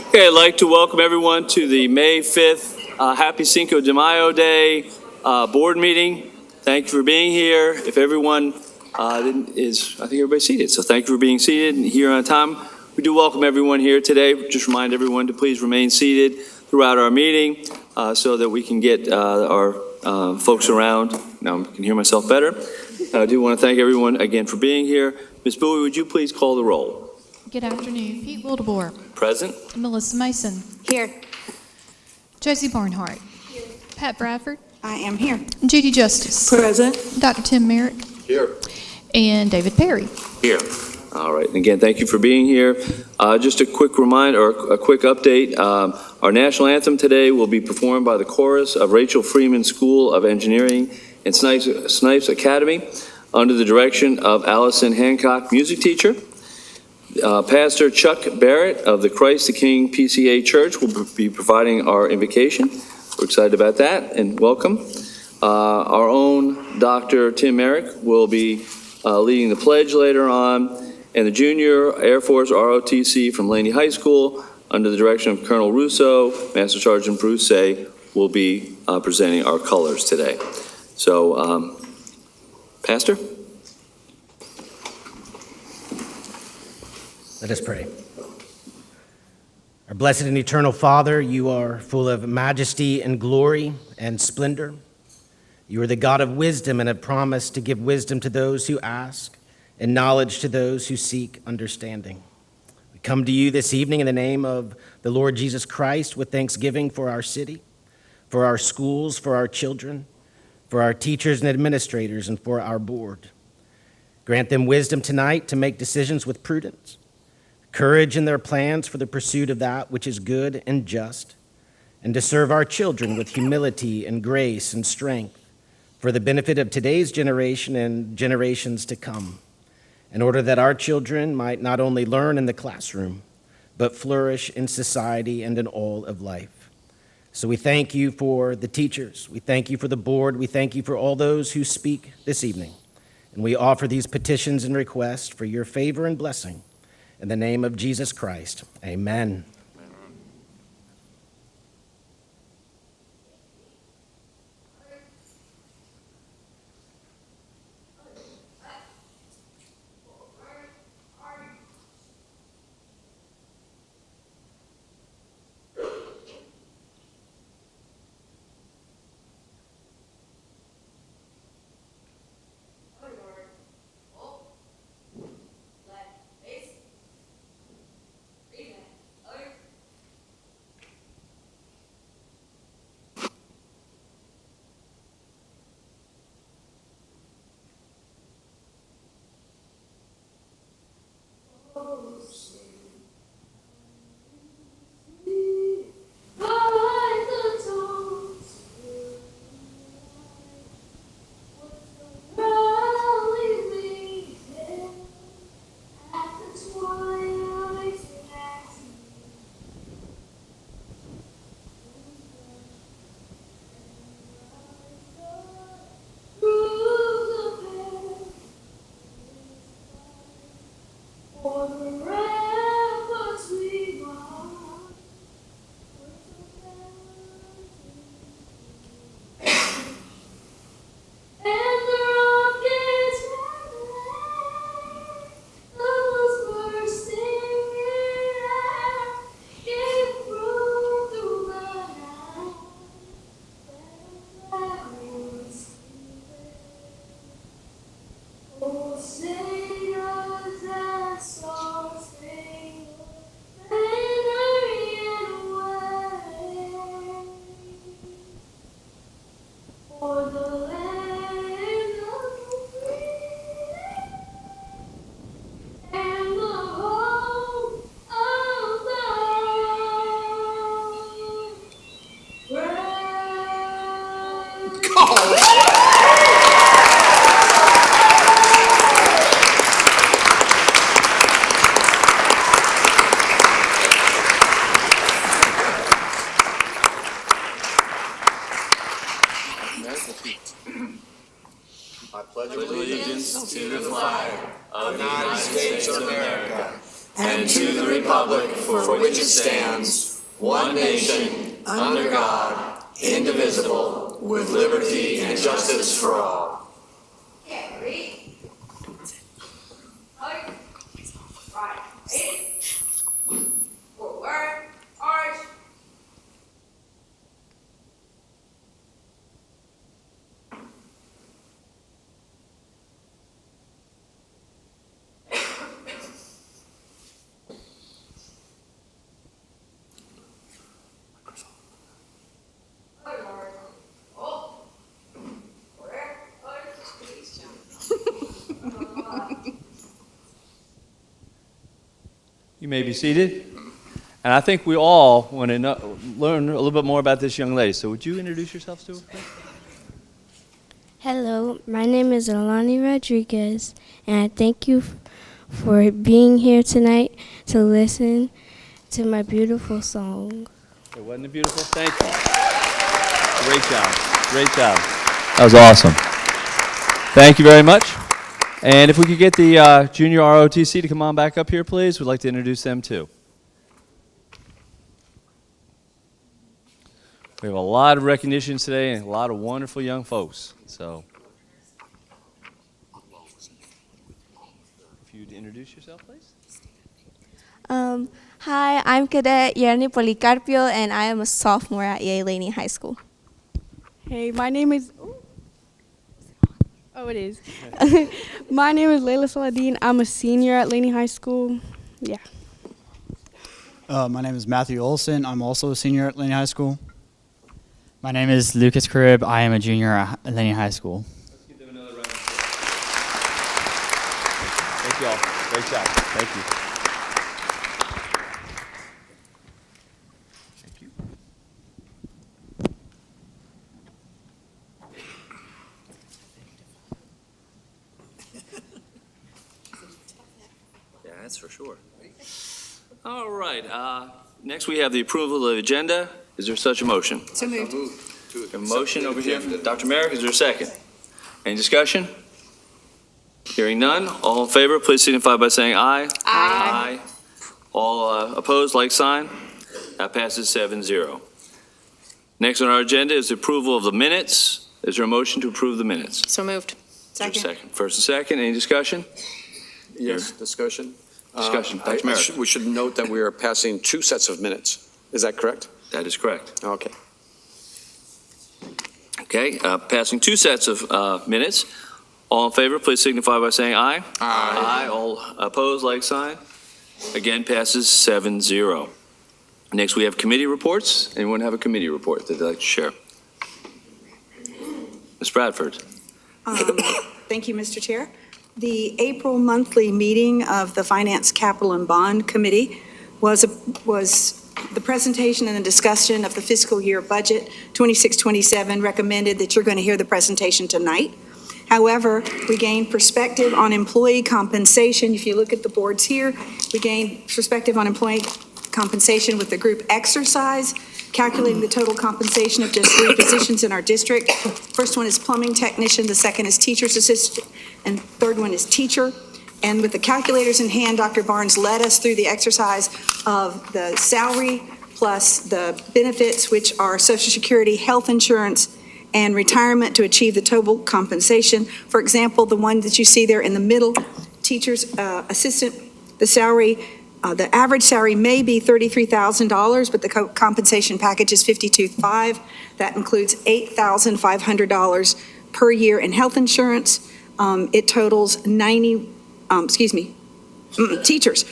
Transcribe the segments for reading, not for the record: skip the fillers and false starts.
Okay, I'd like to welcome everyone to the May 5th Happy Cinco de Mayo Day board meeting. Thank you for being here. If everyone I think everybody's seated, so thank you for being seated and here on time. We do welcome everyone here today. Just remind everyone to please remain seated throughout our meeting so that we can get our folks around. Now I can hear myself better. I do want to thank everyone again for being here. Ms. Bowie, would you please call the roll? Good afternoon. Pete Wildebohr. Present. Melissa Mason. Here. Josie Barnhart. Here. Pat Bradford. I am here. Judy Justice. Present. Dr. Tim Merrick. Here. And David Perry. Here. All right. And again, thank you for being here. Just a quick reminder, or a quick update. Our national anthem today will be performed by the chorus of Rachel Freeman School of Engineering and Snipes Academy under the direction of Allison Hancock, music teacher. Pastor Chuck Barrett of the Christ the King PCA Church will be providing our invocation. We're excited about that and welcome. Our own Dr. Tim Merrick will be leading the pledge later on, and the Junior Air Force ROTC from Laney High School under the direction of Colonel Russo, Master Sergeant Bruce will be presenting our colors today. So, Pastor? Let us pray. Our blessed and eternal Father, you are full of majesty and glory and splendor. You are the God of wisdom and have promised to give wisdom to those who ask and knowledge to those who seek understanding. We come to you this evening in the name of the Lord Jesus Christ with thanksgiving for our city, for our schools, for our children, for our teachers and administrators, and for our board. Grant them wisdom tonight to make decisions with prudence, courage in their plans for the pursuit of that which is good and just, and to serve our children with humility and grace and strength for the benefit of today's generation and generations to come, in order that our children might not only learn in the classroom, but flourish in society and in all of life. So we thank you for the teachers. We thank you for the board. We thank you for all those who speak this evening. And we offer these petitions and requests for your favor and blessing. In the name of Jesus Christ, amen. I pledge allegiance to the flag of the United States of America and to the republic for which it stands, one nation, under God, indivisible, with liberty and justice for all. You may be seated. And I think we all want to learn a little bit more about this young lady. So would you introduce yourself to her, please? Hello, my name is Alani Rodriguez, and I thank you for being here tonight to listen to my beautiful song. It wasn't it beautiful? Thank you. Great job. Great job. That was awesome. Thank you very much. And if we could get the junior ROTC to come on back up here, please. We'd like to introduce them, too. We have a lot of recognitions today and a lot of wonderful young folks. So, if you'd introduce yourself, please. Hi, I'm Cadet Yerni Policarpio, and I am a sophomore at Yale Laney High School. Hey, my name is. Oh, it is. My name is Layla Saladin. I'm a senior at Laney High School. Yeah. My name is Matthew Olson. I'm also a senior at Laney High School. My name is Lucas Carib. I am a junior at Laney High School. Let's give them another round of applause. Thank you all. Great job. Thank you. Thank you. Yeah, that's for sure. All right. Next, we have the approval of the agenda. Is there such a motion? So moved. A motion over here. Dr. Merrick, is there a second? Any discussion? Hearing none. All in favor, please signify by saying aye. Aye. All opposed, like sign. That passes 7-0. Next on our agenda is the approval of the minutes. Is there a motion to approve the minutes? So moved. Is there a second? First and second. Any discussion? Yes, discussion. Discussion. Dr. Merrick. We should note that we are passing two sets of minutes. Is that correct? That is correct. Okay. Okay, passing two sets of minutes. All in favor, please signify by saying aye. Aye. All opposed, like sign. Again, passes 7-0. Next, we have committee reports. Anyone have a committee report that they'd like to share? Ms. Bradford. Thank you, Mr. Chair. The April monthly meeting of the Finance, Capital, and Bond Committee was the presentation and the discussion of the fiscal year budget 26-27 recommended that you're going to hear the presentation tonight. However, we gained perspective on employee compensation. If you look at the boards here, we gained perspective on employee compensation with the group exercise, calculating the total compensation of just 3 positions in our district. First one is plumbing technician, the second is teacher's assistant, and third one is teacher. And with the calculators in hand, Dr. Barnes led us through the exercise of the salary plus the benefits, which are Social Security, health insurance, and retirement to achieve the total compensation. For example, the one that you see there in the middle, teacher's assistant, the salary, the average salary may be $33,000, but the compensation package is $52,500. That includes $8,500 per year in health insurance. It totals teachers.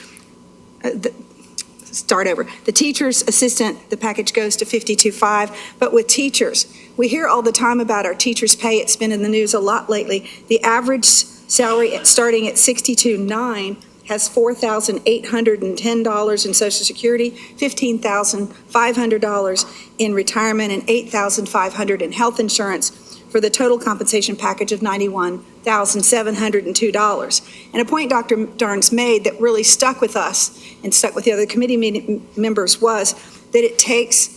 Start over. The teacher's assistant, the package goes to $52,500, but with teachers, we hear all the time about our teachers' pay. It's been in the news a lot lately. The average salary starting at $62,900 has $4,810 in Social Security, $15,500 in retirement, and $8,500 in health insurance, for the total compensation package of $91,702. And a point Dr. Darnes made that really stuck with us and stuck with the other committee members was that it takes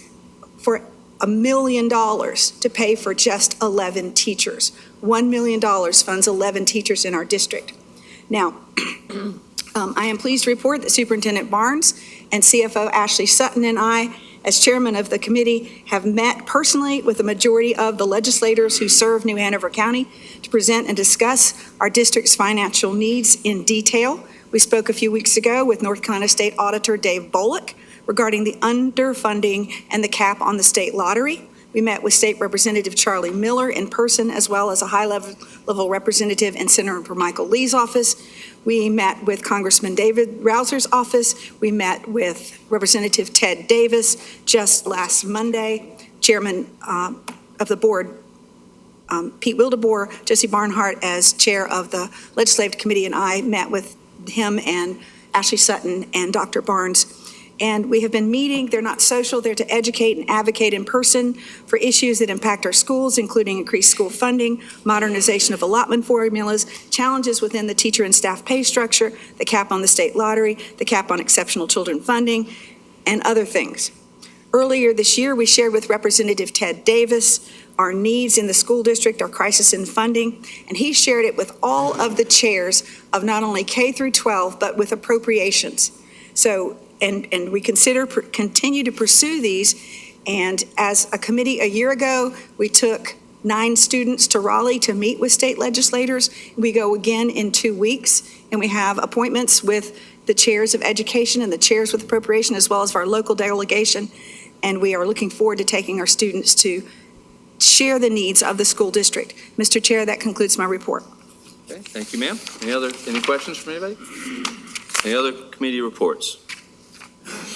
for $1 million to pay for just 11 teachers. $1 million funds 11 teachers in our district. Now, I am pleased to report that Superintendent Barnes and CFO Ashley Sutton and I, as chairman of the committee, have met personally with the majority of the legislators who serve New Hanover County to present and discuss our district's financial needs in detail. We spoke a few weeks ago with North Carolina State Auditor Dave Bullock regarding the underfunding and the cap on the state lottery. We met with State Representative Charlie Miller in person, as well as a high-level representative in Senator Michael Lee's office. We met with Congressman David Rouser's office. We met with Representative Ted Davis just last Monday. Chairman of the board, Pete Wildeboer, Josie Barnhart as chair of the Legislative Committee, and I met with him and Ashley Sutton and Dr. Barnes. And we have been meeting. They're not social. They're to educate and advocate in person for issues that impact our schools, including increased school funding, modernization of allotment formulas, challenges within the teacher and staff pay structure, the cap on the state lottery, the cap on exceptional children funding, and other things. Earlier this year, we shared with Representative Ted Davis our needs in the school district, our crisis in funding, and he shared it with all of the chairs of not only K through 12, but with appropriations. So, and we continue to pursue these. And as a committee a year ago, we took 9 students to Raleigh to meet with state legislators. We go again in 2 weeks, and we have appointments with the chairs of education and the chairs with appropriation, as well as our local delegation. And we are looking forward to taking our students to share the needs of the school district. Mr. Chair, that concludes my report. Okay, thank you, ma'am. Any questions from anybody? Any other committee reports?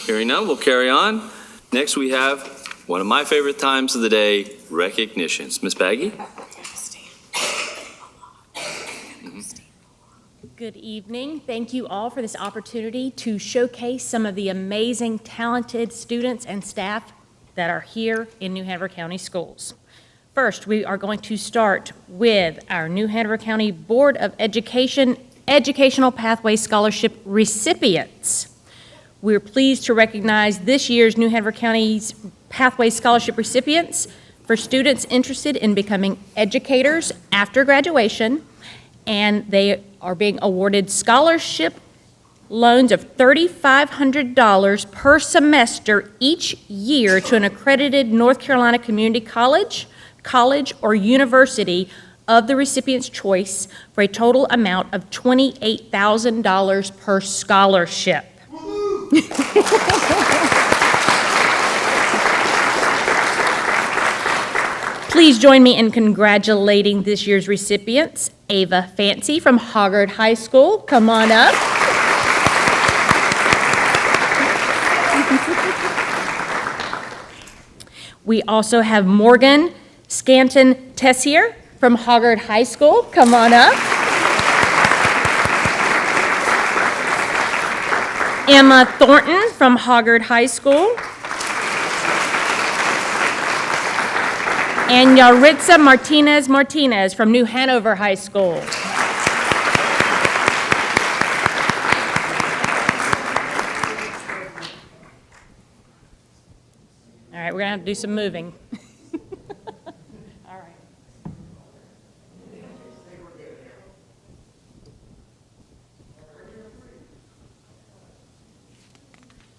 Hearing none, we'll carry on. Next, we have one of my favorite times of the day, recognitions. Ms. Baggy? Good evening. Thank you all for this opportunity to showcase some of the amazing, talented students and staff that are here in New Hanover County Schools. First, we are going to start with our New Hanover County Board of Education Educational Pathway Scholarship recipients. We're pleased to recognize this year's New Hanover County's Pathway Scholarship recipients for students interested in becoming educators after graduation, and they are being awarded scholarship loans of $3,500 per semester each year to an accredited North Carolina community college, or university of the recipient's choice for a total amount of $28,000 per scholarship. Please join me in congratulating this year's recipients. Ava Fancy from Hoggard High School, come on up. We also have Morgan Scanton Tessier from Hoggard High School, come on up. Emma Thornton from Hoggard High School. And Yaritza Martinez from New Hanover High School. All right, we're gonna have to do some moving. All right.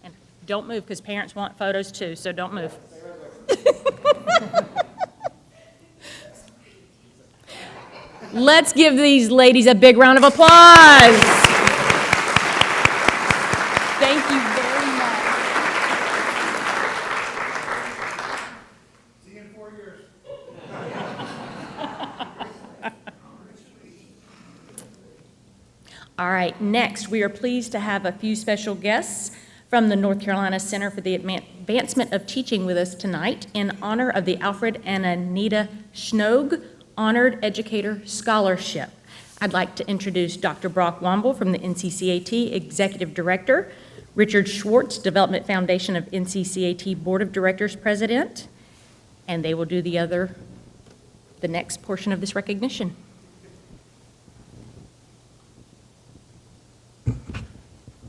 And don't move, because parents want photos too, so don't move. Let's give these ladies a big round of applause. Thank you very much. See you in 4 years. All right, next, we are pleased to have a few special guests from the North Carolina Center for the Advancement of Teaching with us tonight in honor of the Alfred and Anita Schnoeg Honored Educator Scholarship. I'd like to introduce Dr. Brock Womble from the NCCAT Executive Director, Richard Schwartz, Development Foundation of NCCAT Board of Directors President, and they will do the next portion of this recognition.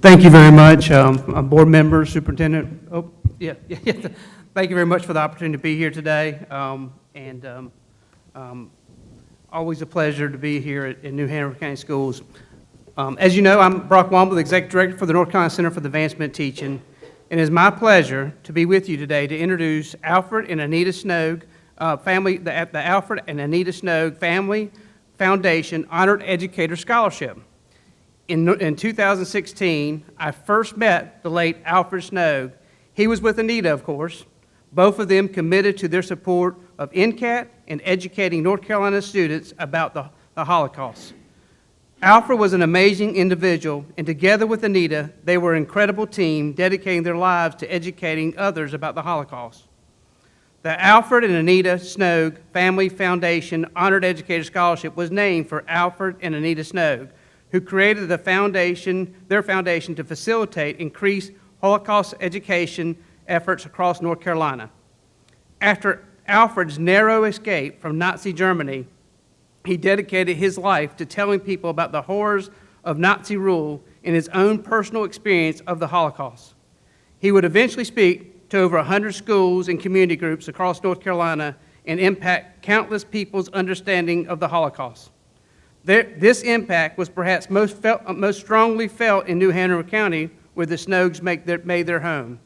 Thank you very much, board members, superintendent. Thank you very much for the opportunity to be here today. Always a pleasure to be here at New Hanover County Schools. As you know, I'm Brock Womble, the Executive Director for the North Carolina Center for the Advancement of Teaching, and it is my pleasure to be with you today to introduce Alfred and Anita Snogue family, the Alfred and Anita Snogue Family Foundation Honored Educator Scholarship. In 2016, I first met the late Alfred Snogue. He was with Anita, of course. Both of them committed to their support of NCAT and educating North Carolina students about the Holocaust. Alfred was an amazing individual, and together with Anita, they were an incredible team dedicating their lives to educating others about the Holocaust. The Alfred and Anita Snogue Family Foundation Honored Educator Scholarship was named for Alfred and Anita Snogue, who created their foundation to facilitate increased Holocaust education efforts across North Carolina. After Alfred's narrow escape from Nazi Germany, he dedicated his life to telling people about the horrors of Nazi rule and his own personal experience of the Holocaust. He would eventually speak to over 100 schools and community groups across North Carolina and impact countless people's understanding of the Holocaust. This impact was perhaps most strongly felt in New Hanover County, where the Snogues made their home.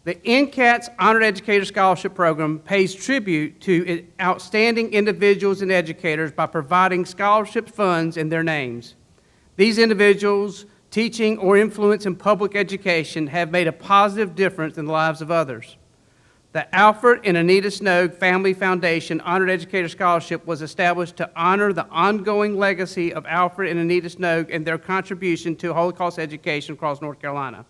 The NCAT's Honored Educator Scholarship Program pays tribute to outstanding individuals and educators by providing scholarship funds in their names. These individuals, teaching or influence in public education, have made a positive difference in the lives of others. The Alfred and Anita Snogue Family Foundation Honored Educator Scholarship was established to honor the ongoing legacy of Alfred and Anita Snogue and their contribution to Holocaust education across North Carolina.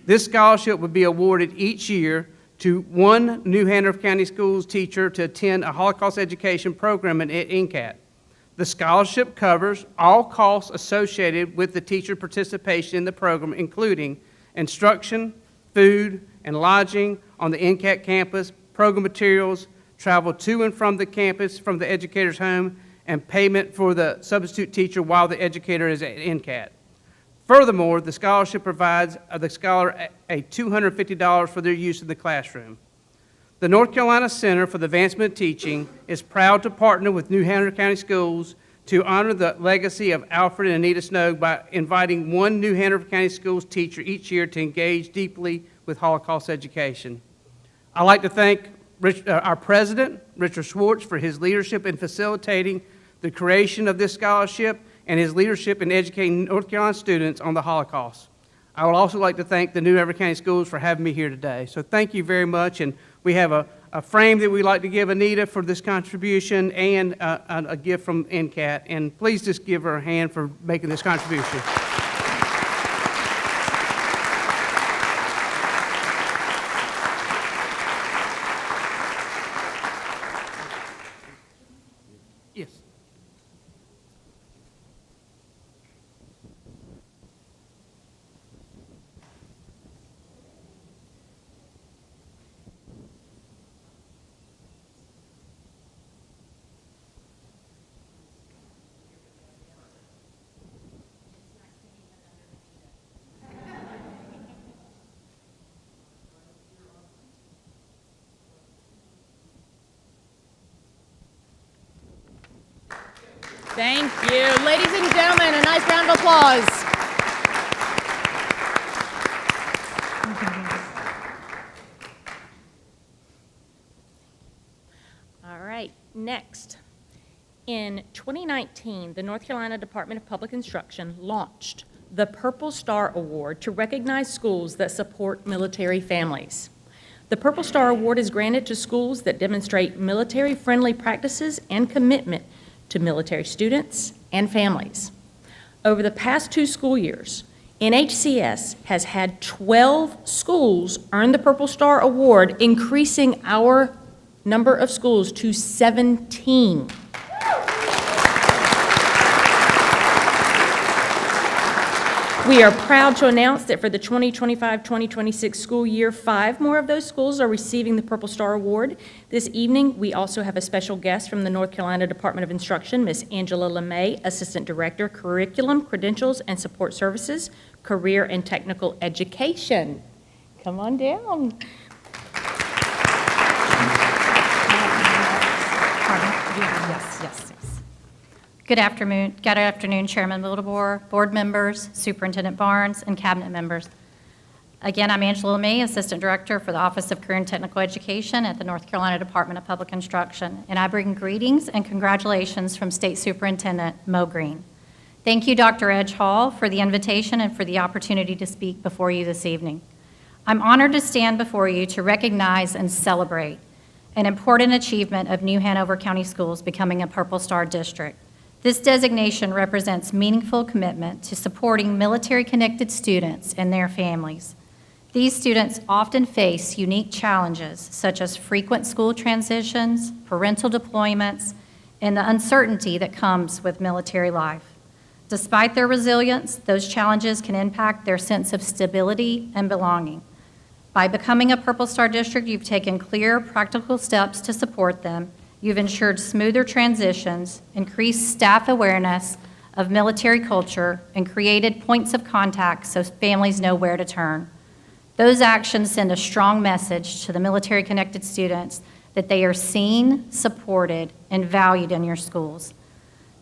This scholarship would be awarded each year to one New Hanover County Schools teacher to attend a Holocaust education program at NCAT. The scholarship covers all costs associated with the teacher participation in the program, including instruction, food, and lodging on the NCAT campus, program materials, travel to and from the campus from the educator's home, and payment for the substitute teacher while the educator is at NCAT. Furthermore, the scholarship provides the scholar a $250 for their use in the classroom. The North Carolina Center for the Advancement of Teaching is proud to partner with New Hanover County Schools to honor the legacy of Alfred and Anita Snogue by inviting one New Hanover County Schools teacher each year to engage deeply with Holocaust education. I'd like to thank our president, Richard Schwartz, for his leadership in facilitating the creation of this scholarship and his leadership in educating North Carolina students on the Holocaust. I would also like to thank the New Hanover County Schools for having me here today. So thank you very much, and we have a frame that we'd like to give Anita for this contribution and a gift from NCAT, and please just give her a hand for making this contribution. Yes. Thank you. Ladies and gentlemen, a nice round of applause. All right, next. In 2019, the North Carolina Department of Public Instruction launched the Purple Star Award to recognize schools that support military families. The Purple Star Award is granted to schools that demonstrate military-friendly practices and commitment to military students and families. Over the past 2 school years, NHCS has had 12 schools earn the Purple Star Award, increasing our number of schools to 17. We are proud to announce that for the 2025-2026 school year, 5 more of those schools are receiving the Purple Star Award. This evening, we also have a special guest from the North Carolina Department of Instruction, Ms. Angela LeMay, Assistant Director, Curriculum, Credentials, and Support Services, Career and Technical Education. Come on down. Yes. Good afternoon, Chairman Wildebohr, board members, Superintendent Barnes, and cabinet members. Again, I'm Angela May, Assistant Director for the Office of Career and Technical Education at the North Carolina Department of Public Instruction, and I bring greetings and congratulations from State Superintendent Mo Green. Thank you, Dr. Edge Hall, for the invitation and for the opportunity to speak before you this evening. I'm honored to stand before you to recognize and celebrate an important achievement of New Hanover County Schools becoming a Purple Star District. This designation represents meaningful commitment to supporting military-connected students and their families. These students often face unique challenges such as frequent school transitions, parental deployments, and the uncertainty that comes with military life. Despite their resilience, those challenges can impact their sense of stability and belonging. By becoming a Purple Star District, you've taken clear, practical steps to support them. You've ensured smoother transitions, increased staff awareness of military culture, and created points of contact so families know where to turn. Those actions send a strong message to the military-connected students that they are seen, supported, and valued in your schools.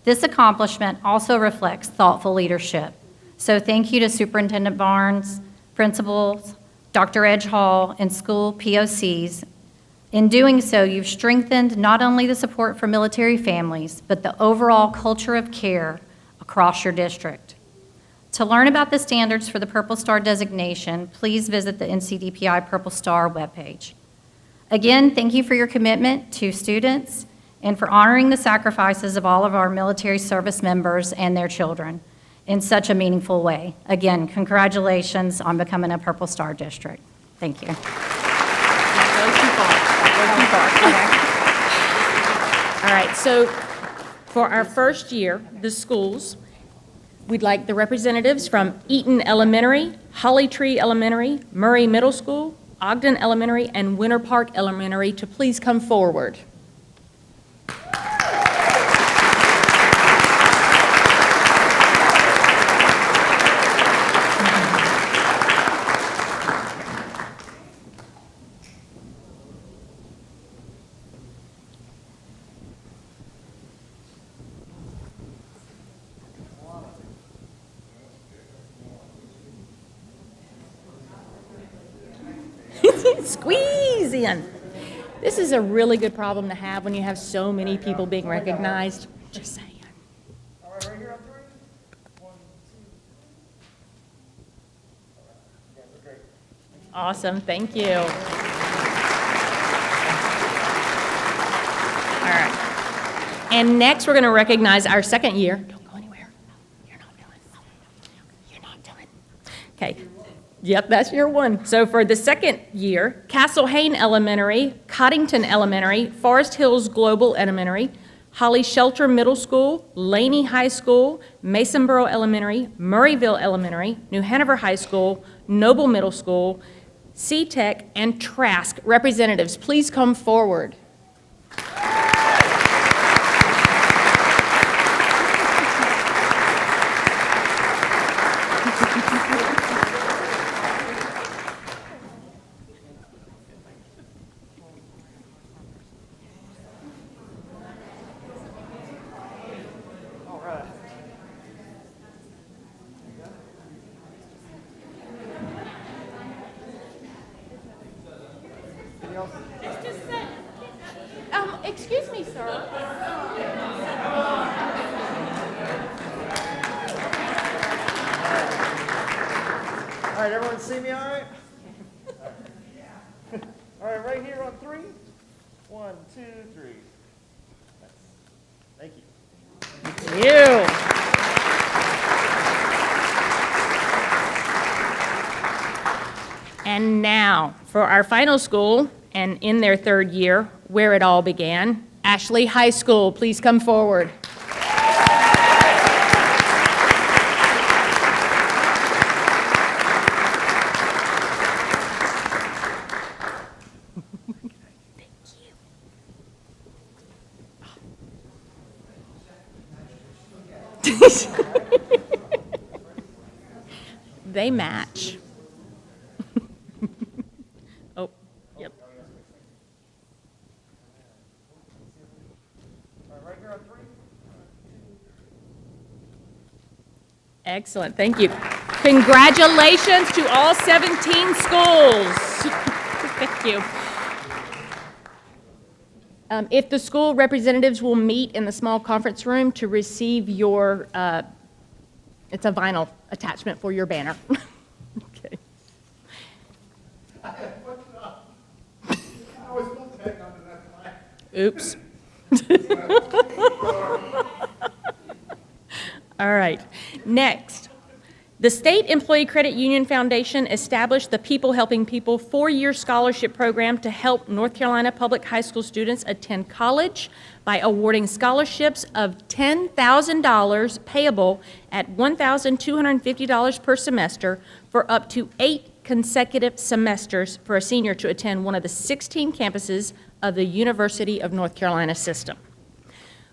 This accomplishment also reflects thoughtful leadership. So thank you to Superintendent Barnes, principals, Dr. Edge Hall, and school POCs. In doing so, you've strengthened not only the support for military families, but the overall culture of care across your district. To learn about the standards for the Purple Star designation, please visit the NCDPI Purple Star webpage. Again, thank you for your commitment to students and for honoring the sacrifices of all of our military service members and their children in such a meaningful way. Again, congratulations on becoming a Purple Star District. Thank you. All right, so for our first year, the schools, we'd like the representatives from Eaton Elementary, Holly Tree Elementary, Murray Middle School, Ogden Elementary, and Winter Park Elementary to please come forward. Squeeze in. This is a really good problem to have when you have so many people being recognized. Just saying. Awesome, thank you. All right. And next, we're going to recognize our second year. Don't go anywhere. You're not done. You're not done. Okay. Yep, that's year one. So for the second year, Castle Hayne Elementary, Coddington Elementary, Forest Hills Global Elementary, Holly Shelter Middle School, Laney High School, Masonboro Elementary, Murrayville Elementary, New Hanover High School, Noble Middle School, C-Tech, and Trask representatives, please come forward. Excuse me, sir. All right, everyone see me all right? All right, right here on 3. 1, 2, 3. Thank you. Thank you. And now, for our final school, and in their third year, where it all began, Ashley High School, please come forward. They match. Oh, yep. All right, right here on 3. Excellent, thank you. Congratulations to all 17 schools. Thank you. If the school representatives will meet in the small conference room to receive your, it's a vinyl attachment for your banner. Okay. Oops. All right. Next, the State Employee Credit Union Foundation established the People Helping People 4-year scholarship program to help North Carolina public high school students attend college by awarding scholarships of $10,000 payable at $1,250 per semester for up to 8 consecutive semesters for a senior to attend one of the 16 campuses of the University of North Carolina system.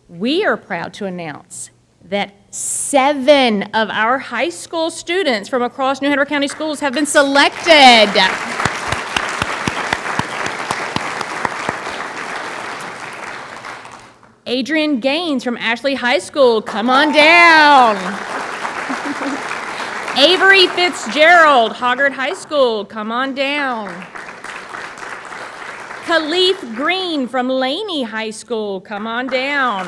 We are proud to announce that 7 of our high school students from across New Hanover County Schools have been selected. Adrian Gaines from Ashley High School, come on down. Avery Fitzgerald, Hoggard High School, come on down. Khalif Green from Laney High School, come on down.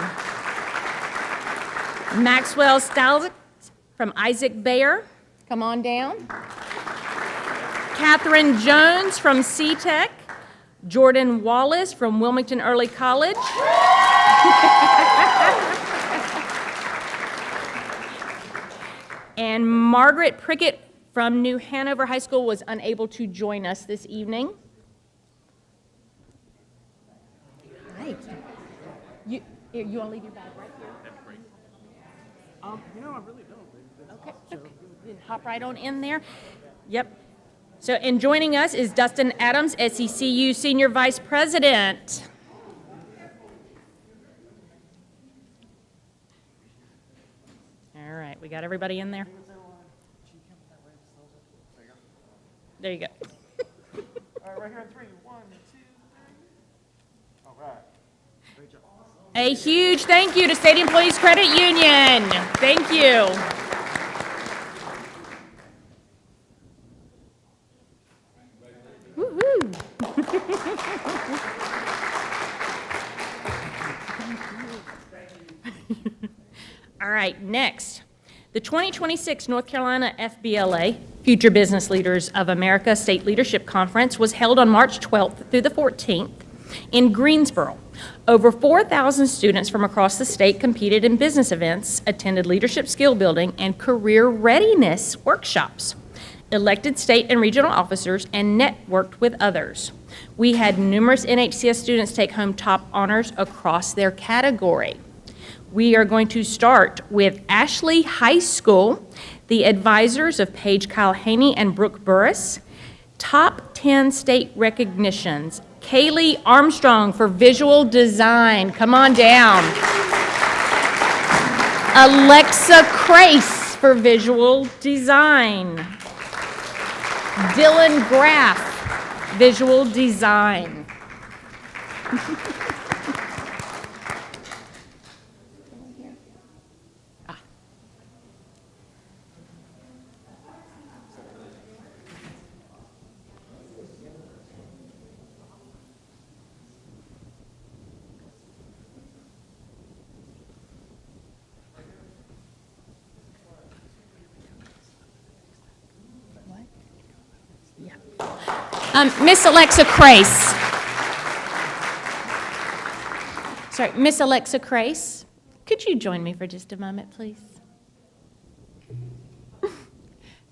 Maxwell Stalzik from Isaac Bayer, come on down. Catherine Jones from C-Tech. Jordan Wallace from Wilmington Early College. And Margaret Prickett from New Hanover High School was unable to join us this evening. Right. You want to leave your bag right here? I really don't. Okay. Then hop right on in there. Yep. So, and joining us is Dustin Adams, SECU Senior Vice President. All right, we got everybody in there? There you go. All right, right here on 3. 1, 2, 3. All right. Great job. A huge thank you to State Employees Credit Union. Thank you. Woohoo. All right, next. The 2026 North Carolina FBLA, Future Business Leaders of America State Leadership Conference, was held on March 12th through the 14th in Greensboro. Over 4,000 students from across the state competed in business events, attended leadership skill building and career readiness workshops, elected state and regional officers, and networked with others. We had numerous NHCS students take home top honors across their category. We are going to start with Ashley High School, the advisors of Paige Kyle Haney and Brooke Burris. Top 10 state recognitions. Kaylee Armstrong for visual design. Come on down. Alexa Crace for visual design. Dylan Graff, visual design. Miss Alexa Crace. Sorry, Miss Alexa Crace, could you join me for just a moment, please?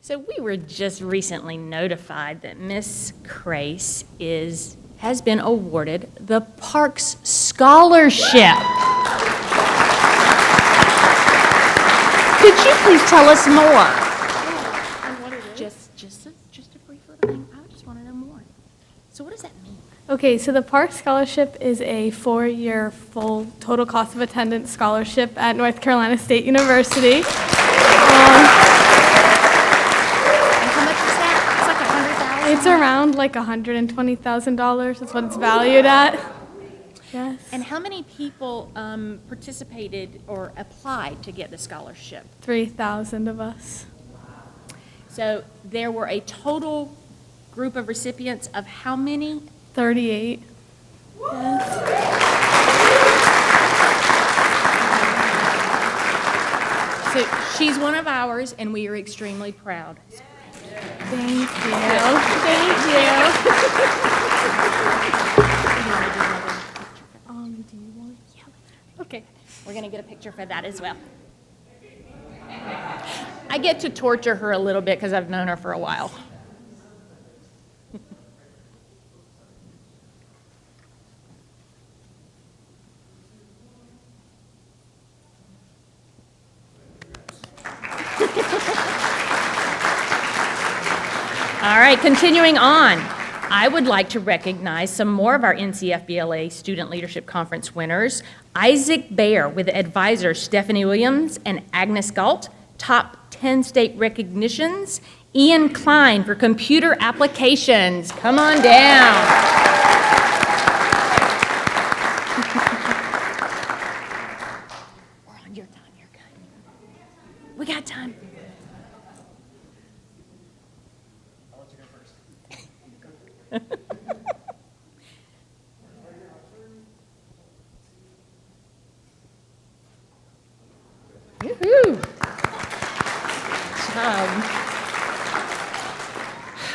So we were just recently notified that Miss Crace has been awarded the Parks Scholarship. Could you please tell us more? Just a brief little thing. I just want to know more. So what does that mean? Okay, so the Parks Scholarship is a 4-year full total cost of attendance scholarship at North Carolina State University. And how much is that? It's like $100,000? It's around like $120,000 is what it's valued at. Yes. And how many people participated or applied to get the scholarship? 3,000 of us. So there were a total group of recipients of how many? 38. Yes. So she's one of ours, and we are extremely proud. Thank you. Thank you. Do you want? Yeah. Okay. We're going to get a picture for that as well. I get to torture her a little bit because I've known her for a while. All right, continuing on. I would like to recognize some more of our NCFBLA Student Leadership Conference winners. Isaac Baer with advisors Stephanie Williams and Agnes Galt, top 10 state recognitions. Ian Klein for computer applications. Come on down. We're on your time, you're good. We got time. Woo-hoo.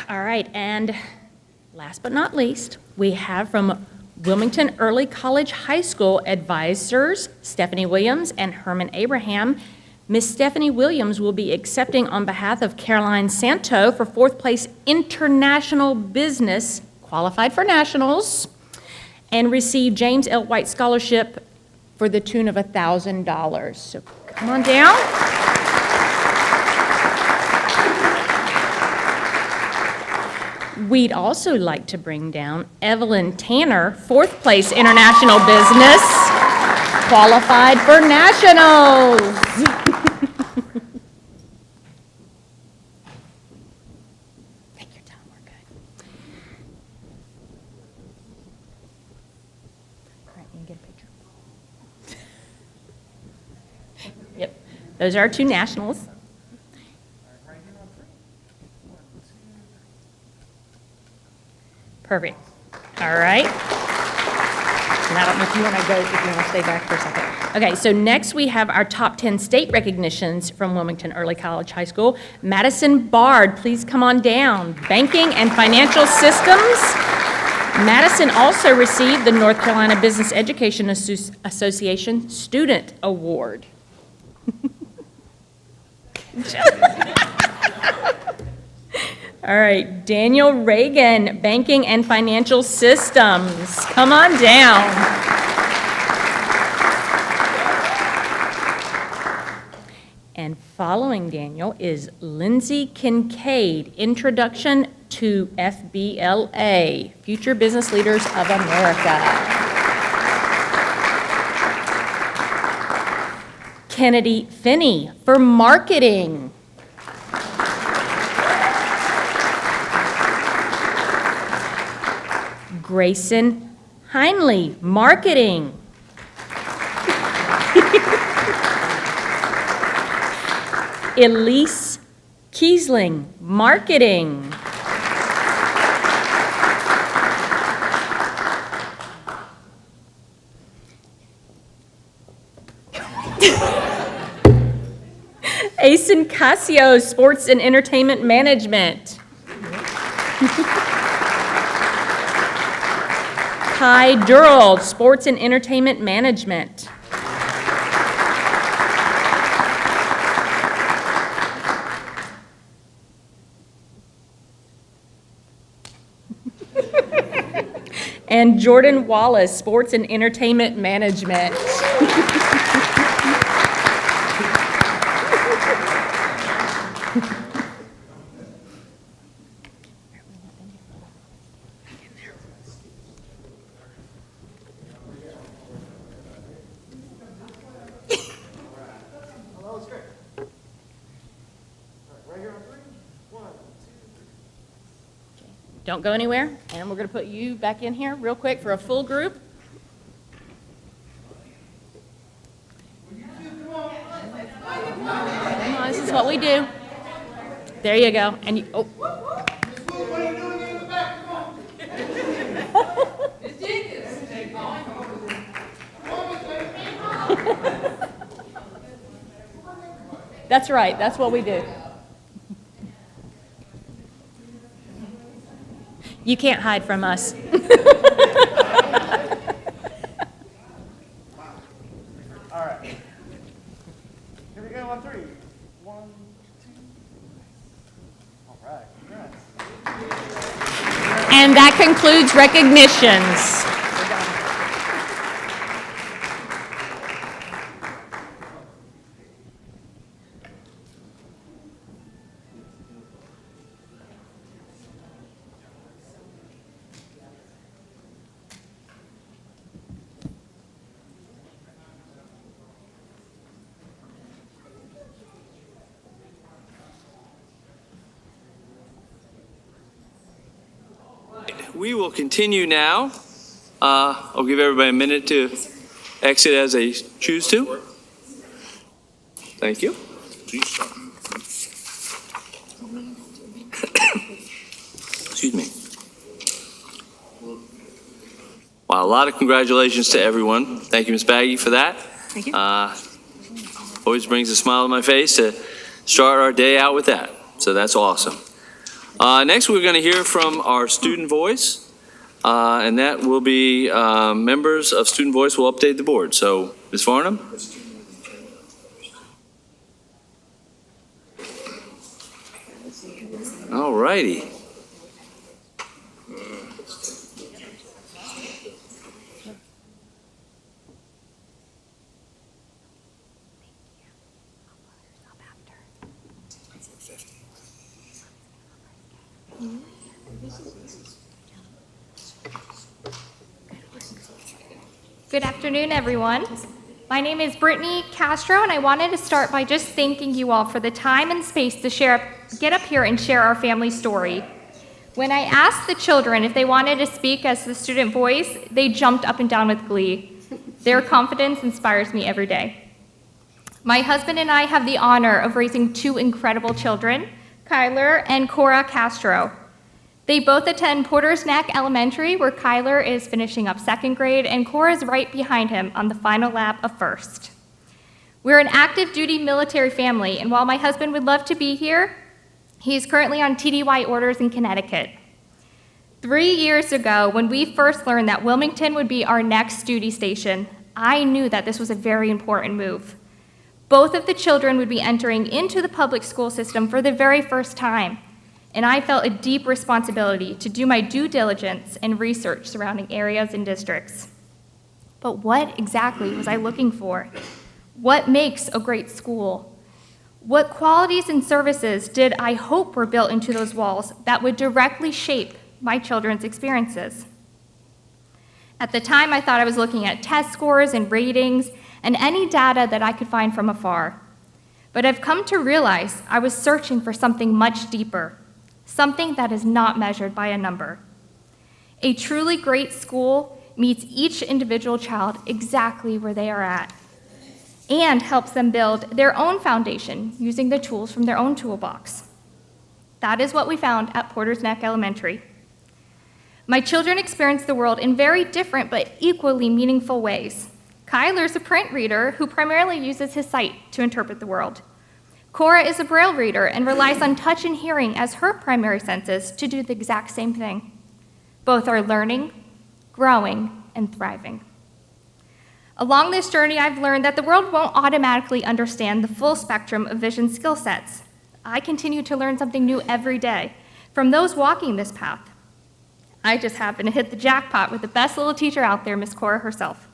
All right, and last but not least, we have from Wilmington Early College High School advisors Stephanie Williams and Herman Abraham. Miss Stephanie Williams will be accepting on behalf of Caroline Santo for fourth place International Business, qualified for nationals, and receive James L. White Scholarship for the tune of $1,000. So come on down. We'd also like to bring down Evelyn Tanner, fourth place International Business, qualified for nationals. Take your time, we're good. All right, you can get a picture. Yep, those are our two nationals. Perfect. All right. And I don't know if you want to go, if you want to stay back for a second. Okay, so next we have our top 10 state recognitions from Wilmington Early College High School. Madison Bard, please come on down. Banking and Financial Systems. Madison also received the North Carolina Business Education Association Student Award. All right, Daniel Reagan, Banking and Financial Systems. Come on down. And following Daniel is Lindsay Kincaid, Introduction to FBLA, Future Business Leaders of America. Kennedy Finney for Marketing. Grayson Heinley, Marketing. Elise Kiesling, Marketing. Asen Casio, Sports and Entertainment Management. Kai Durrell, Sports and Entertainment Management. And Jordan Wallace, Sports and Entertainment Management. Don't go anywhere, and we're going to put you back in here real quick for a full group. That's what we do. There you go. And you, oh. That's right. That's what we do. You can't hide from us. All right. Here we go on 3. 1, 2. All right. Congrats. And that concludes recognitions. We will continue now. I'll give everybody a minute to exit as they choose to. Thank you. Excuse me. Wow, a lot of congratulations to everyone. Thank you, Ms. Baggy, for that. Thank you. Always brings a smile to my face to start our day out with that. So that's awesome. Next, we're going to hear from our student voice, and that will be members of Student Voice will update the board. So, Ms. Farnham? All righty. Good afternoon, everyone. My name is Brittany Castro, and I wanted to start by just thanking you all for the time and space to get up here and share our family story. When I asked the children if they wanted to speak as the student voice, they jumped up and down with glee. Their confidence inspires me every day. My husband and I have the honor of raising 2 incredible children, Kyler and Cora Castro. They both attend Porter's Neck Elementary, where Kyler is finishing up 2nd grade, and Cora is right behind him on the final lap of 1st. We're an active duty military family, and while my husband would love to be here, he's currently on TDY orders in Connecticut. 3 years ago, when we first learned that Wilmington would be our next duty station, I knew that this was a very important move. Both of the children would be entering into the public school system for the very first time, and I felt a deep responsibility to do my due diligence and research surrounding areas and districts. But what exactly was I looking for? What makes a great school? What qualities and services did I hope were built into those walls that would directly shape my children's experiences? At the time, I thought I was looking at test scores and ratings and any data that I could find from afar. But I've come to realize I was searching for something much deeper, something that is not measured by a number. A truly great school meets each individual child exactly where they are at and helps them build their own foundation using the tools from their own toolbox. That is what we found at Porter's Neck Elementary. My children experience the world in very different but equally meaningful ways. Kyler's a print reader who primarily uses his sight to interpret the world. Cora is a Braille reader and relies on touch and hearing as her primary senses to do the exact same thing. Both are learning, growing, and thriving. Along this journey, I've learned that the world won't automatically understand the full spectrum of vision skill sets. I continue to learn something new every day from those walking this path. I just happen to hit the jackpot with the best little teacher out there, Miss Cora herself.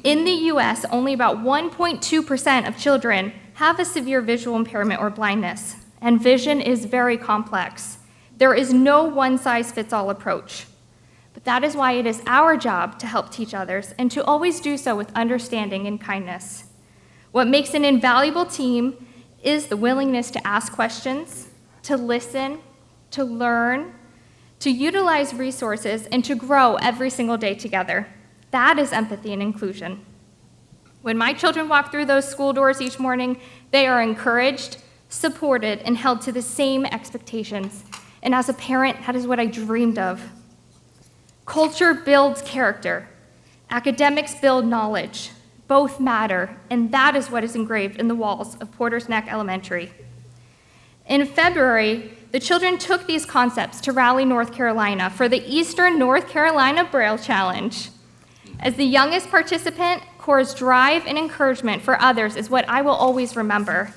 In the US, only about 1.2% of children have a severe visual impairment or blindness, and vision is very complex. There is no one-size-fits-all approach. But that is why it is our job to help teach others and to always do so with understanding and kindness. What makes an invaluable team is the willingness to ask questions, to listen, to learn, to utilize resources, and to grow every single day together. That is empathy and inclusion. When my children walk through those school doors each morning, They are encouraged, supported, and held to the same expectations. And as a parent, that is what I dreamed of. Culture builds character. Academics build knowledge. Both matter, and that is what is engraved in the walls of Porter's Neck Elementary. In February, the children took these concepts to Raleigh, North Carolina for the Eastern North Carolina Braille Challenge. As the youngest participant, Cora's drive and encouragement for others is what I will always remember.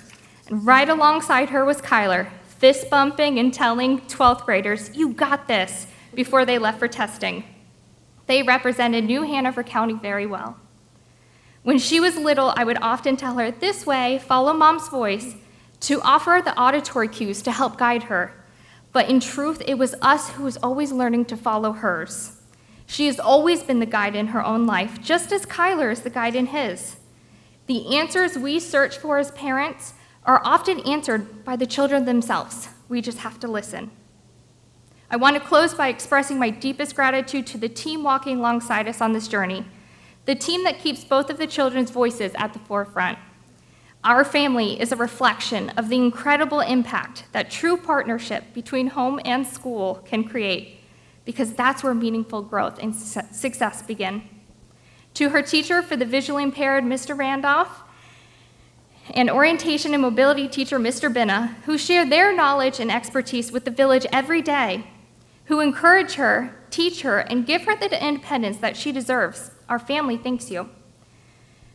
And right alongside her was Kyler, fist bumping and telling 12th graders, "You got this," before they left for testing. They represented New Hanover County very well. When she was little, I would often tell her, "This way, follow mom's voice," to offer the auditory cues to help guide her. But in truth, it was us who was always learning to follow hers. She has always been the guide in her own life, just as Kyler is the guide in his. The answers we search for as parents are often answered by the children themselves. We just have to listen. I want to close by expressing my deepest gratitude to the team walking alongside us on this journey, the team that keeps both of the children's voices at the forefront. Our family is a reflection of the incredible impact that true partnership between home and school can create, because that's where meaningful growth and success begin. To her teacher for the visually impaired, Mr. Randolph, and orientation and mobility teacher, Mr. Binna, who share their knowledge and expertise with the village every day, who encourage her, teach her, and give her the independence that she deserves. Our family thanks you.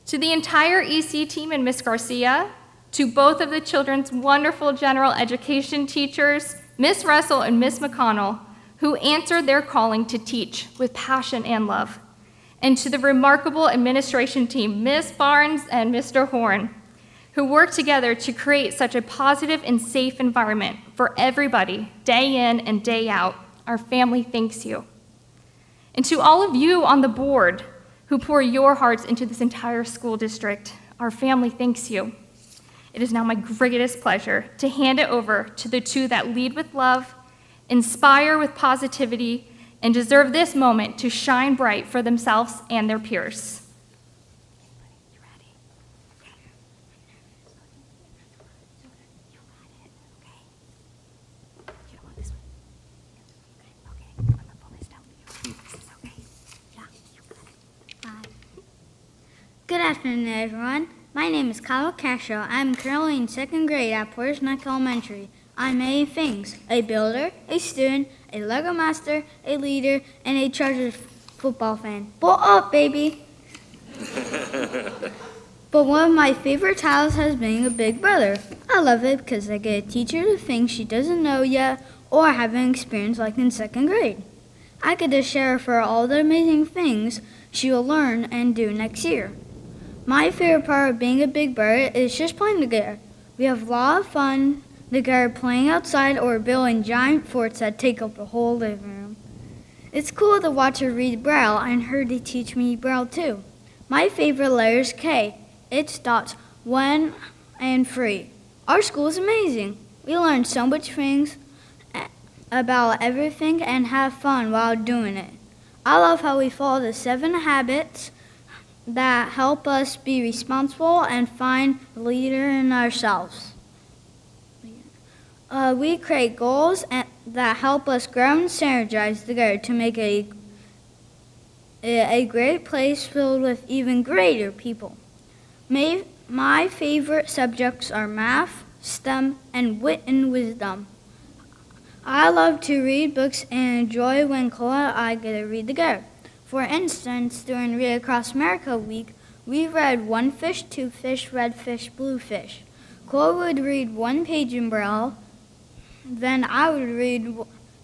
To the entire EC team and Ms. Garcia, to both of the children's wonderful general education teachers, Ms. Russell and Ms. McConnell, who answered their calling to teach with passion and love, and to the remarkable administration team, Ms. Barnes and Mr. Horn, who worked together to create such a positive and safe environment for everybody, day in and day out. Our family thanks you. And to all of you on the board who pour your hearts into this entire school district, our family thanks you. It is now my greatest pleasure to hand it over to the two that lead with love, inspire with positivity, and deserve this moment to shine bright for themselves and their peers. Good afternoon, everyone. My name is Kyle Castro. I'm currently in second grade at Porter's Neck Elementary. I'm many things: a builder, a student, a Lego master, a leader, and a Chargers football fan. Pull up, baby! But one of my favorite titles has been a big brother. I love it because I get to teach her the things she doesn't know yet or haven't experienced, like in second grade. I get to share with her all the amazing things she will learn and do next year. My favorite part of being a big brother is just playing together. We have a lot of fun together playing outside or building giant forts that take up the whole living room. It's cool to watch her read Braille and her to teach me Braille too. My favorite letter is K. It stops when and free. Our school is amazing. We learn so much things about everything and have fun while doing it. I love how we follow the 7 habits that help us be responsible and find a leader in ourselves. We create goals that help us grow and synergize together to make a great place filled with even greater people. My favorite subjects are math, STEM, and wit and wisdom. I love to read books and enjoy when Cole and I get to read together. For instance, during Read Across America week, we read One Fish, Two Fish, Red Fish, Blue Fish. Cole would read one page in Braille, then I would read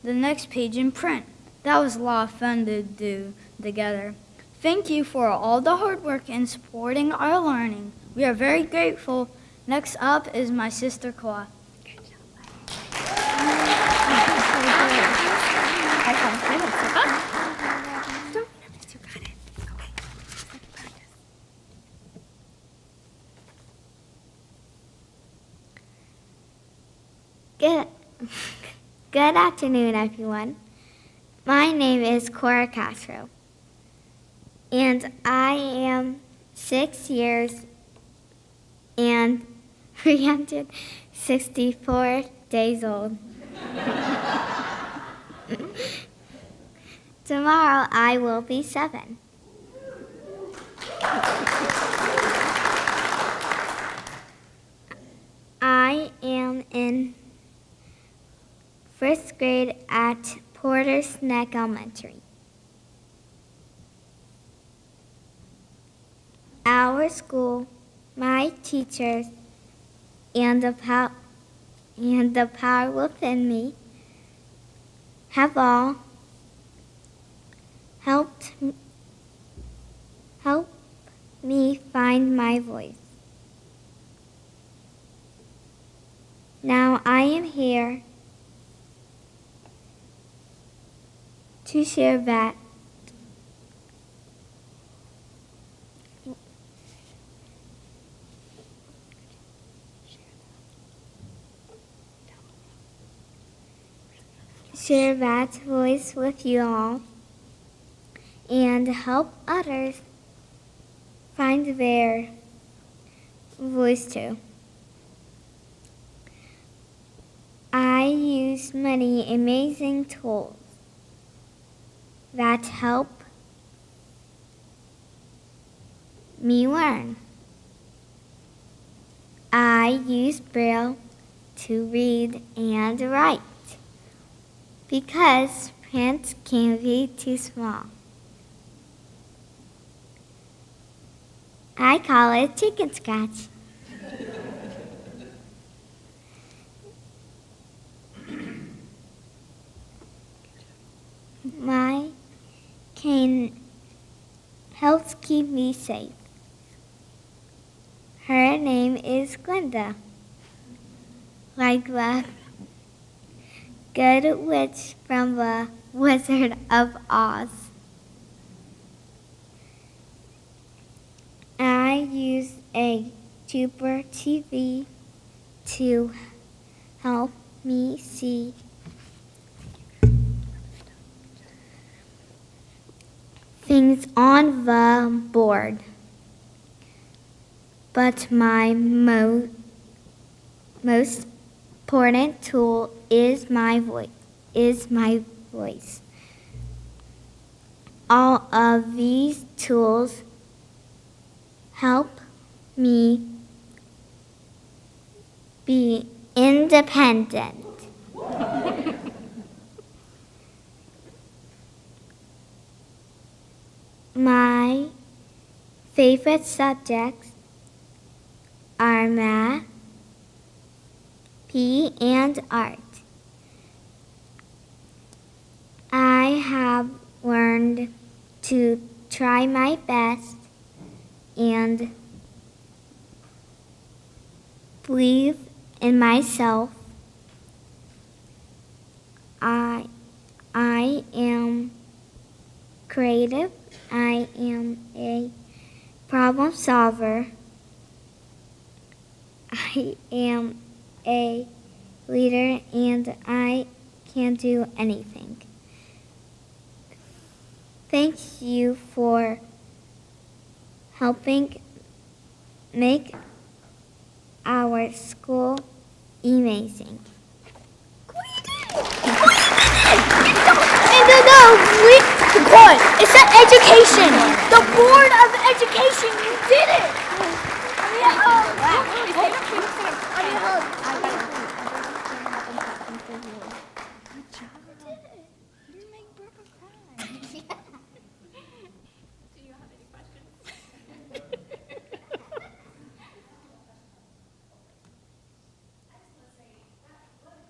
the next page in print. That was a lot of fun to do together. Thank you for all the hard work in supporting our learning. We are very grateful. Next up is my sister, Koa. Good afternoon, everyone. My name is Cora Castro, and I am 6 years and 364 days old. Tomorrow I will be 7. I am in 1st grade at Porter's Neck Elementary. Our school, my teachers, and the power within me have all helped me find my voice. Now I am here to share that voice with you all and help others find their voice too. I use many amazing tools that help me learn. I use Braille to read and write because print can be too small. I call it chicken scratch. My cane helps keep me safe. Her name is Glinda, like the good witch from the Wizard of Oz. I use a Super TV to help me see things on the board. But my most important tool is my voice. All of these tools help me be independent. My favorite subjects are math, PE, and art. I have learned to try my best and believe in myself. I am creative. I am a problem solver. I am a leader, and I can do anything. Thank you for helping make our school amazing. Good. It's an education. The Board of Education. You did it.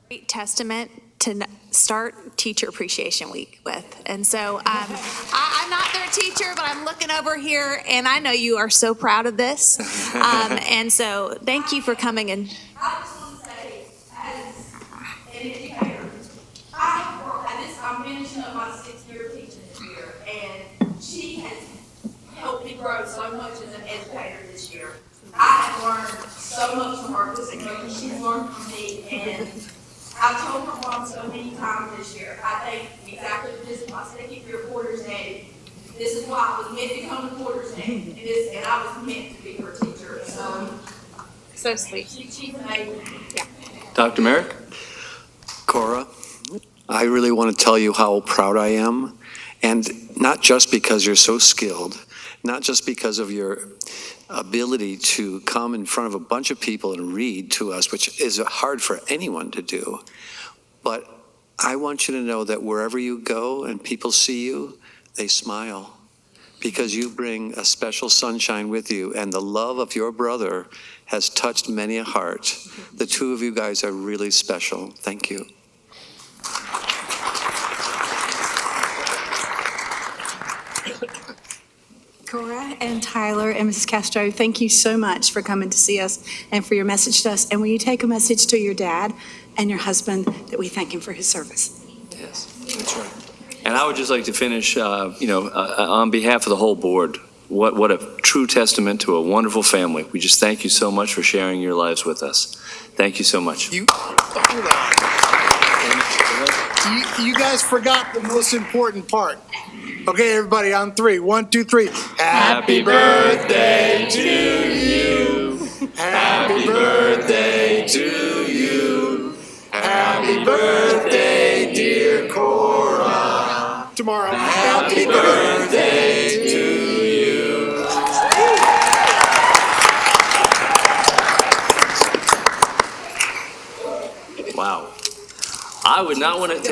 Great testament to start Teacher Appreciation Week with. And so I'm not their teacher, but I'm looking over here, and I know you are so proud of this. And so thank you for coming in. I just want to say, as an educator, I'm finishing up my 6th year of teaching this year, and she has helped me grow so much as an educator this year. I have learned so much from her because she's learned from me, and I've told her mom so many times this year. I think exactly this is my 2nd year at Porter's Neck. This is why I was meant to come to Porter's Neck, and I was meant to be her teacher. So so sweet. She's amazing. Dr. Merrick? Cora, I really want to tell you how proud I am, and not just because you're so skilled, not just because of your ability to come in front of a bunch of people and read to us, which is hard for anyone to do, but I want you to know that wherever you go and people see you, they smile, because you bring a special sunshine with you, and the love of your brother has touched many a heart. The two of you guys are really special. Thank you. Cora and Tyler and Mrs. Castro, thank you so much for coming to see us and for your message to us. And will you take a message to your dad and your husband that we thank him for his service? Yes, that's right. And I would just like to finish, on behalf of the whole board, what a true testament to a wonderful family. We just thank you so much for sharing your lives with us. Thank you so much. You guys forgot the most important part. Okay, everybody, on 3. 1, 2, 3. Happy birthday to you. Happy birthday to you. Happy birthday, dear Cora. Tomorrow. Happy birthday to you. Wow. I would not want to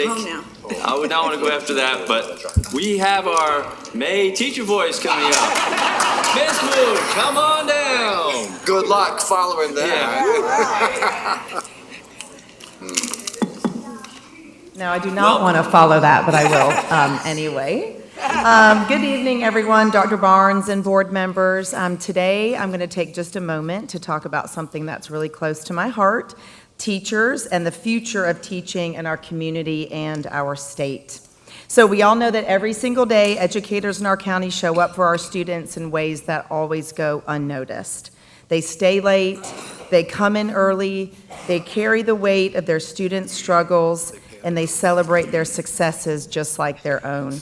go after that, but we have our May teacher voice coming up. Miss Moon, come on down. Good luck following that. No, I do not want to follow that, but I will anyway. Good evening, everyone, Dr. Barnes and board members. Today, I'm going to take just a moment to talk about something that's really close to my heart, teachers and the future of teaching in our community and our state. So we all know that every single day, educators in our county show up for our students in ways that always go unnoticed. They stay late, they come in early, they carry the weight of their students' struggles, and they celebrate their successes just like their own.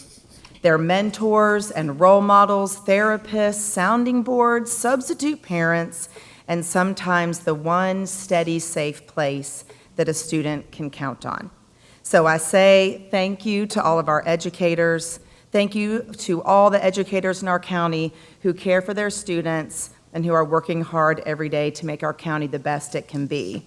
They're mentors and role models, therapists, sounding boards, substitute parents, and sometimes the one steady, safe place that a student can count on. So I say thank you to all of our educators. Thank you to all the educators in our county who care for their students and who are working hard every day to make our county the best it can be.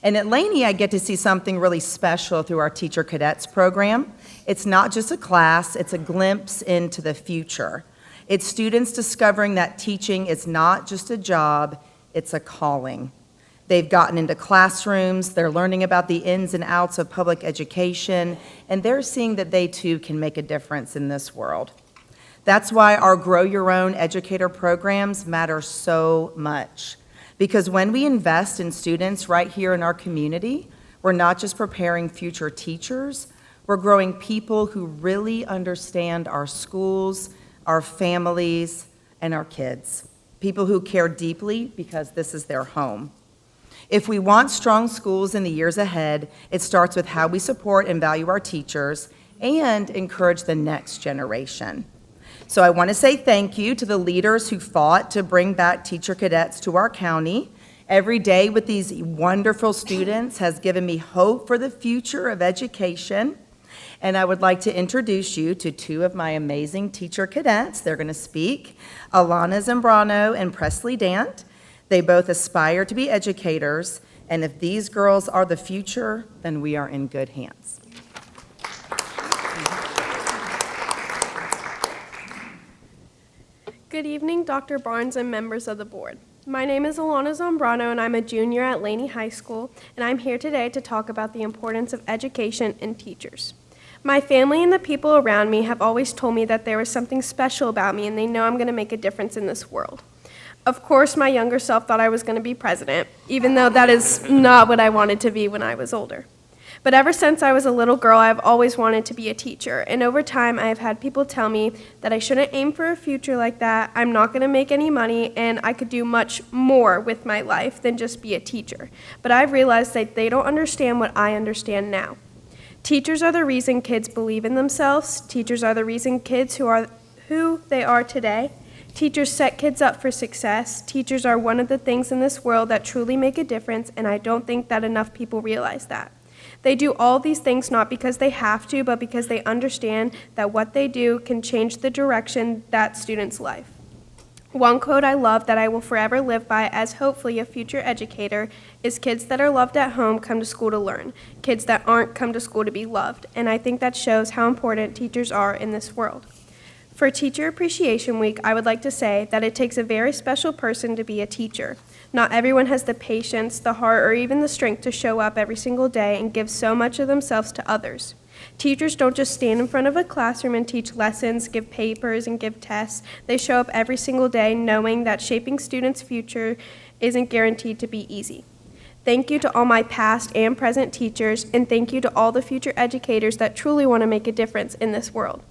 And at Laney, I get to see something really special through our Teacher Cadets program. It's not just a class, it's a glimpse into the future. It's students discovering that teaching is not just a job, it's a calling. They've gotten into classrooms, they're learning about the ins and outs of public education, and they're seeing that they too can make a difference in this world. That's why our Grow Your Own educator programs matter so much. Because when we invest in students right here in our community, we're not just preparing future teachers, we're growing people who really understand our schools, our families, and our kids. People who care deeply because this is their home. If we want strong schools in the years ahead, it starts with how we support and value our teachers and encourage the next generation. So I want to say thank you to the leaders who fought to bring back Teacher Cadets to our county. Every day with these wonderful students has given me hope for the future of education. And I would like to introduce you to two of my amazing Teacher Cadets. They're going to speak, Alana Zambrano and Presley Dant. They both aspire to be educators, and if these girls are the future, then we are in good hands. Good evening, Dr. Barnes and members of the board. My name is Alana Zambrano, and I'm a junior at Laney High School, and I'm here today to talk about the importance of education and teachers. My family and the people around me have always told me that there was something special about me, and they know I'm going to make a difference in this world. Of course, my younger self thought I was going to be president, even though that is not what I wanted to be when I was older. But ever since I was a little girl, I've always wanted to be a teacher, and over time, I have had people tell me that I shouldn't aim for a future like that, I'm not going to make any money, and I could do much more with my life than just be a teacher. But I've realized that they don't understand what I understand now. Teachers are the reason kids believe in themselves. Teachers are the reason kids who they are today. Teachers set kids up for success. Teachers are one of the things in this world that truly make a difference, and I don't think that enough people realize that. They do all these things not because they have to, but because they understand that what they do can change the direction that student's life. One quote I love that I will forever live by as hopefully a future educator is kids that are loved at home come to school to learn. Kids that aren't come to school to be loved. And I think that shows how important teachers are in this world. For Teacher Appreciation Week, I would like to say that it takes a very special person to be a teacher. Not everyone has the patience, the heart, or even the strength to show up every single day and give so much of themselves to others. Teachers don't just stand in front of a classroom and teach lessons, give papers, and give tests. They show up every single day knowing that shaping students' future isn't guaranteed to be easy. Thank you to all my past and present teachers, and thank you to all the future educators that truly want to make a difference in this world.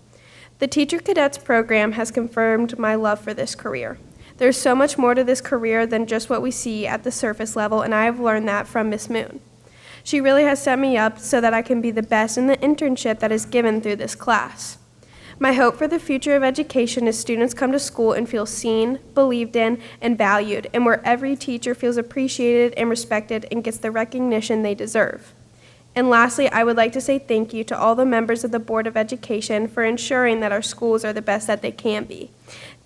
The Teacher Cadets program has confirmed my love for this career. There's so much more to this career than just what we see at the surface level, and I have learned that from Miss Moon. She really has set me up so that I can be the best in the internship that is given through this class. My hope for the future of education is students come to school and feel seen, believed in, and valued, and where every teacher feels appreciated and respected and gets the recognition they deserve. And lastly, I would like to say thank you to all the members of the Board of Education for ensuring that our schools are the best that they can be.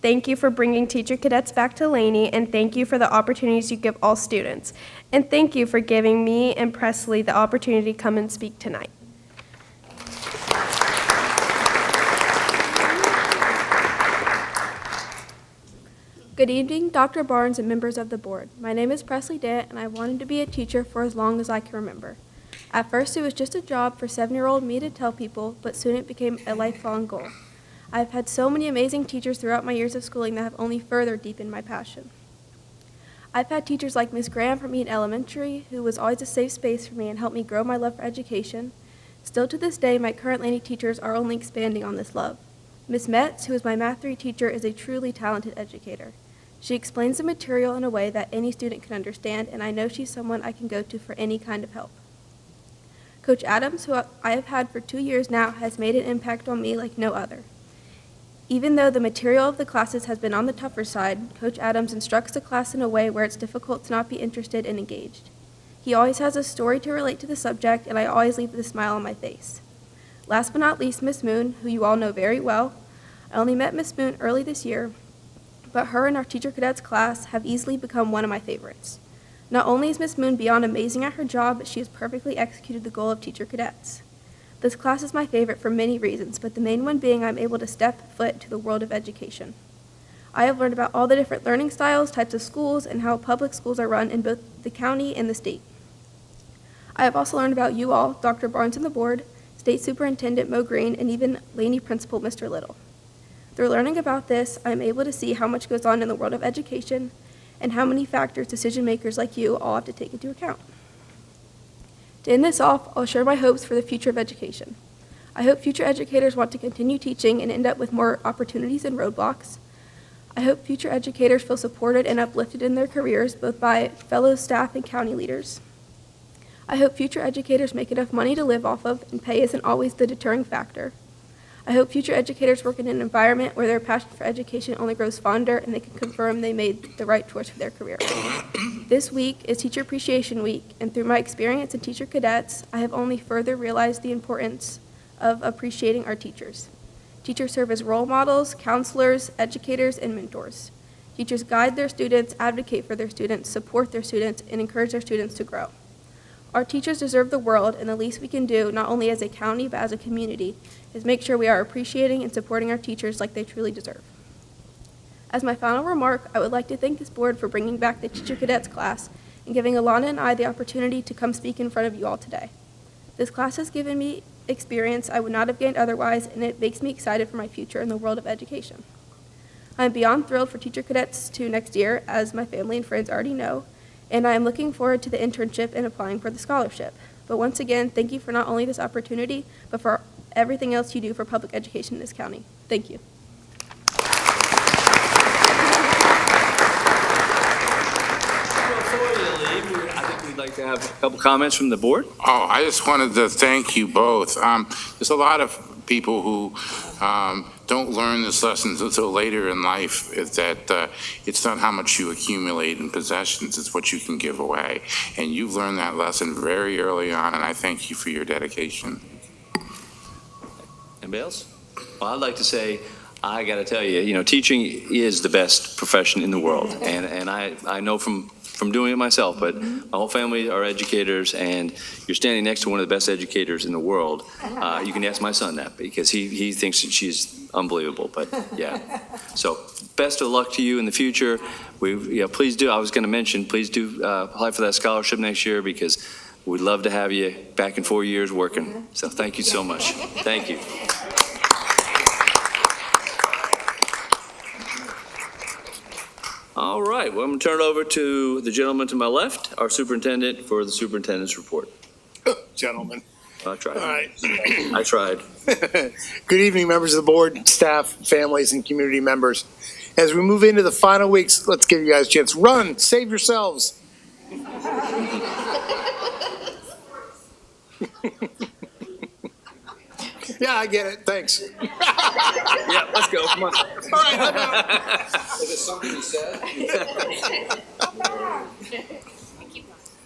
Thank you for bringing Teacher Cadets back to Laney, and thank you for the opportunities you give all students. And thank you for giving me and Presley the opportunity to come and speak tonight. Good evening, Dr. Barnes and members of the board. My name is Presley Dent, and I wanted to be a teacher for as long as I can remember. At first, it was just a job for 7-year-old me to tell people, but soon it became a lifelong goal. I've had so many amazing teachers throughout my years of schooling that have only further deepened my passion. I've had teachers like Ms. Graham from Eaton Elementary, who was always a safe space for me and helped me grow my love for education. Still to this day, my current Laney teachers are only expanding on this love. Ms. Metz, who is my Math 3 teacher, is a truly talented educator. She explains the material in a way that any student can understand, and I know she's someone I can go to for any kind of help. Coach Adams, who I have had for 2 years now, has made an impact on me like no other. Even though the material of the classes has been on the tougher side, Coach Adams instructs the class in a way where it's difficult to not be interested and engaged. He always has a story to relate to the subject, and I always leave with a smile on my face. Last but not least, Miss Moon, who you all know very well. I only met Miss Moon early this year, but her and our Teacher Cadets class have easily become one of my favorites. Not only is Miss Moon beyond amazing at her job, but she has perfectly executed the goal of Teacher Cadets. This class is my favorite for many reasons, but the main one being I'm able to step foot into the world of education. I have learned about all the different learning styles, types of schools, and how public schools are run in both the county and the state. I have also learned about you all, Dr. Barnes and the board, State Superintendent Mo Green, and even Laney Principal Mr. Little. Through learning about this, I am able to see how much goes on in the world of education and how many factors decision makers like you all have to take into account. To end this off, I'll share my hopes for the future of education. I hope future educators want to continue teaching and end up with more opportunities and roadblocks. I hope future educators feel supported and uplifted in their careers, both by fellow staff and county leaders. I hope future educators make enough money to live off of, and pay isn't always the deterring factor. I hope future educators work in an environment where their passion for education only grows fonder and they can confirm they made the right choice for their career. This week is Teacher Appreciation Week, and through my experience in Teacher Cadets, I have only further realized the importance of appreciating our teachers. Teachers serve as role models, counselors, educators, and mentors. Teachers guide their students, advocate for their students, support their students, and encourage their students to grow. Our teachers deserve the world, and the least we can do, not only as a county but as a community, is make sure we are appreciating and supporting our teachers like they truly deserve. As my final remark, I would like to thank this board for bringing back the Teacher Cadets class and giving Alana and I the opportunity to come speak in front of you all today. This class has given me experience I would not have gained otherwise, and it makes me excited for my future in the world of education. I am beyond thrilled for Teacher Cadets 2 next year, as my family and friends already know, and I am looking forward to the internship and applying for the scholarship. But once again, thank you for not only this opportunity, but for everything else you do for public education in this county. Thank you. Before you leave, I think we'd like to have a couple comments from the board. Oh, I just wanted to thank you both. There's a lot of people who don't learn this lesson until later in life is that it's not how much you accumulate in possessions, it's what you can give away. And you've learned that lesson very early on, and I thank you for your dedication. Anybody else? Well, I'd like to say, I got to tell you, teaching is the best profession in the world. And I know from doing it myself, but my whole family are educators, and you're standing next to one of the best educators in the world. You can ask my son that, because he thinks that she's unbelievable, but yeah. So best of luck to you in the future. Please do, I was going to mention, please do apply for that scholarship next year, because we'd love to have you back in 4 years working. So thank you so much. Thank you. All right, well, I'm going to turn it over to the gentleman to my left, our superintendent, for the superintendent's report. Gentlemen. I tried. All right. I tried. Good evening, members of the board, staff, families, and community members. As we move into the final weeks, let's give you guys a chance. Run, save yourselves. Yeah, I get it. Thanks. Yeah, let's go. Come on. All right, I'm out. Is it something you said?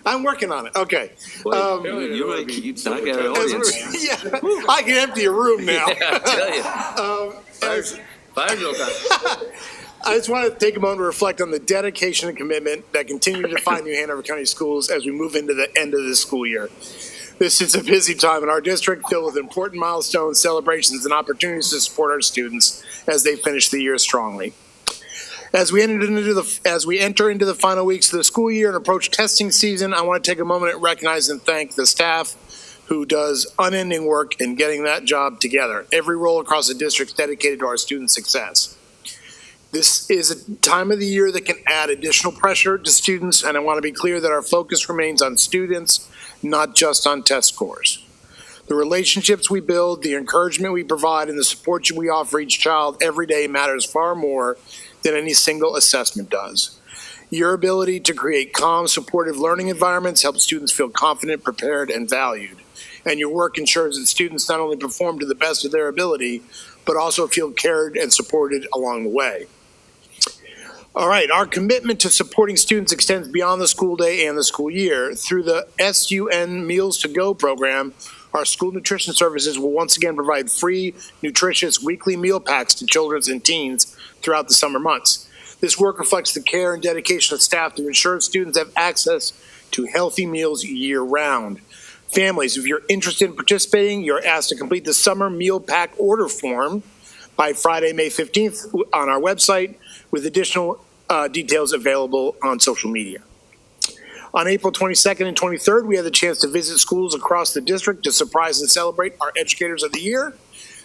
I'm working on it. Okay. Well, you really keep not getting an audience. Yeah, I can empty a room now. Yeah, I tell you. Fire drill time. I just want to take a moment to reflect on the dedication and commitment that continue to define New Hanover County Schools as we move into the end of this school year. This is a busy time in our district, filled with important milestones, celebrations, and opportunities to support our students as they finish the year strongly. As we enter into the final weeks of the school year and approach testing season, I want to take a moment and recognize and thank the staff who does unending work in getting that job together. Every role across the district is dedicated to our student success. This is a time of the year that can add additional pressure to students, and I want to be clear that our focus remains on students, not just on test scores. The relationships we build, the encouragement we provide, and the support we offer each child every day matters far more than any single assessment does. Your ability to create calm, supportive learning environments helps students feel confident, prepared, and valued. And your work ensures that students not only perform to the best of their ability, but also feel cared and supported along the way. All right, our commitment to supporting students extends beyond the school day and the school year. Through the SUN Meals to Go program, our school nutrition services will once again provide free, nutritious weekly meal packs to children and teens throughout the summer months. This work reflects the care and dedication of staff to ensure students have access to healthy meals year-round. Families, if you're interested in participating, you're asked to complete the summer meal pack order form by Friday, May 15th on our website, with additional details available on social media. On April 22nd and 23rd, we had the chance to visit schools across the district to surprise and celebrate our Educators of the Year.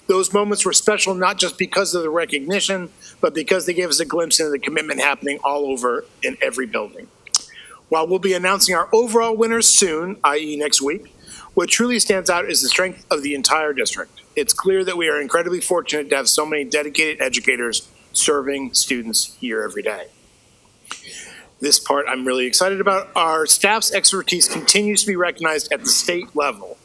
Those moments were special not just because of the recognition, but because they gave us a glimpse into the commitment happening all over in every building. While we'll be announcing our overall winners soon, i.e. next week, what truly stands out is the strength of the entire district. It's clear that we are incredibly fortunate to have so many dedicated educators serving students here every day. This part I'm really excited about. Our staff's expertise continues to be recognized at the state level.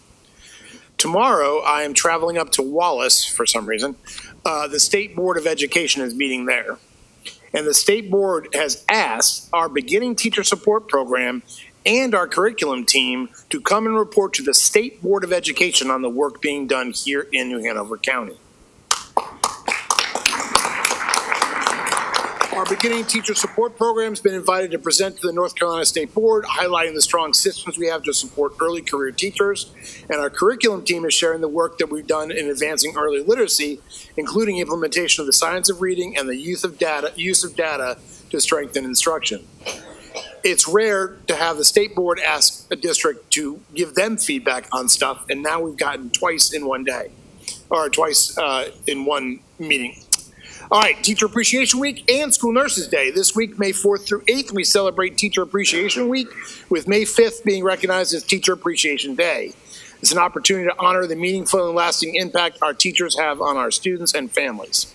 Tomorrow, I am traveling up to Wallace for some reason. The State Board of Education is meeting there. And the State Board has asked our beginning teacher support program and our curriculum team to come and report to the State Board of Education on the work being done here in New Hanover County. Our beginning teacher support program has been invited to present to the North Carolina State Board, highlighting the strong systems we have to support early career teachers. And our curriculum team is sharing the work that we've done in advancing early literacy, including implementation of the science of reading and the use of data to strengthen instruction. It's rare to have the State Board ask a district to give them feedback on stuff, and now we've gotten twice in one day, or twice in one meeting. All right, Teacher Appreciation Week and School Nurses Day. This week, May 4th through 8th, we celebrate Teacher Appreciation Week, with May 5th being recognized as Teacher Appreciation Day. It's an opportunity to honor the meaningful and lasting impact our teachers have on our students and families.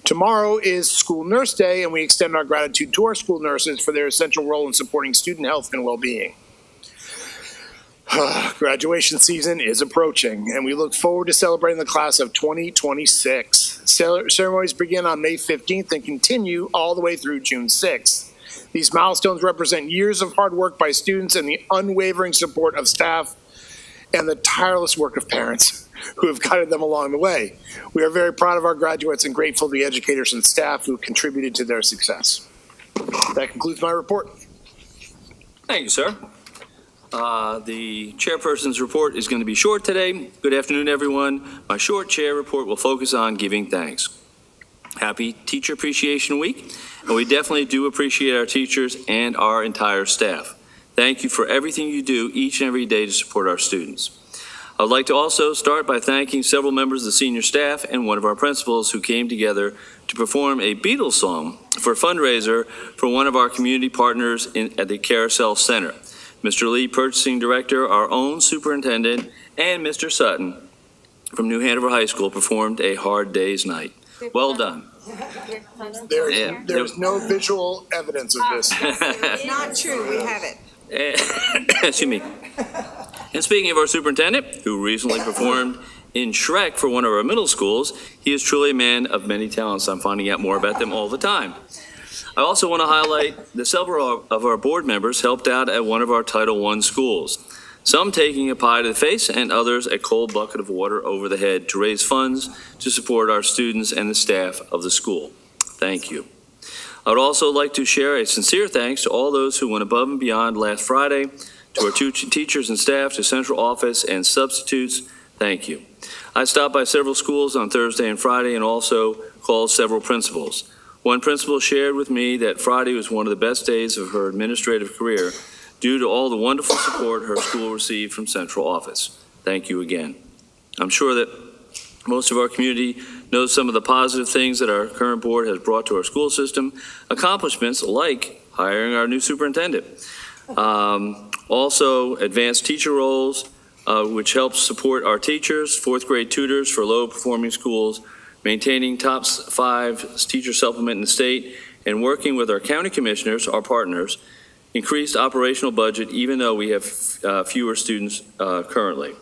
Tomorrow is School Nurse Day, and we extend our gratitude to our school nurses for their essential role in supporting student health and well-being. Graduation season is approaching, and we look forward to celebrating the class of 2026. Ceremonies begin on May 15th and continue all the way through June 6th. These milestones represent years of hard work by students and the unwavering support of staff and the tireless work of parents who have guided them along the way. We are very proud of our graduates and grateful to the educators and staff who contributed to their success. That concludes my report. Thank you, sir. The chairperson's report is going to be short today. Good afternoon, everyone. My short chair report will focus on giving thanks. Happy Teacher Appreciation Week, and we definitely do appreciate our teachers and our entire staff. Thank you for everything you do each and every day to support our students. I would like to also start by thanking several members of the senior staff and one of our principals who came together to perform a Beatles song for a fundraiser for one of our community partners at the Carousel Center. Mr. Lee, Purchasing Director, our own superintendent, and Mr. Sutton from New Hanover High School performed a Hard Day's Night. Well done. There's no visual evidence of this. It's not true, we have it. Excuse me. And speaking of our superintendent, who recently performed in Shrek for one of our middle schools, he is truly a man of many talents. I'm finding out more about them all the time. I also want to highlight that several of our board members helped out at one of our Title I schools, some taking a pie to the face and others a cold bucket of water over the head to raise funds to support our students and the staff of the school. Thank you. I would also like to share a sincere thanks to all those who went above and beyond last Friday, to our teachers and staff, to central office and substitutes. Thank you. I stopped by several schools on Thursday and Friday and also called several principals. One principal shared with me that Friday was one of the best days of her administrative career due to all the wonderful support her school received from central office. Thank you again. I'm sure that most of our community knows some of the positive things that our current board has brought to our school system, accomplishments like hiring our new superintendent. Also, advanced teacher roles, which helps support our teachers, fourth grade tutors for low-performing schools, maintaining top 5 teacher supplement in the state, and working with our county commissioners, our partners, increased operational budget even though we have fewer students currently.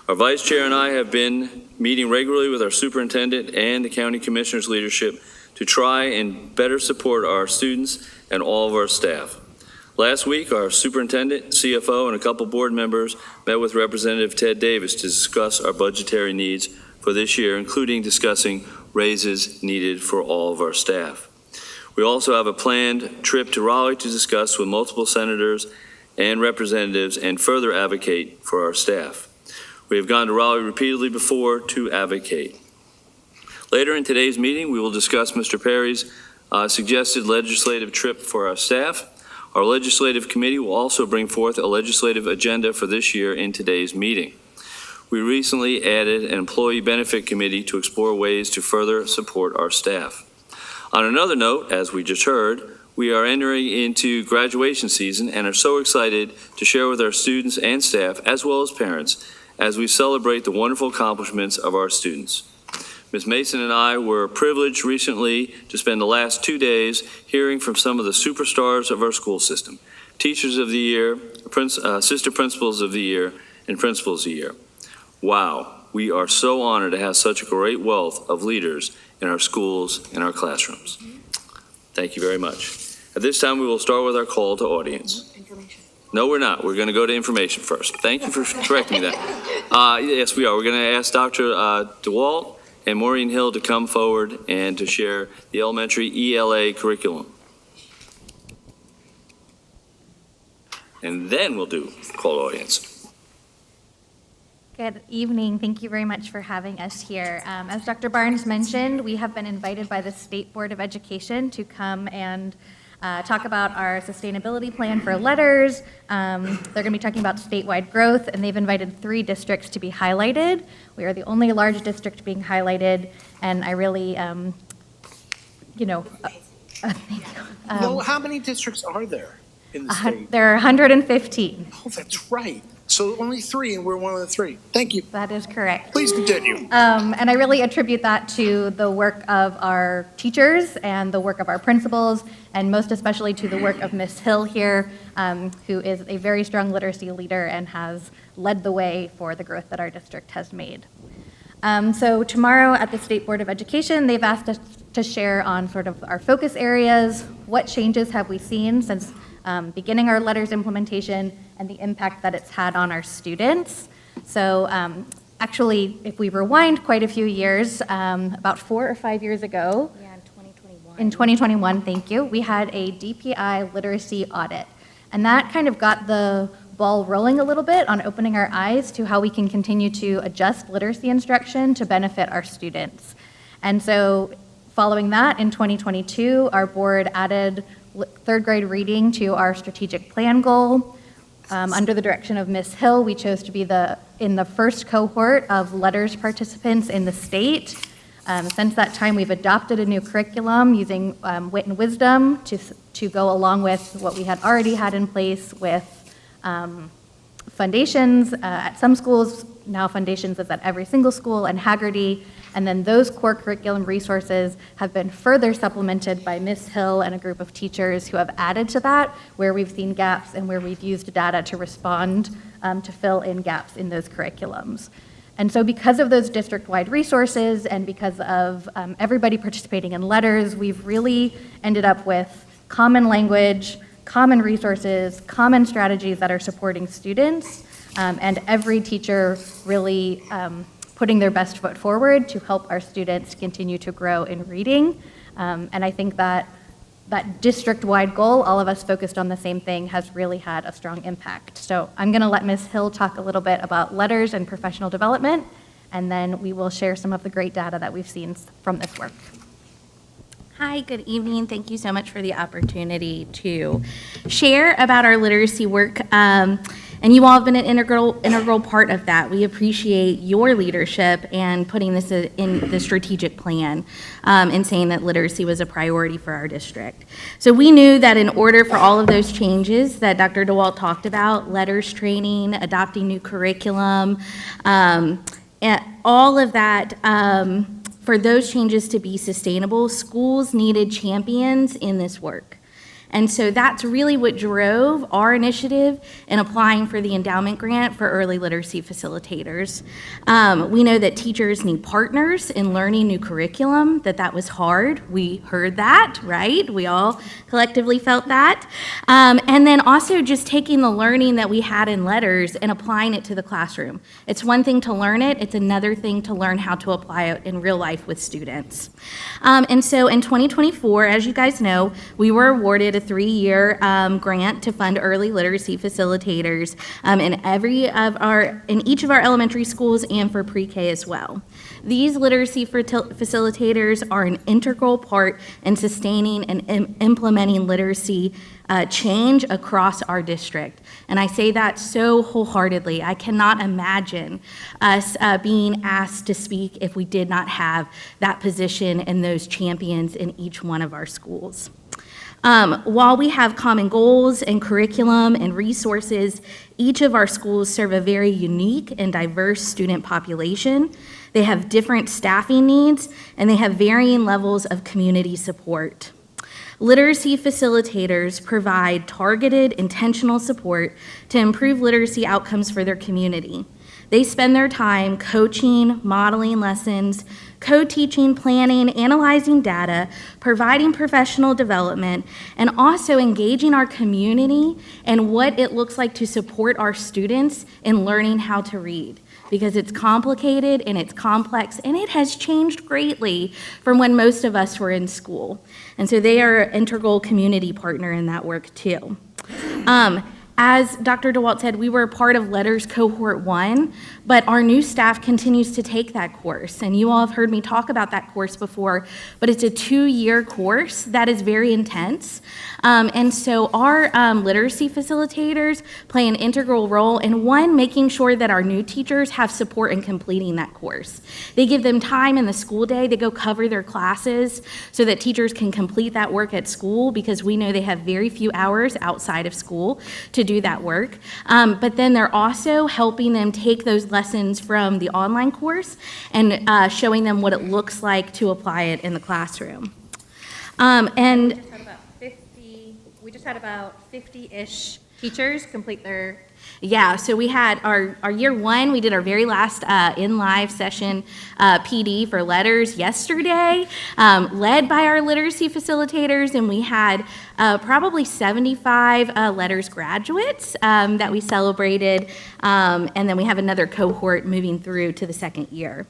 Our vice chair and I have been meeting regularly with our superintendent and the county commissioner's leadership to try and better support our students and all of our staff. Last week, our superintendent, CFO, and a couple board members met with Representative Ted Davis to discuss our budgetary needs for this year, including discussing raises needed for all of our staff. We also have a planned trip to Raleigh to discuss with multiple senators and representatives and further advocate for our staff. We have gone to Raleigh repeatedly before to advocate. Later in today's meeting, we will discuss Mr. Perry's suggested legislative trip for our staff. Our legislative committee will also bring forth a legislative agenda for this year in today's meeting. We recently added an employee benefit committee to explore ways to further support our staff. On another note, as we just heard, we are entering into graduation season and are so excited to share with our students and staff, as well as parents, as we celebrate the wonderful accomplishments of our students. Ms. Mason and I were privileged recently to spend the last 2 days hearing from some of the superstars of our school system, Teachers of the Year, Assistant Principals of the Year, and Principals of the Year. Wow, we are so honored to have such a great wealth of leaders in our schools and our classrooms. Thank you very much. At this time, we will start with our call to audience. No, we're not. We're going to go to information first. Thank you for correcting me that. Yes, we are. We're going to ask Dr. DeWalt and Maureen Hill to come forward and to share the elementary ELA curriculum. And then we'll do call to audience. Good evening. Thank you very much for having us here. As Dr. Barnes mentioned, we have been invited by the State Board of Education to come and talk about our sustainability plan for letters. They're going to be talking about statewide growth, and they've invited 3 districts to be highlighted. We are the only large district being highlighted, and I really, thank you. Well, how many districts are there in the state? There are 115. Oh, that's right. So only 3, and we're one of the 3. Thank you. That is correct. Please continue. And I really attribute that to the work of our teachers and the work of our principals, and most especially to the work of Ms. Hill here, who is a very strong literacy leader and has led the way for the growth that our district has made. So tomorrow at the State Board of Education, they've asked us to share on sort of our focus areas, what changes have we seen since beginning our letters implementation, and the impact that it's had on our students. So actually, if we rewind quite a few years, about 4 or 5 years ago, in 2021, thank you, we had a DPI literacy audit. And that kind of got the ball rolling a little bit on opening our eyes to how we can continue to adjust literacy instruction to benefit our students. And so following that, in 2022, our board added third grade reading to our strategic plan goal. Under the direction of Ms. Hill, we chose to be in the first cohort of letters participants in the state. Since that time, we've adopted a new curriculum using wit and wisdom to go along with what we had already had in place with foundations at some schools. Now foundations is at every single school, and Haggerty. And then those core curriculum resources have been further supplemented by Ms. Hill and a group of teachers who have added to that, where we've seen gaps and where we've used data to respond to fill in gaps in those curriculums. And so because of those district-wide resources and because of everybody participating in letters, we've really ended up with common language, common resources, common strategies that are supporting students, and every teacher really putting their best foot forward to help our students continue to grow in reading. And I think that district-wide goal, all of us focused on the same thing, has really had a strong impact. So I'm going to let Ms. Hill talk a little bit about letters and professional development, and then we will share some of the great data that we've seen from this work. Hi, good evening. Thank you so much for the opportunity to share about our literacy work. And you all have been an integral part of that. We appreciate your leadership and putting this in the strategic plan and saying that literacy was a priority for our district. So we knew that in order for all of those changes that Dr. DeWalt talked about, letters training, adopting new curriculum, and all of that, for those changes to be sustainable, schools needed champions in this work. And so that's really what drove our initiative in applying for the endowment grant for early literacy facilitators. We know that teachers need partners in learning new curriculum, that was hard. We heard that, right? We all collectively felt that. And then also just taking the learning that we had in letters and applying it to the classroom. It's one thing to learn it, it's another thing to learn how to apply it in real life with students. And so in 2024, as you guys know, we were awarded a 3-year grant to fund early literacy facilitators in each of our elementary schools and for pre-K as well. These literacy facilitators are an integral part in sustaining and implementing literacy change across our district. And I say that so wholeheartedly. I cannot imagine us being asked to speak if we did not have that position and those champions in each one of our schools. While we have common goals and curriculum and resources, each of our schools serve a very unique and diverse student population. They have different staffing needs, and they have varying levels of community support. Literacy facilitators provide targeted, intentional support to improve literacy outcomes for their community. They spend their time coaching, modeling lessons, co-teaching, planning, analyzing data, providing professional development, and also engaging our community and what it looks like to support our students in learning how to read. Because it's complicated and it's complex and it has changed greatly from when most of us were in school. And so they are an integral community partner in that work too. As Dr. DeWalt said, we were a part of Letters Cohort 1, but our new staff continues to take that course. And you all have heard me talk about that course before, but it's a 2-year course that is very intense. And so our literacy facilitators play an integral role in, one, making sure that our new teachers have support in completing that course. They give them time in the school day to go cover their classes so that teachers can complete that work at school, because we know they have very few hours outside of school to to do that work. But then they're also helping them take those lessons from the online course and showing them what it looks like to apply it in the classroom. And we just had about 50-ish teachers complete their. Yeah, so we had our year one, we did our very last in-live session PD for letters yesterday, led by our literacy facilitators, and we had probably 75 letters graduates that we celebrated, and then we have another cohort moving through to the second year.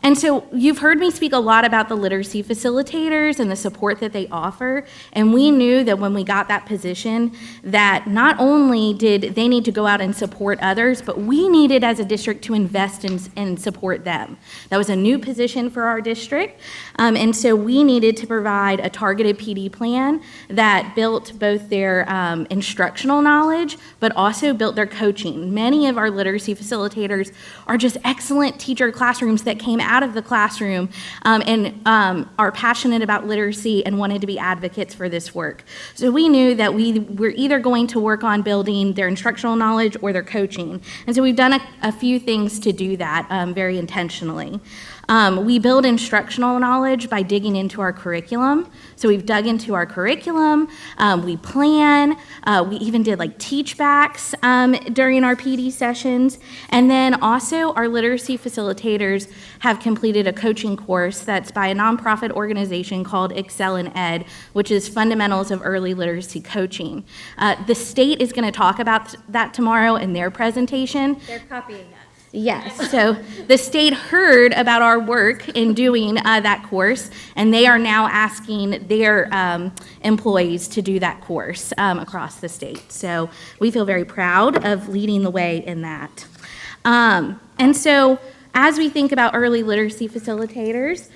And so you've heard me speak a lot about the literacy facilitators and the support that they offer, and we knew that when we got that position that not only did they need to go out and support others, but we needed as a district to invest in and support them. That was a new position for our district, and so we needed to provide a targeted PD plan that built both their instructional knowledge, but also built their coaching. Many of our literacy facilitators are just excellent teacher classrooms that came out of the classroom and are passionate about literacy and wanted to be advocates for this work. So we knew that we were either going to work on building their instructional knowledge or their coaching. And so we've done a few things to do that very intentionally. We build instructional knowledge by digging into our curriculum. So we've dug into our curriculum, we plan, we even did like teach backs during our PD sessions. And then also our literacy facilitators have completed a coaching course that's by a nonprofit organization called Excel in Ed, which is Fundamentals of Early Literacy Coaching. The state is going to talk about that tomorrow in their presentation. They're copying us. Yes, so the state heard about our work in doing that course, and they are now asking their employees to do that course across the state. So we feel very proud of leading the way in that. And so as we think about early literacy facilitators,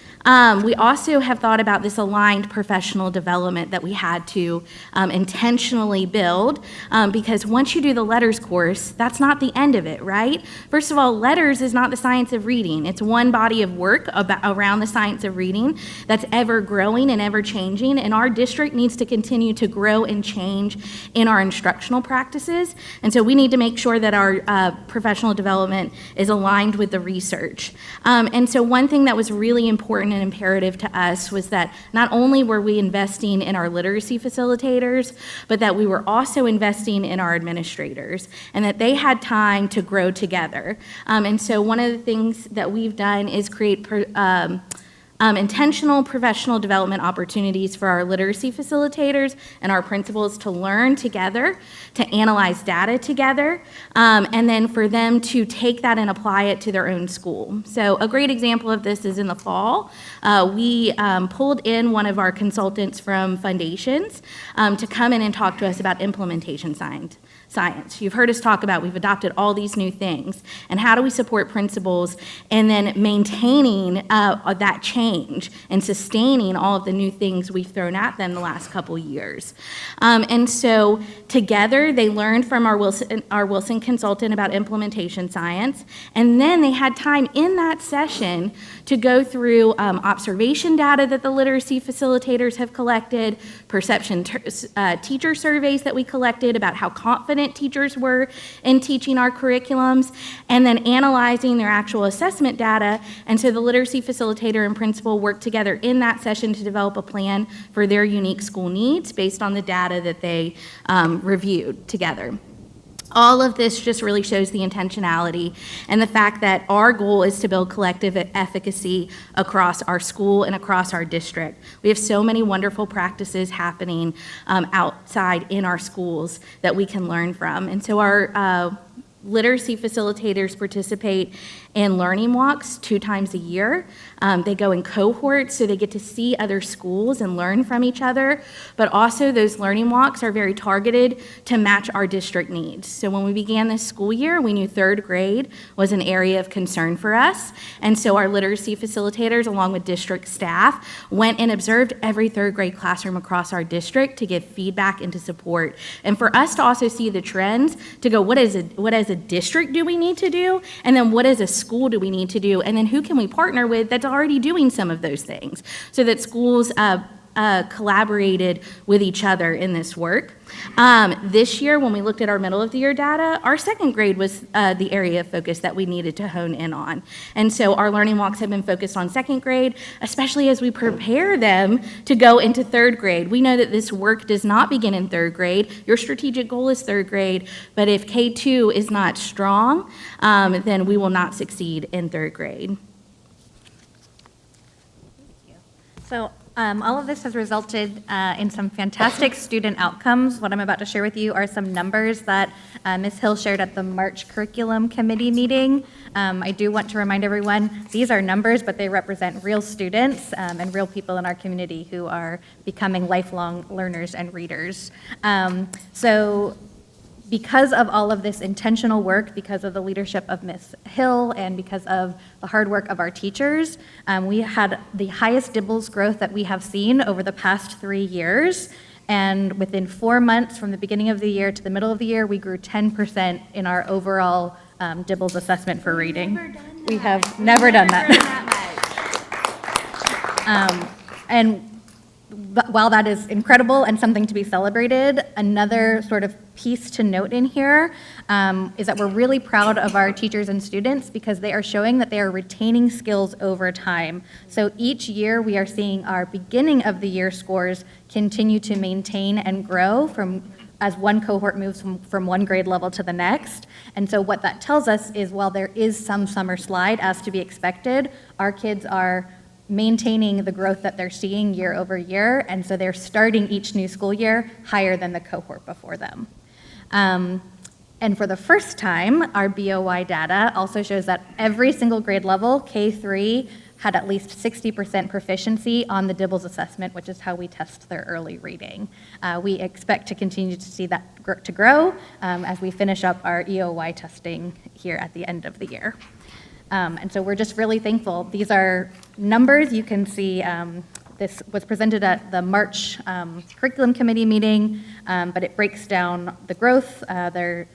we also have thought about this aligned professional development that we had to intentionally build, because once you do the letters course, that's not the end of it, right? First of all, letters is not the science of reading. It's one body of work around the science of reading that's ever growing and ever changing, and our district needs to continue to grow and change in our instructional practices, and so we need to make sure that our professional development is aligned with the research. And so one thing that was really important and imperative to us was that not only were we investing in our literacy facilitators, but that we were also investing in our administrators and that they had time to grow together. And so one of the things that we've done is create intentional professional development opportunities for our literacy facilitators and our principals to learn together, to analyze data together, and then for them to take that and apply it to their own school. So a great example of this is in the fall. We pulled in one of our consultants from Foundations to come in and talk to us about implementation science. You've heard us talk about we've adopted all these new things, and how do we support principals and then maintaining that change and sustaining all of the new things we've thrown at them the last couple years. And so together they learned from our Wilson consultant about implementation science, and then they had time in that session to go through observation data that the literacy facilitators have collected, perception teacher surveys that we collected about how confident teachers were in teaching our curriculums, and then analyzing their actual assessment data. And so the literacy facilitator and principal worked together in that session to develop a plan for their unique school needs based on the data that they reviewed together. All of this just really shows the intentionality and the fact that our goal is to build collective efficacy across our school and across our district. We have so many wonderful practices happening outside in our schools that we can learn from. And so our literacy facilitators participate in learning walks 2 times a year. They go in cohorts, so they get to see other schools and learn from each other, but also those learning walks are very targeted to match our district needs. So when we began this school year, we knew 3rd grade was an area of concern for us, and so our literacy facilitators, along with district staff, went and observed every 3rd grade classroom across our district to give feedback and to support. And for us to also see the trends, to go, what as a district do we need to do, and then what as a school do we need to do, and then who can we partner with that's already doing some of those things, so that schools collaborated with each other in this work. This year, when we looked at our middle of the year data, our second grade was the area of focus that we needed to hone in on. And so our learning walks have been focused on second grade, especially as we prepare them to go into third grade. We know that this work does not begin in third grade. Your strategic goal is third grade, but if K2 is not strong, then we will not succeed in third grade. So all of this has resulted in some fantastic student outcomes. What I'm about to share with you are some numbers that Ms. Hill shared at the March Curriculum Committee meeting. I do want to remind everyone, these are numbers, but they represent real students and real people in our community who are becoming lifelong learners and readers. So because of all of this intentional work, because of the leadership of Ms. Hill, and because of the hard work of our teachers, we had the highest DIBELS growth that we have seen over the past 3 years. And within 4 months from the beginning of the year to the middle of the year, we grew 10% in our overall DIBELS assessment for reading. We have never done that. But while that is incredible and something to be celebrated, another sort of piece to note in here is that we're really proud of our teachers and students because they are showing that they are retaining skills over time. So each year we are seeing our beginning of the year scores continue to maintain and grow as one cohort moves from one grade level to the next. And so what that tells us is while there is some summer slide as to be expected, our kids are maintaining the growth that they're seeing year over year, and so they're starting each new school year higher than the cohort before them. And for the first time, our BOY data also shows that every single grade level, K3, had at least 60% proficiency on the DIBELS assessment, which is how we test their early reading. We expect to continue to see that to grow as we finish up our EOY testing here at the end of the year. And so we're just really thankful. These are numbers. You can see this was presented at the March Curriculum Committee meeting, but it breaks down the growth, the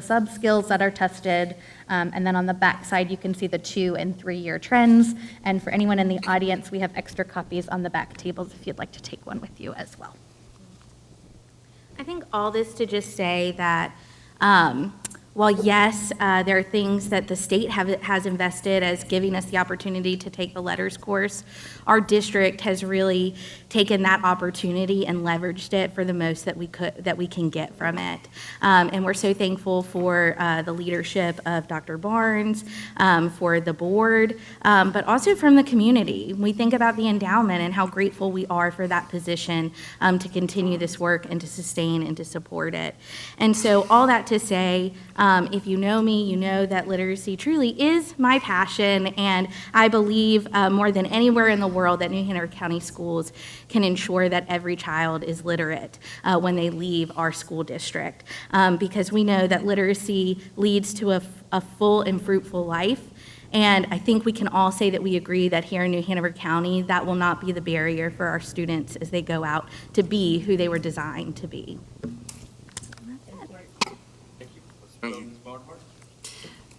sub skills that are tested, and then on the back side you can see the 2 and 3 year trends. And for anyone in the audience, we have extra copies on the back tables if you'd like to take one with you as well. I think all this to just say that while yes, there are things that the state has invested as giving us the opportunity to take the letters course, our district has really taken that opportunity and leveraged it for the most that we can get from it. And we're so thankful for the leadership of Dr. Barnes, for the board, but also from the community. We think about the endowment and how grateful we are for that position to continue this work and to sustain and to support it. And so all that to say, if you know me, you know that literacy truly is my passion, and I believe more than anywhere in the world that New Hanover County Schools can ensure that every child is literate when they leave our school district, because we know that literacy leads to a full and fruitful life. And I think we can all say that we agree that here in New Hanover County, that will not be the barrier for our students as they go out to be who they were designed to be.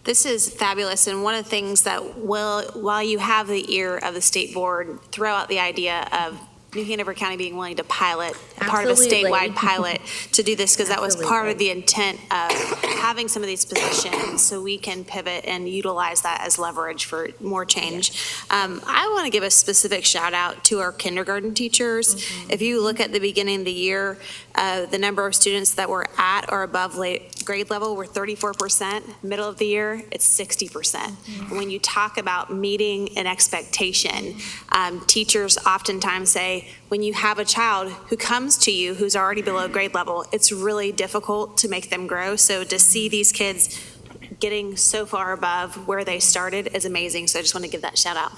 This is fabulous, and one of the things that while you have the ear of the state board, throw out the idea of New Hanover County being willing to pilot, part of a statewide pilot to do this, because that was part of the intent of having some of these positions so we can pivot and utilize that as leverage for more change. I want to give a specific shout out to our kindergarten teachers. If you look at the beginning of the year, the number of students that were at or above grade level were 34%. Middle of the year, it's 60%. When you talk about meeting an expectation, teachers oftentimes say, when you have a child who comes to you who's already below grade level, it's really difficult to make them grow. So to see these kids getting so far above where they started is amazing. So I just want to give that shout out.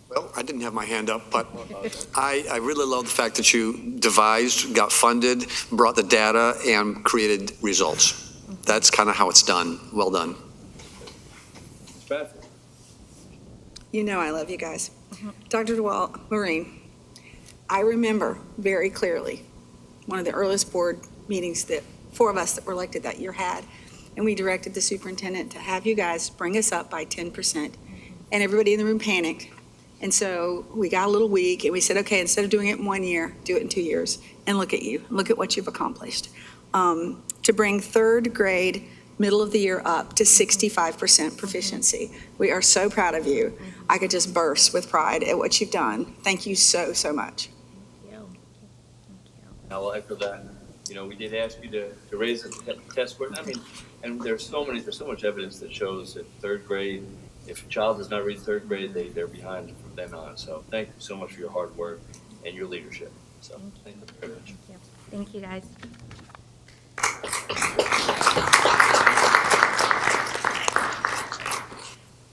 Well, I didn't have my hand up, but I really love the fact that you devised, got funded, brought the data, and created results. That's kind of how it's done. Well done. You know I love you guys. Dr. DeWalt, Maureen, I remember very clearly one of the earliest board meetings that 4 of us that were elected that year had, and we directed the superintendent to have you guys bring us up by 10% and everybody in the room panicked. And so we got a little weak, and we said, okay, instead of doing it in 1 year, do it in 2 years. And look at you, look at what you've accomplished. To bring third grade, middle of the year up to 65% proficiency. We are so proud of you. I could just burst with pride at what you've done. Thank you so, so much. I will echo that. You know, we did ask you to raise the test score. I mean, and there's so much evidence that shows that third grade, if a child does not read third grade, they're behind from then on. So thank you so much for your hard work and your leadership. So thank you very much. Thank you, guys.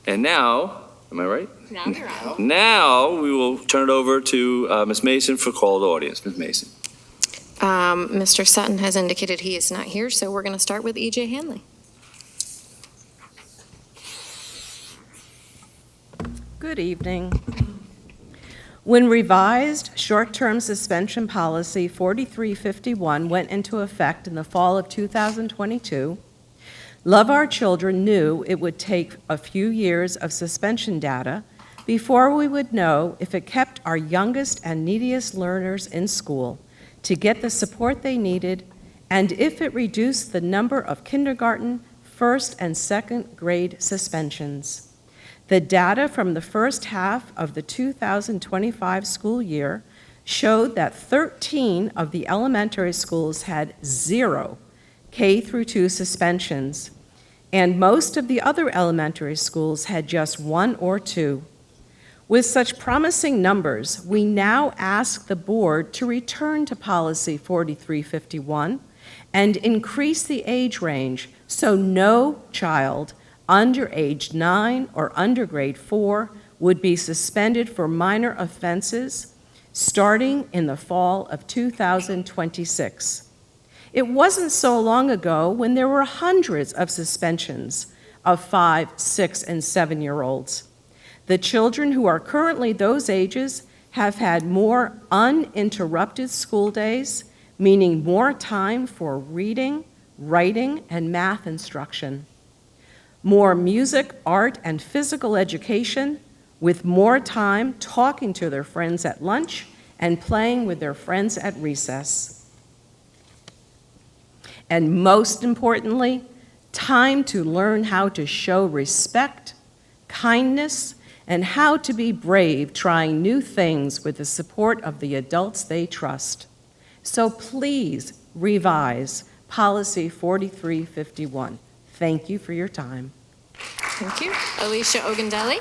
And now, am I right? Now you're out. Now we will turn it over to Ms. Mason for call to audience. Ms. Mason. Mr. Sutton has indicated he is not here, so we're going to start with E.J. Hanley. Good evening. When revised short-term suspension policy 4351 went into effect in the fall of 2022, Love Our Children knew it would take a few years of suspension data before we would know if it kept our youngest and neediest learners in school to get the support they needed, and if it reduced the number of kindergarten, first, and second grade suspensions. The data from the first half of the 2025 school year showed that 13 of the elementary schools had 0 K-2 suspensions, and most of the other elementary schools had just 1 or 2. With such promising numbers, we now ask the board to return to policy 4351 and increase the age range so no child under age 9 or under grade 4 would be suspended for minor offenses starting in the fall of 2026. It wasn't so long ago when there were hundreds of suspensions of 5, 6, and 7-year-olds. The children who are currently those ages have had more uninterrupted school days, meaning more time for reading, writing, and math instruction. More music, art, and physical education, with more time talking to their friends at lunch and playing with their friends at recess. And most importantly, time to learn how to show respect, kindness, and how to be brave trying new things with the support of the adults they trust. So please revise Policy 4351. Thank you for your time. Thank you. Alicia Ogundelli.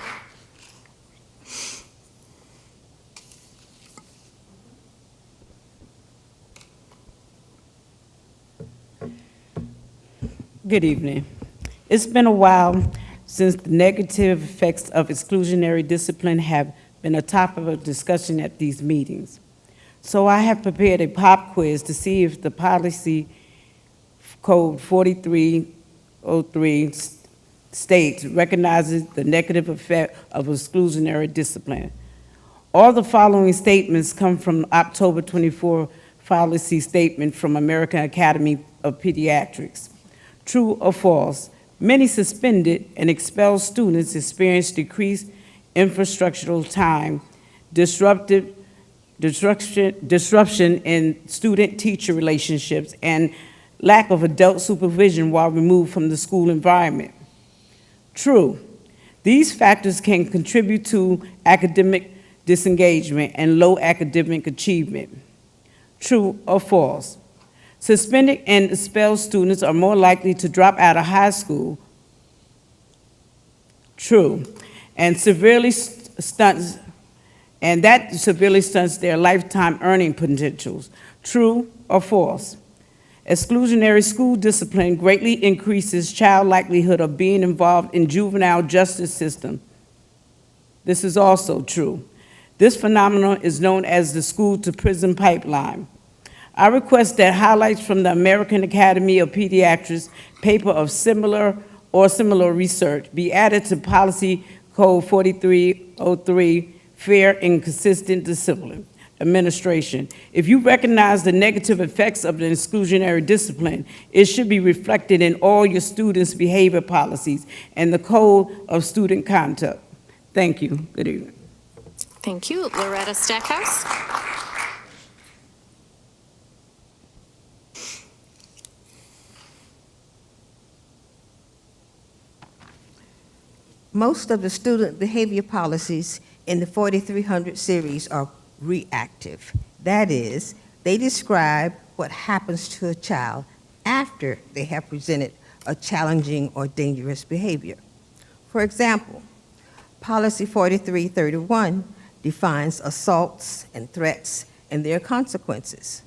Good evening. It's been a while since the negative effects of exclusionary discipline have been a topic of discussion at these meetings. So I have prepared a pop quiz to see if the policy code 4303 states recognizes the negative effect of exclusionary discipline. All the following statements come from October 24 policy statement from American Academy of Pediatrics. True or false? Many suspended and expelled students experience decreased infrastructural time, disruption in student-teacher relationships, and lack of adult supervision while removed from the school environment. True. These factors can contribute to academic disengagement and low academic achievement. True or false? Suspended and expelled students are more likely to drop out of high school. True. And that severely stunts their lifetime earning potentials. True or false? Exclusionary school discipline greatly increases child likelihood of being involved in juvenile justice system. This is also true. This phenomenon is known as the school-to-prison pipeline. I request that highlights from the American Academy of Pediatrics paper of similar research be added to Policy Code 4303, Fair and Consistent Discipline Administration. If you recognize the negative effects of the exclusionary discipline, it should be reflected in all your students' behavior policies and the Code of Student Conduct. Thank you. Good evening. Thank you. Loretta Stackhouse. Most of the student behavior policies in the 4300 series are reactive. That is, they describe what happens to a child after they have presented a challenging or dangerous behavior. For example, Policy 4331 defines assaults and threats and their consequences.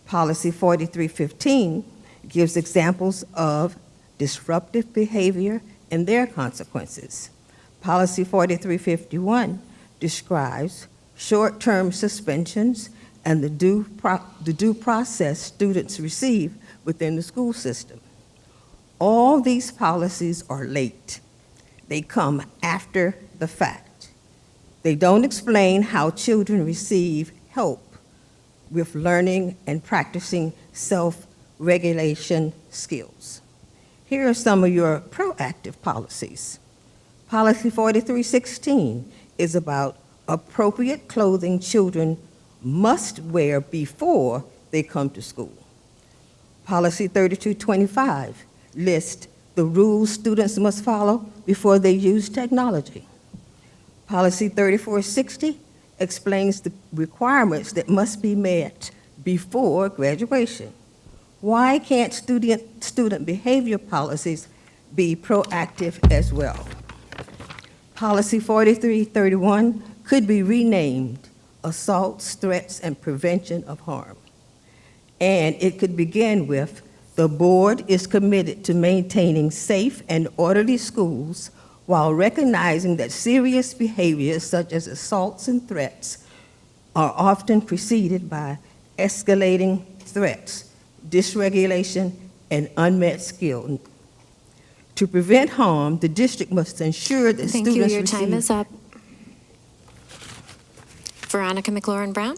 Policy 4315 gives examples of disruptive behavior and their consequences. Policy 4351 describes short-term suspensions and the due process students receive within the school system. All these policies are late. They come after the fact. They don't explain how children receive help with learning and practicing self-regulation skills. Here are some of your proactive policies. Policy 4316 is about appropriate clothing children must wear before they come to school. Policy 3225 lists the rules students must follow before they use technology. Policy 3460 explains the requirements that must be met before graduation. Why can't student behavior policies be proactive as well? Policy 4331 could be renamed Assaults, Threats, and Prevention of Harm. And it could begin with, the board is committed to maintaining safe and orderly schools while recognizing that serious behaviors such as assaults and threats are often preceded by escalating threats, dysregulation, and unmet skill. To prevent harm, the district must ensure that Thank students you. Your time is up. Veronica McLaurin Brown.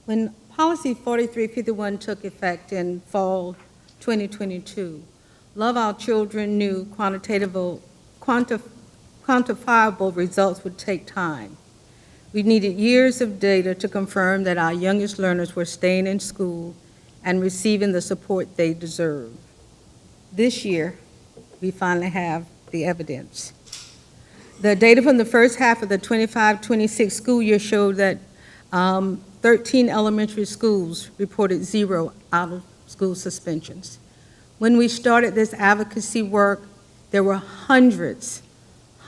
When Policy 4351 took effect in fall 2022, Love Our Children knew quantifiable results would take time. We needed years of data to confirm that our youngest learners were staying in school and receiving the support they deserve. This year, we finally have the evidence. The data from the first half of the 25-26 school year showed that 13 elementary schools reported 0 out-of-school suspensions. When we started this advocacy work, there were hundreds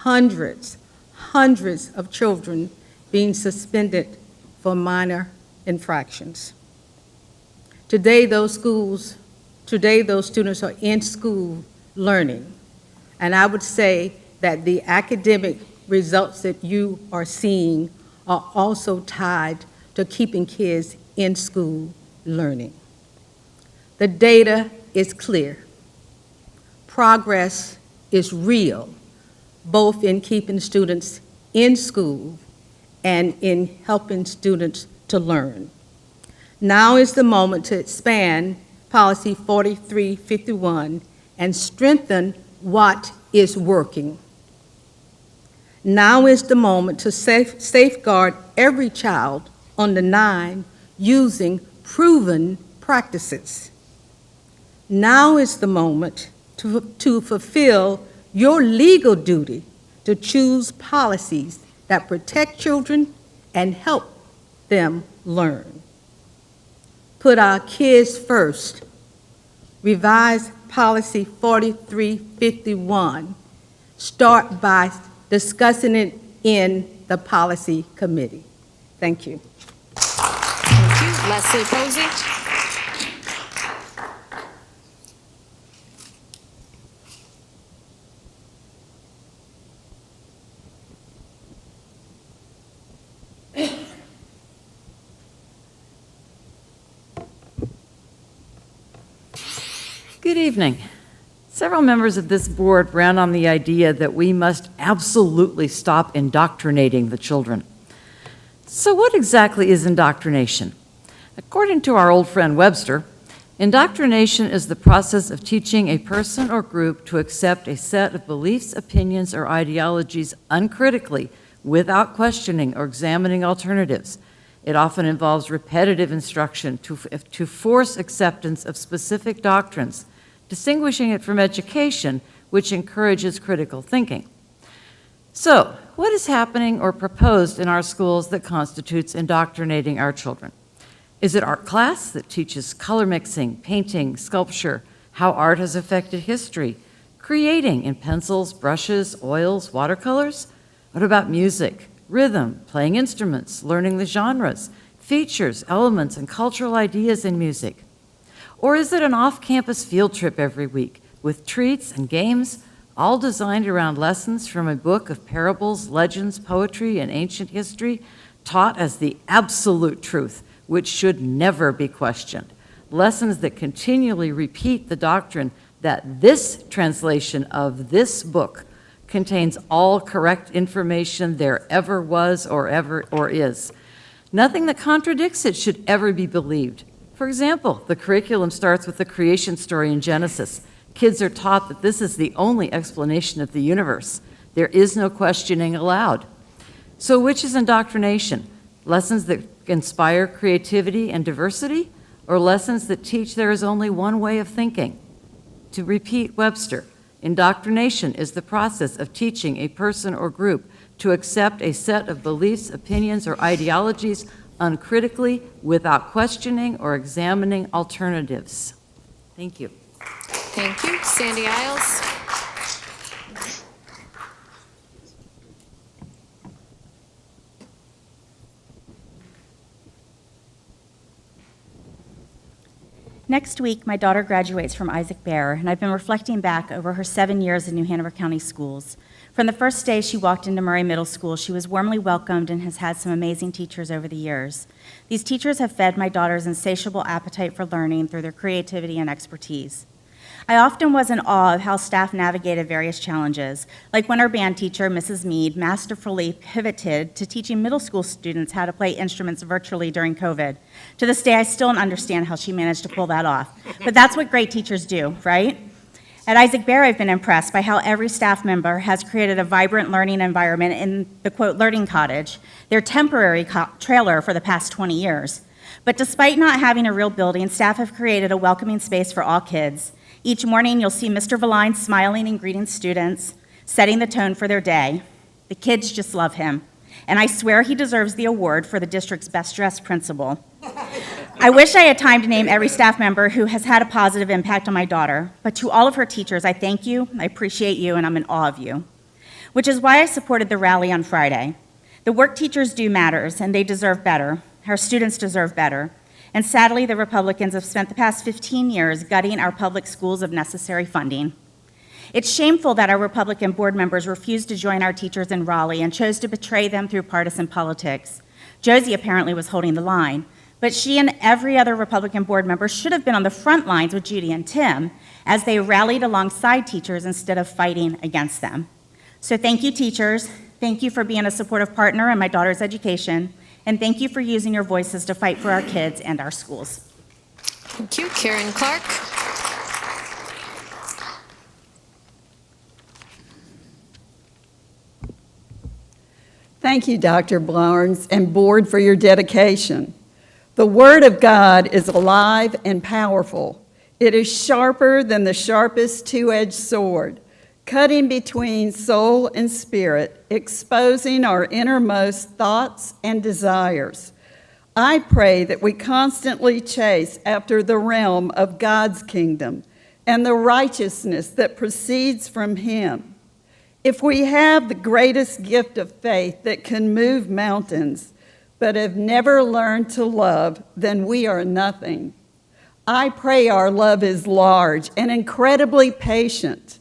of children being suspended for minor infractions. Today, those students are in school learning. And I would say that the academic results that you are seeing are also tied to keeping kids in school learning. The data is clear. Progress is real, both in keeping students in school and in helping students to learn. Now is the moment to expand Policy 4351 and strengthen what is working. Now is the moment to safeguard every child under 9 using proven practices. Now is the moment to fulfill your legal duty to choose policies that protect children and help them learn. Put our kids first. Revise Policy 4351. Start by discussing it in the policy committee. Thank you. Thank you. Leslie Posey. Good evening. Several members of this board ran on the idea that we must absolutely stop indoctrinating the children. So what exactly is indoctrination? According to our old friend Webster, Indoctrination is the process of teaching a person or group to accept a set of beliefs, opinions, or ideologies uncritically, without questioning or examining alternatives. It often involves repetitive instruction to force acceptance of specific doctrines, distinguishing it from education, which encourages critical thinking. So, what is happening or proposed in our schools that constitutes indoctrinating our children? Is it art class that teaches color mixing, painting, sculpture, how art has affected history, creating in pencils, brushes, oils, watercolors? What about music, rhythm, playing instruments, learning the genres, features, elements, and cultural ideas in music? Or is it an off-campus field trip every week with treats and games, all designed around lessons from a book of parables, legends, poetry, and ancient history, taught as the absolute truth, which should never be questioned? Lessons that continually repeat the doctrine that this translation of this book contains all correct information there ever was or is. Nothing that contradicts it should ever be believed. For example, the curriculum starts with the creation story in Genesis. Kids are taught that this is the only explanation of the universe. There is no questioning allowed. So which is indoctrination? Lessons that inspire creativity and diversity, or lessons that teach there is only one way of thinking? To repeat Webster, indoctrination is the process of teaching a person or group to accept a set of beliefs, opinions, or ideologies uncritically, without questioning or examining alternatives. Thank you. Thank you. Sandy Isles. Next week, my daughter graduates from Isaac Bear, and I've been reflecting back over her 7 years in New Hanover County Schools. From the first day she walked into Murray Middle School, she was warmly welcomed and has had some amazing teachers over the years. These teachers have fed my daughter's insatiable appetite for learning through their creativity and expertise. I often was in awe of how staff navigated various challenges, like when our band teacher, Mrs. Mead, masterfully pivoted to teaching middle school students how to play instruments virtually during COVID. To this day, I still don't understand how she managed to pull that off. But that's what great teachers do, right? At Isaac Bear, I've been impressed by how every staff member has created a vibrant learning environment in the, quote, learning cottage, their temporary trailer for the past 20 years. But despite not having a real building, staff have created a welcoming space for all kids. Each morning, you'll see Mr. Valine smiling and greeting students, setting the tone for their day. The kids just love him, and I swear he deserves the award for the district's best-dressed principal. I wish I had time to name every staff member who has had a positive impact on my daughter, but to all of her teachers, I thank you, I appreciate you, and I'm in awe of you, which is why I supported the rally on Friday. The work teachers do matters, and they deserve better. Our students deserve better. And sadly, the Republicans have spent the past 15 years gutting our public schools of necessary funding. It's shameful that our Republican board members refused to join our teachers in Raleigh and chose to betray them through partisan politics. Josie apparently was holding the line, but she and every other Republican board member should have been on the front lines with Judy and Tim as they rallied alongside teachers instead of fighting against them. So thank you, teachers. Thank you for being a supportive partner in my daughter's education. And thank you for using your voices to fight for our kids and our schools. Thank you. Karen Clark. Thank you, Dr. Barnes and board, for your dedication. The Word of God is alive and powerful. It is sharper than the sharpest two-edged sword, cutting between soul and spirit, exposing our innermost thoughts and desires. I pray that we constantly chase after the realm of God's kingdom and the righteousness that proceeds from Him. If we have the greatest gift of faith that can move mountains, but have never learned to love, then we are nothing. I pray our love is large and incredibly patient.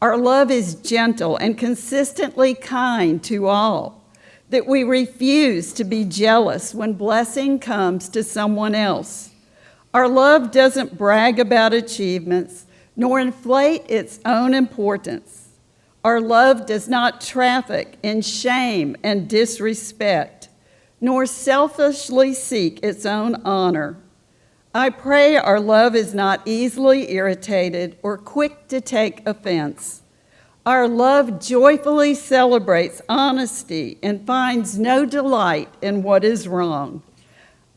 Our love is gentle and consistently kind to all, that we refuse to be jealous when blessing comes to someone else. Our love doesn't brag about achievements, nor inflate its own importance. Our love does not traffic in shame and disrespect, nor selfishly seek its own honor. I pray our love is not easily irritated or quick to take offense. Our love joyfully celebrates honesty and finds no delight in what is wrong.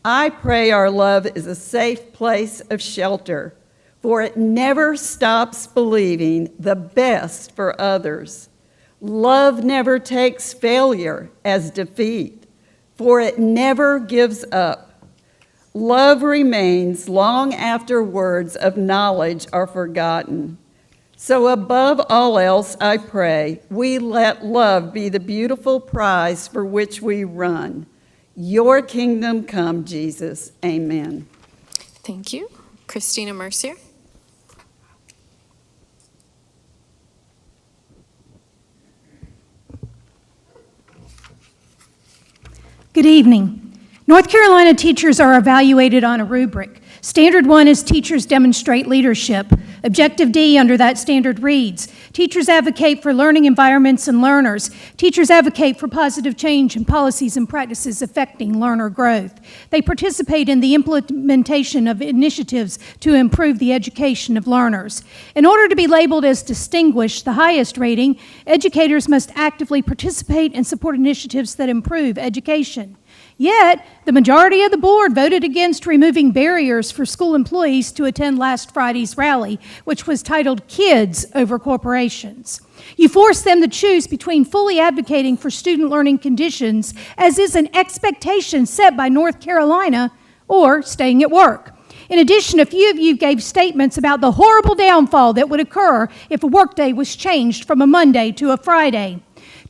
I pray our love is a safe place of shelter, for it never stops believing the best for others. Love never takes failure as defeat, for it never gives up. Love remains long after words of knowledge are forgotten. So above all else, I pray, we let love be the beautiful prize for which we run. Your kingdom come, Jesus. Amen. Thank you. Christina Mercier. Good evening. North Carolina teachers are evaluated on a rubric. Standard 1 is teachers demonstrate leadership. Objective D under that standard reads, teachers advocate for learning environments and learners. Teachers advocate for positive change in policies and practices affecting learner growth. They participate in the implementation of initiatives to improve the education of learners. In order to be labeled as distinguished, the highest rating, educators must actively participate and support initiatives that improve education. Yet, the majority of the board voted against removing barriers for school employees to attend last Friday's rally, which was titled Kids Over Corporations. You force them to choose between fully advocating for student learning conditions, as is an expectation set by North Carolina, or staying at work. In addition, a few of you gave statements about the horrible downfall that would occur if a workday was changed from a Monday to a Friday.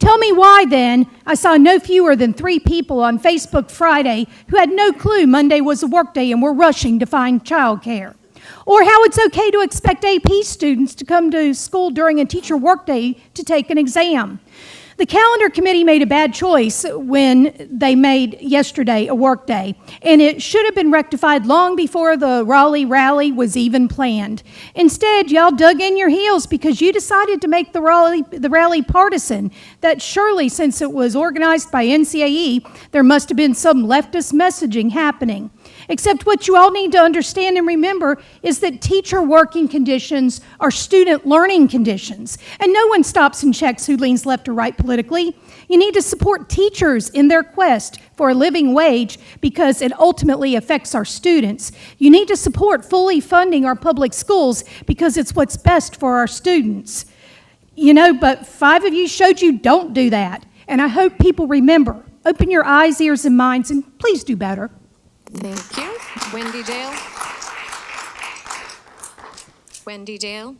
Tell me why, then, I saw no fewer than 3 people on Facebook Friday who had no clue Monday was a workday and were rushing to find childcare. Or how it's okay to expect AP students to come to school during a teacher workday to take an exam. The calendar committee made a bad choice when they made yesterday a workday, and it should have been rectified long before the Raleigh rally was even planned. Instead, y'all dug in your heels because you decided to make the rally partisan. That surely, since it was organized by NCAE, there must have been some leftist messaging happening. Except what you all need to understand and remember is that teacher working conditions are student learning conditions, and no one stops and checks who leans left or right politically. You need to support teachers in their quest for a living wage because it ultimately affects our students. You need to support fully funding our public schools because it's what's best for our students. But 5 of you showed you don't do that, and I hope people remember. Open your eyes, ears, and minds, and please do better. Thank you. Wendy Dale. Wendy Dale.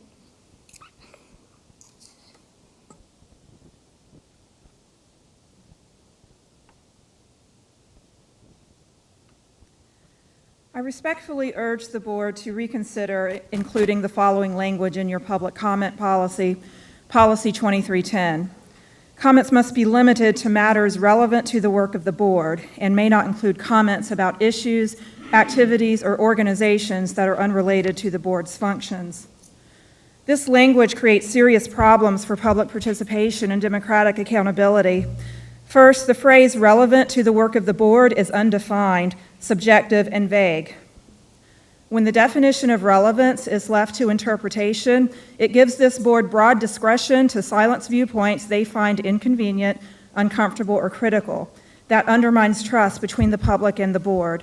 I respectfully urge the board to reconsider including the following language in your public comment policy, Policy 2310. Comments must be limited to matters relevant to the work of the board and may not include comments about issues, activities, or organizations that are unrelated to the board's functions. This language creates serious problems for public participation and democratic accountability. First, the phrase relevant to the work of the board is undefined, subjective, and vague. When the definition of relevance is left to interpretation, it gives this board broad discretion to silence viewpoints they find inconvenient, uncomfortable, or critical. That undermines trust between the public and the board.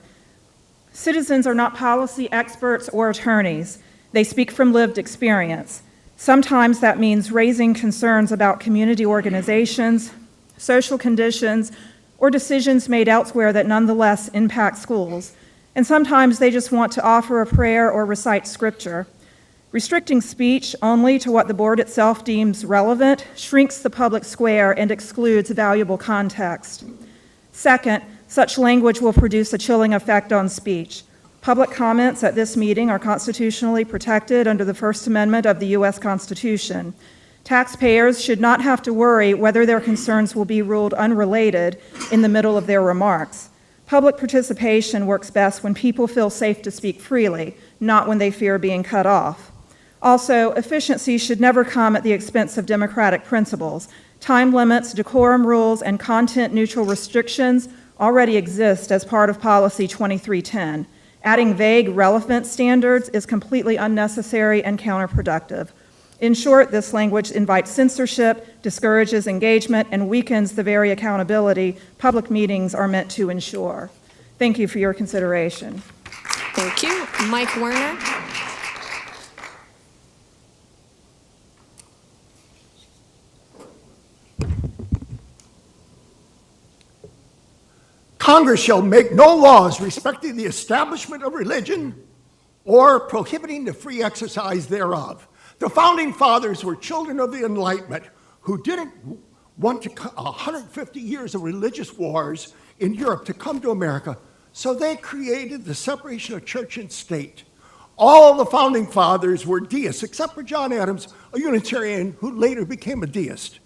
Citizens are not policy experts or attorneys. They speak from lived experience. Sometimes that means raising concerns about community organizations, social conditions, or decisions made elsewhere that nonetheless impact schools. And sometimes they just want to offer a prayer or recite scripture. Restricting speech only to what the board itself deems relevant shrinks the public square and excludes valuable context. Second, such language will produce a chilling effect on speech. Public comments at this meeting are constitutionally protected under the First Amendment of the U.S. Constitution. Taxpayers should not have to worry whether their concerns will be ruled unrelated in the middle of their remarks. Public participation works best when people feel safe to speak freely, not when they fear being cut off. Also, efficiency should never come at the expense of democratic principles. Time limits, decorum rules, and content-neutral restrictions already exist as part of Policy 2310. Adding vague, relevant standards is completely unnecessary and counterproductive. In short, this language invites censorship, discourages engagement, and weakens the very accountability public meetings are meant to ensure. Thank you for your consideration. Thank you. Mike Werner. Congress shall make no laws respecting the establishment of religion or prohibiting the free exercise thereof. The founding fathers were children of the Enlightenment who didn't want 150 years of religious wars in Europe to come to America, so they created the separation of church and state. All the founding fathers were deists, except for John Adams, a Unitarian who later became a deist.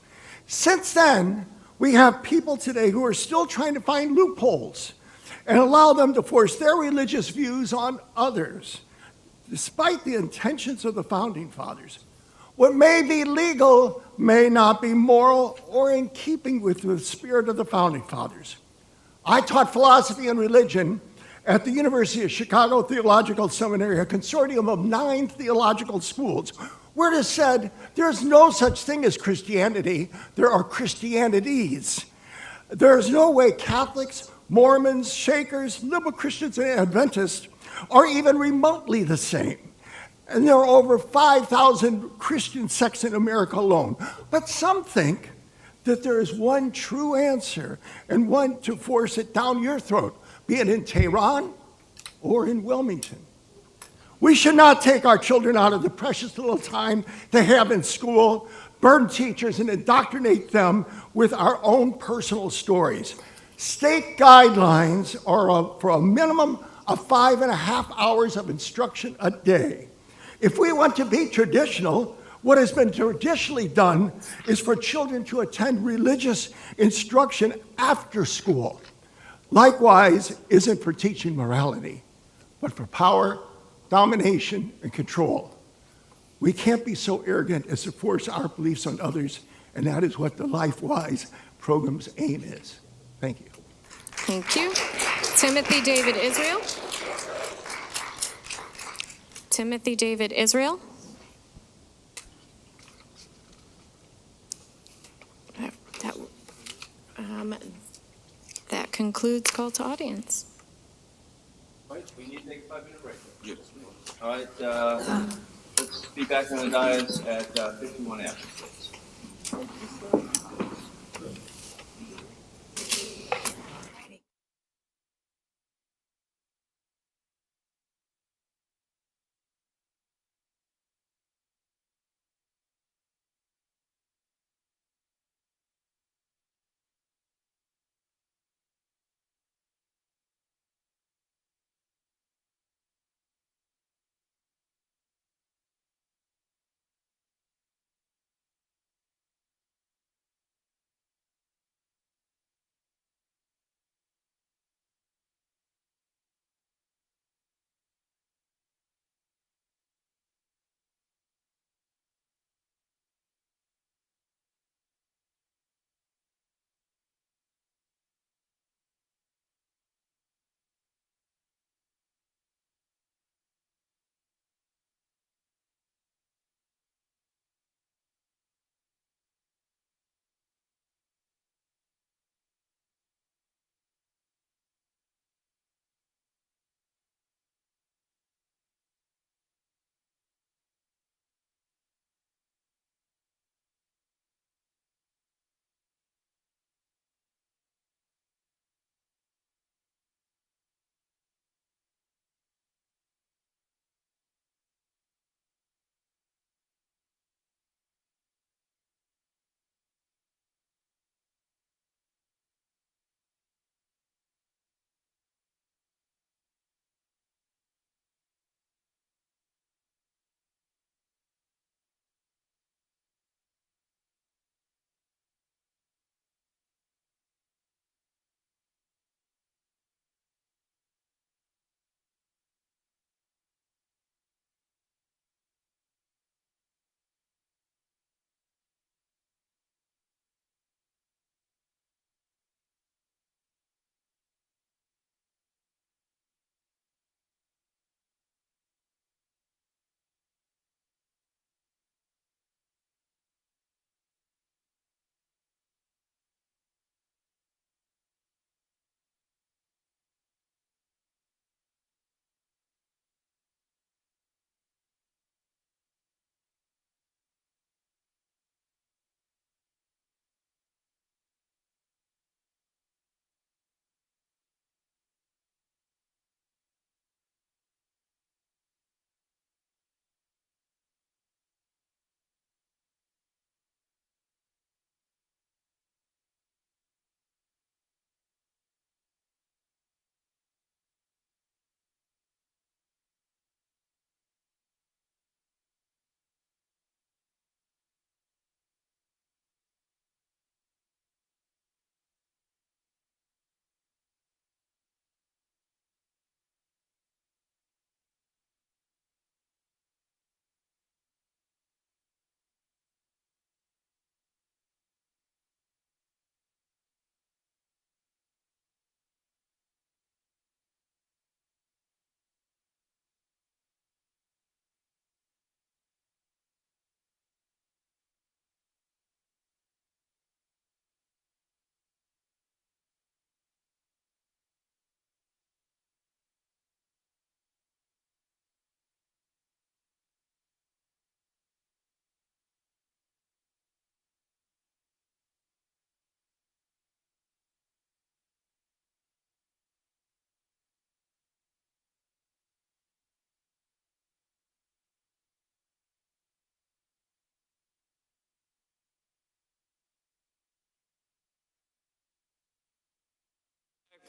Since then, we have people today who are still trying to find loopholes and allow them to force their religious views on others, despite the intentions of the founding fathers. What may be legal may not be moral or in keeping with the spirit of the founding fathers. I taught philosophy and religion at the University of Chicago Theological Seminary, a consortium of 9 theological schools, where it is said there's no such thing as Christianity, there are Christianities. There's no way Catholics, Mormons, Shakers, liberal Christians, and Adventists are even remotely the same. And there are over 5,000 Christian sects in America alone. But some think that there is one true answer and one to force it down your throat, be it in Tehran or in Wilmington. We should not take our children out of the precious little time they have in school, burden teachers, and indoctrinate them with our own personal stories. State guidelines are for a minimum of 5.5 hours of instruction a day. If we want to be traditional, what has been traditionally done is for children to attend religious instruction after school. Likewise, isn't for teaching morality, but for power, domination, and control. We can't be so arrogant as to force our beliefs on others, and that is what the LifeWise program's aim is. Thank you. Thank you. Timothy David Israel. Timothy David Israel. That concludes call to audience. All right, we need to take a 5-minute break. Yes. All right, let's be back on the dais at 51 after.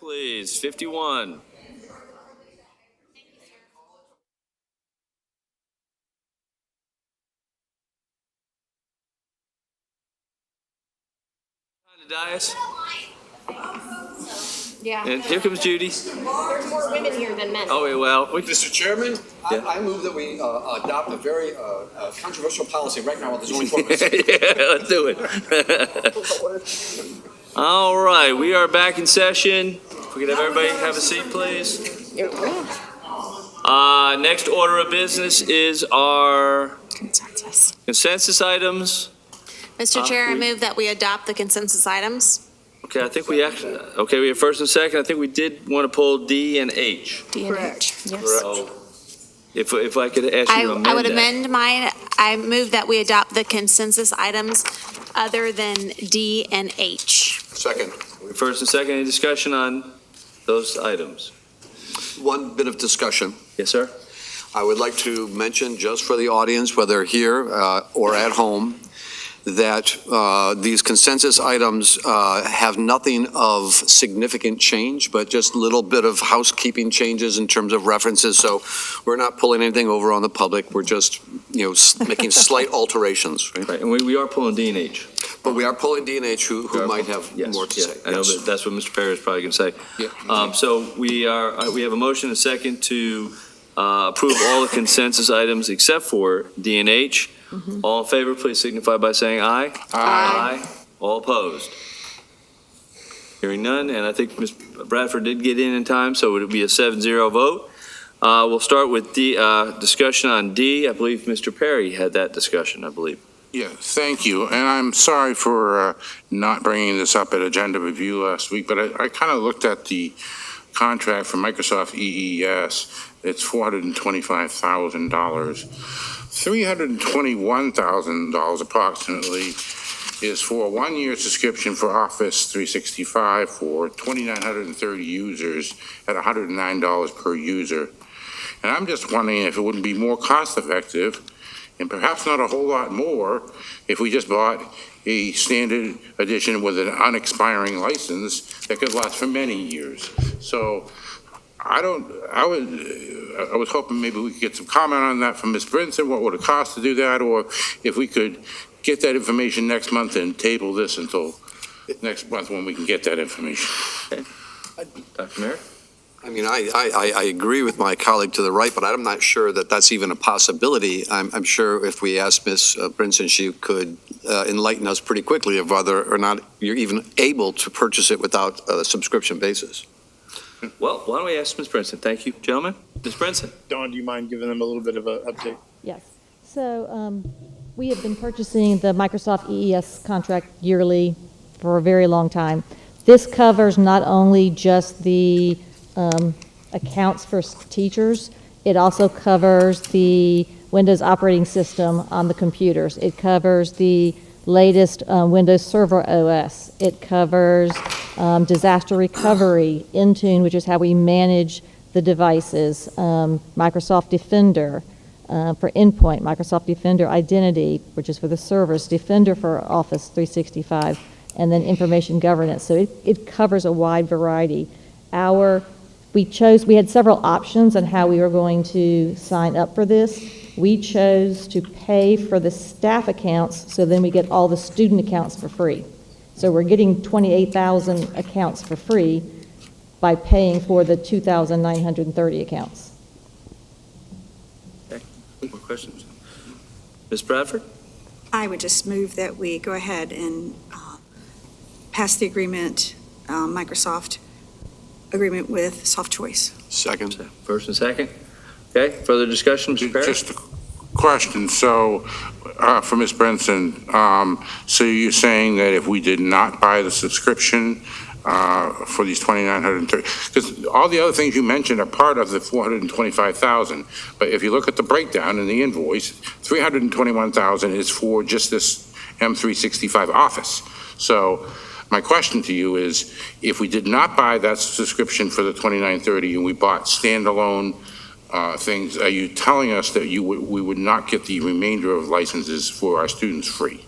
please. 51. On the dais. Yeah. And here comes Judy. There's more women here than men. Oh, well. Mr. Chairman, Yeah. I move that we adopt a very controversial policy right now with the zoning board. Yeah, let's do it. All right, we are back in session. If we could have everybody have a seat, please. Next order of business is our consensus items. Mr. Chair, I move that we adopt the consensus items. Okay, I think we actually, okay, we have first and second. I think we did want to pull D and H. D and H, yes. So if I could ask you to amend that. I would amend mine. I move that we adopt the consensus items other than D and H. Second. First and second, any discussion on those items? One bit of discussion. Yes, sir. I would like to mention, just for the audience, whether here or at home, that these consensus items have nothing of significant change, but just a little bit of housekeeping changes in terms of references. So we're not pulling anything over on the public. We're just, making slight alterations. Right, and we are pulling D and H. But we are pulling D and H, who might have more to say. I know that's what Mr. Perry is probably going to say. Yeah. So we have a motion and a second to approve all the consensus items except for D and H. All in favor, please signify by saying aye. Aye. All opposed? Hearing none, and I think Ms. Bradford did get in time, so it would be a 7-0 vote. We'll start with discussion on D. I believe Mr. Perry had that discussion, I believe. Yeah, thank you. And I'm sorry for not bringing this up at agenda review last week, but I kind of looked at the contract for Microsoft EES. It's $425,000. $321,000 approximately is for a one-year subscription for Office 365 for 2,930 users at $109 per user. And I'm just wondering if it wouldn't be more cost-effective, and perhaps not a whole lot more, if we just bought a standard edition with an unexpiring license that could last for many years. So I was hoping maybe we could get some comment on that from Ms. Brinson. What would it cost to do that? Or if we could get that information next month and table this until next month when we can get that information. Okay. Dr. Merritt? I mean, I agree with my colleague to the right, but I'm not sure that that's even a possibility. I'm sure if we asked Ms. Brinson, she could enlighten us pretty quickly of whether or not you're even able to purchase it without a subscription basis. Well, why don't we ask Ms. Brinson? Thank you, gentlemen. Ms. Brinson? Dawn, do you mind giving them a little bit of an update? Yes. So we have been purchasing the Microsoft EES contract yearly for a very long time. This covers not only just the accounts for teachers, it also covers the Windows operating system on the computers. It covers the latest Windows Server OS. It covers disaster recovery, Intune, which is how we manage the devices, Microsoft Defender for endpoint, Microsoft Defender Identity, which is for the servers, Defender for Office 365, and then information governance. So it covers a wide variety. We had several options on how we were going to sign up for this. We chose to pay for the staff accounts, so then we get all the student accounts for free. So we're getting 28,000 accounts for free by paying for the 2,930 accounts. Okay. More questions? Ms. Bradford? I would just move that we go ahead and pass the agreement, Microsoft agreement with Soft Choice. Second. First and second. Okay, further discussion, Mr. Perry? Just a question. So, for Ms. Brinson, so you're saying that if we did not buy the subscription for these 2,930, because all the other things you mentioned are part of the 425,000. But if you look at the breakdown in the invoice, 321,000 is for just this M365 Office. So my question to you is, if we did not buy that subscription for the 2,930 and we bought standalone things, are you telling us that we would not get the remainder of licenses for our students free?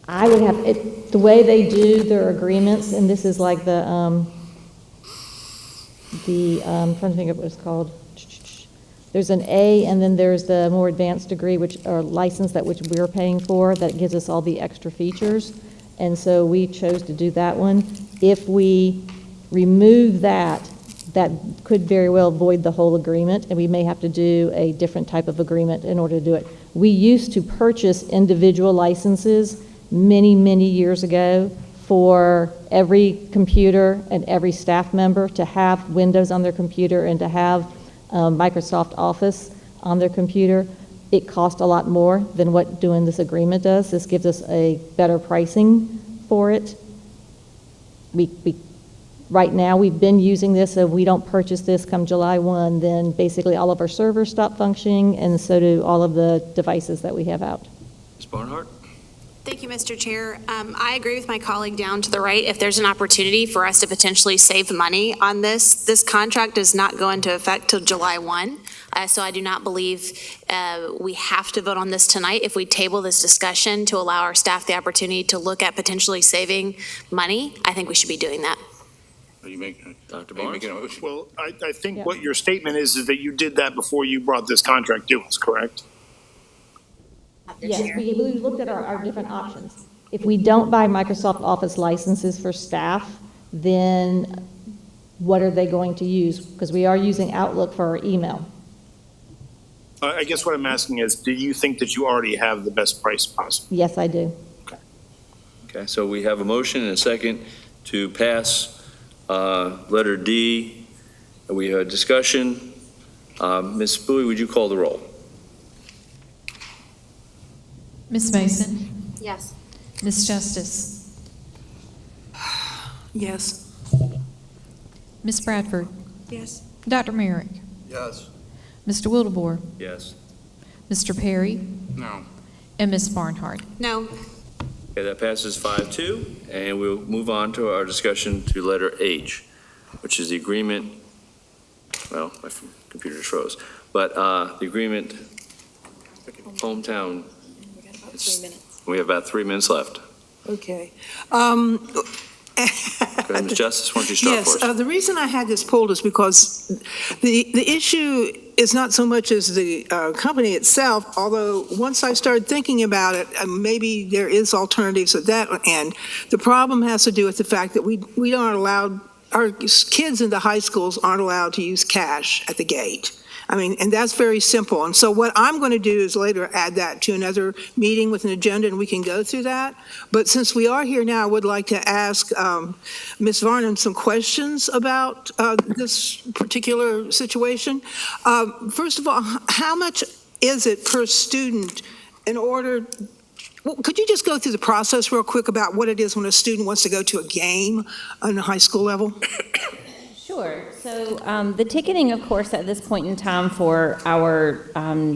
I would have, the way they do their agreements, and this is like the trying to think of what it's called. There's an A, and then there's the more advanced degree, which are license that which we're paying for, that gives us all the extra features. And so we chose to do that one. If we remove that, that could very well void the whole agreement, and we may have to do a different type of agreement in order to do it. We used to purchase individual licenses many, many years ago for every computer and every staff member to have Windows on their computer and to have Microsoft Office on their computer. It cost a lot more than what doing this agreement does. This gives us a better pricing for it. Right now, we've been using this. If we don't purchase this come July 1, then basically all of our servers stop functioning, and so do all of the devices that we have out. Ms. Barnhart? Thank you, Mr. Chair. I agree with my colleague down to the right. If there's an opportunity for us to potentially save money on this contract does not go into effect till July 1. So I do not believe we have to vote on this tonight. If we table this discussion to allow our staff the opportunity to look at potentially saving money, I think we should be doing that. Are you making, Dr. are you making a motion? Well, I think what your statement is that you did that before you brought this contract to us, correct? Yes, we looked at our different options. If we don't buy Microsoft Office licenses for staff, then what are they going to use? Because we are using Outlook for our email. I guess what I'm asking is, do you think that you already have the best price possible? Yes, I do. Okay, so we have a motion and a second to pass letter D. We have a discussion. Ms. Bowie, would you call the roll? Ms. Mason? Yes. Ms. Justice? Yes. Ms. Bradford? Yes. Dr. Merrick? Yes. Mr. Wildebohr? Yes. Mr. Perry? No. And Ms. Barnhart? No. Okay, that passes 5-2, and we'll move on to our discussion to letter H, which is the agreement, well, my computer just froze, but the agreement, hometown, we have about 3 minutes left. Okay. Go ahead, Ms. Justice, why don't you start for us? Yes, the reason I had this pulled is because the issue is not so much as the company itself, although once I started thinking about it, maybe there is alternatives at that end. The problem has to do with the fact that we aren't allowed, our kids in the high schools aren't allowed to use cash at the gate. I mean, and that's very simple. And so what I'm going to do is later add that to another meeting with an agenda, and we can go through that. But since we are here now, I would like to ask Ms. Varnum some questions about this particular situation. First of all, how much is it per student in order? Well, could you just go through the process real quick about what it is when a student wants to go to a game on the high school level? Sure. So the ticketing, of course, at this point in time for our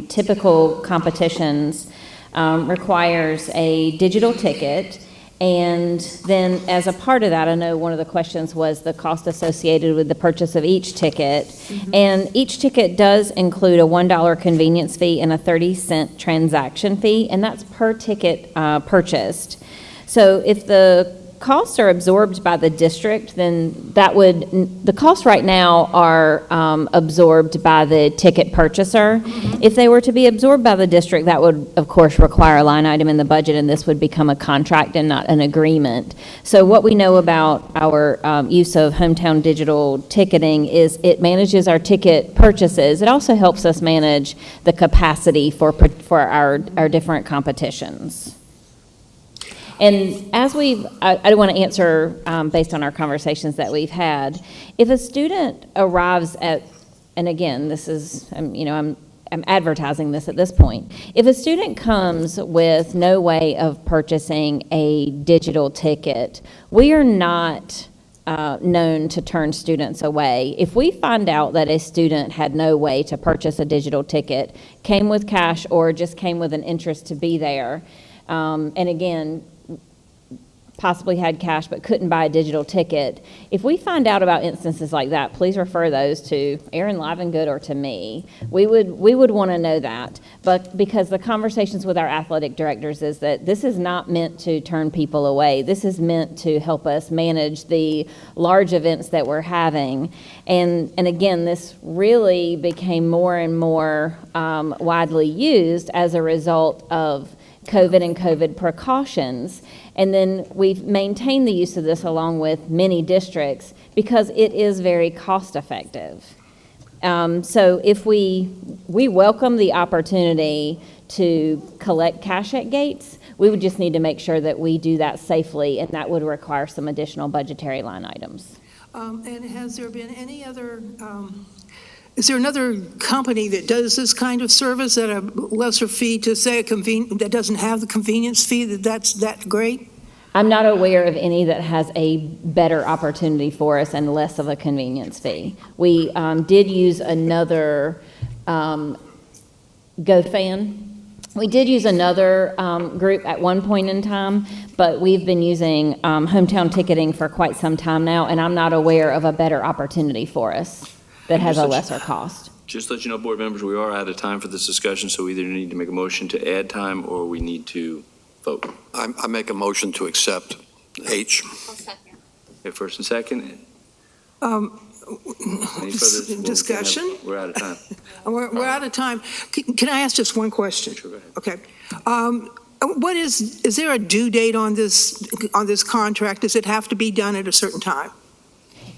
typical competitions requires a digital ticket. And then as a part of that, I know one of the questions was the cost associated with the purchase of each ticket. Mm-hmm. And each ticket does include a $1 convenience fee and a 30-cent transaction fee, and that's per ticket purchased. So if the costs are absorbed by the district, then the costs right now are absorbed by the ticket purchaser. Mm-hmm. If they were to be absorbed by the district, that would, of course, require a line item in the budget, and this would become a contract and not an agreement. So what we know about our use of hometown digital ticketing is it manages our ticket purchases. It also helps us manage the capacity for our different competitions. And as I want to answer based on our conversations that we've had. If a student arrives at, and again, this is, I'm advertising this at this point. If a student comes with no way of purchasing a digital ticket, we are not known to turn students away. If we find out that a student had no way to purchase a digital ticket, came with cash, or just came with an interest to be there, and again, possibly had cash but couldn't buy a digital ticket. If we find out about instances like that, please refer those to Aaron Livengood or to me. We would want to know that, but because the conversations with our athletic directors is that this is not meant to turn people away. This is meant to help us manage the large events that we're having. And again, this really became more and more widely used as a result of COVID and COVID precautions. And then we've maintained the use of this along with many districts because it is very cost effective. So if we welcome the opportunity to collect cash at gates, we would just need to make sure that we do that safely, and that would require some additional budgetary line items. And has there been any other, is there another company that does this kind of service at a lesser fee to say that doesn't have the convenience fee, that's that great? I'm not aware of any that has a better opportunity for us and less of a convenience fee. We did use another GoFan. We did use another group at one point in time, but we've been using hometown ticketing for quite some time now, and I'm not aware of a better opportunity for us that has a lesser cost. Just to let you know, board members, we are out of time for this discussion, so we either need to make a motion to add time or we need to vote. I make a motion to accept H. Okay, first and second. Any further discussion? We're out of time. We're out of time. Can I ask just one question? Sure, go ahead. Okay. What is there a due date on this contract? Does it have to be done at a certain time?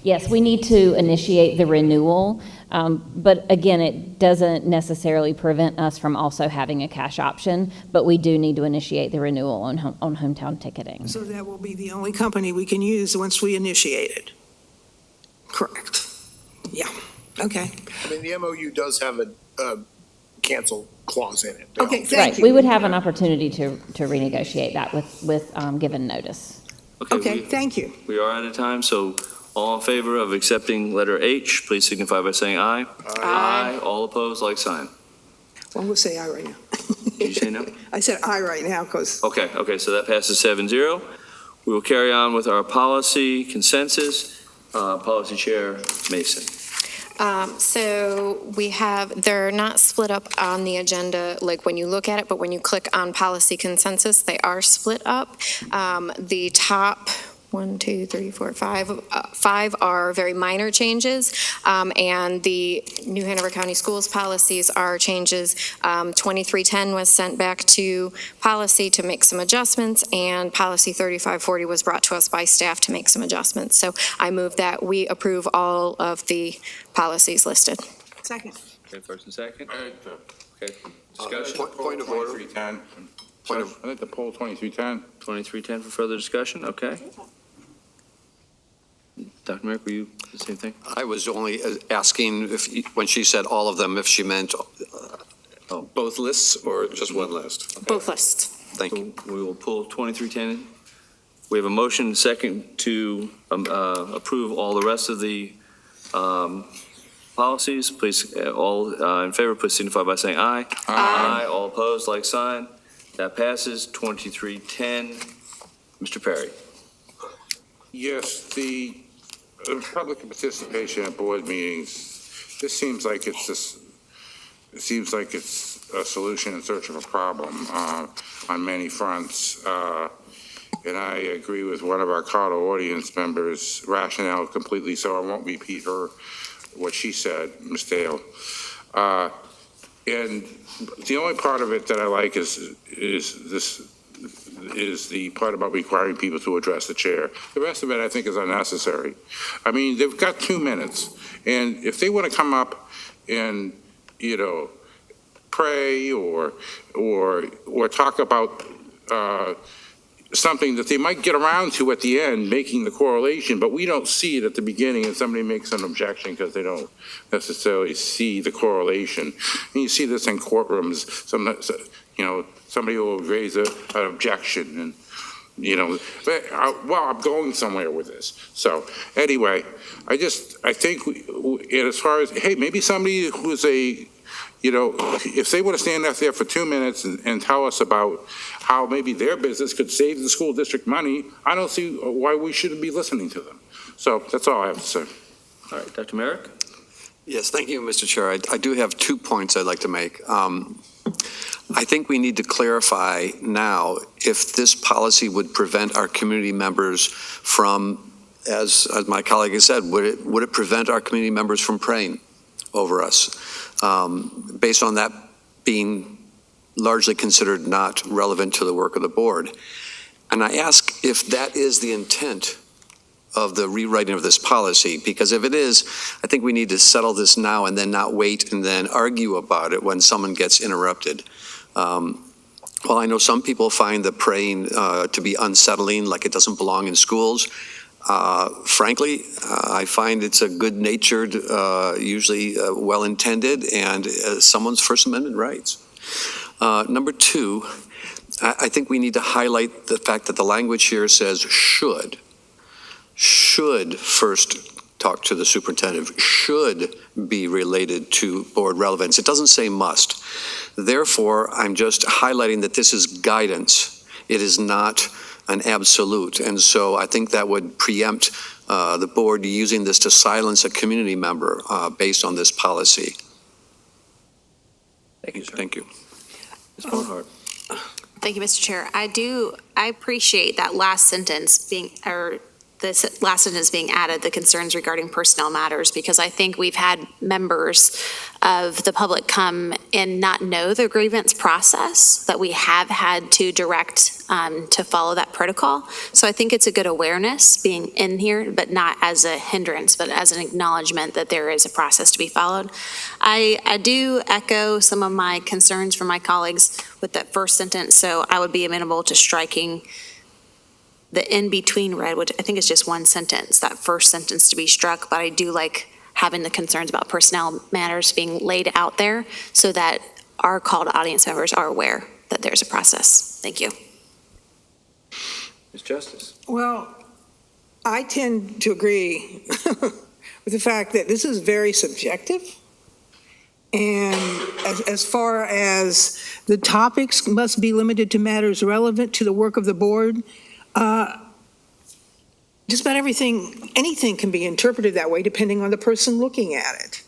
Yes, we need to initiate the renewal, but again, it doesn't necessarily prevent us from also having a cash option, but we do need to initiate the renewal on hometown ticketing. So that will be the only company we can use once we initiate it? Correct. Yeah, okay. I mean, the MOU does have a cancel clause in it. Okay, thank you. We would have an opportunity to renegotiate that with given notice. Okay, thank you. We are out of time, so all in favor of accepting letter H, please signify by saying aye. Aye. All opposed, like sign. Well, we'll say aye right now. Did you say no? I said aye right now because. Okay, so that passes 7-0. We will carry on with our policy consensus. Policy Chair Mason. So they're not split up on the agenda, like when you look at it, but when you click on policy consensus, they are split up. The top 5 are very minor changes, and the New Hanover County Schools policies are changes. 2310 was sent back to policy to make some adjustments, and policy 3540 was brought to us by staff to make some adjustments. So I move that we approve all of the policies listed. Second. Okay, first and second. Okay, discussion. Point of order. 2310. I'd like to poll 2310. 2310 for further discussion, okay. Dr. Merrick, were you the same thing? I was only asking when she said all of them, if she meant both lists or just one list. Okay. Both lists. Thank you. We will pull 2310. We have a motion second to approve all the rest of the policies. Please, all in favor, please signify by saying aye. Aye. All opposed, like sign. That passes. 2310. Mr. Perry. Yes, the public participation at board meetings, this seems like it's a solution in search of a problem on many fronts. And I agree with one of our Carter audience members' rationale completely, so I won't repeat what she said, Ms. Dale. And the only part of it that I like is the part about requiring people to address the chair. The rest of it, I think, is unnecessary. I mean, they've got 2 minutes, and if they want to come up and, pray or talk about something that they might get around to at the end, making the correlation, but we don't see it at the beginning, and somebody makes an objection because they don't necessarily see the correlation. And you see this in courtrooms. Somebody will raise an objection, and I'm going somewhere with this. So anyway, I think as far as, hey, maybe somebody who's a if they would have stand up there for 2 minutes and tell us about how maybe their business could save the school district money, I don't see why we shouldn't be listening to them. So that's all I have to say. All right, Dr. Merrick? Yes, thank you, Mr. Chair. I do have 2 points I'd like to make. I think we need to clarify now if this policy would prevent our community members from, as my colleague has said, would it prevent our community members from praying over us, based on that being largely considered not relevant to the work of the board. And I ask if that is the intent of the rewriting of this policy, because if it is, I think we need to settle this now and then not wait and then argue about it when someone gets interrupted. While I know some people find the praying to be unsettling, like it doesn't belong in schools, frankly, I find it's a good-natured, usually well-intended, and someone's First Amendment rights. Number 2, I think we need to highlight the fact that the language here says should first talk to the superintendent, should be related to board relevance. It doesn't say must. Therefore, I'm just highlighting that this is guidance. It is not an absolute. And so I think that would preempt the board using this to silence a community member based on this policy. Thank you, sir. Thank you. Ms. Barnhart? Thank you, Mr. Chair. I appreciate that last sentence being added, the concerns regarding personnel matters, because I think we've had members of the public come and not know the grievance process that we have had to direct to follow that protocol. So I think it's a good awareness being in here, but not as a hindrance, but as an acknowledgement that there is a process to be followed. I do echo some of my concerns from my colleagues with that first sentence, so I would be amenable to striking the in-between read, which I think is just one sentence, that first sentence to be struck, but I do like having the concerns about personnel matters being laid out there so that our called audience members are aware that there's a process. Thank you. Ms. Justice? Well, I tend to agree with the fact that this is very subjective. And as far as the topics must be limited to matters relevant to the work of the board, just about anything can be interpreted that way depending on the person looking at it.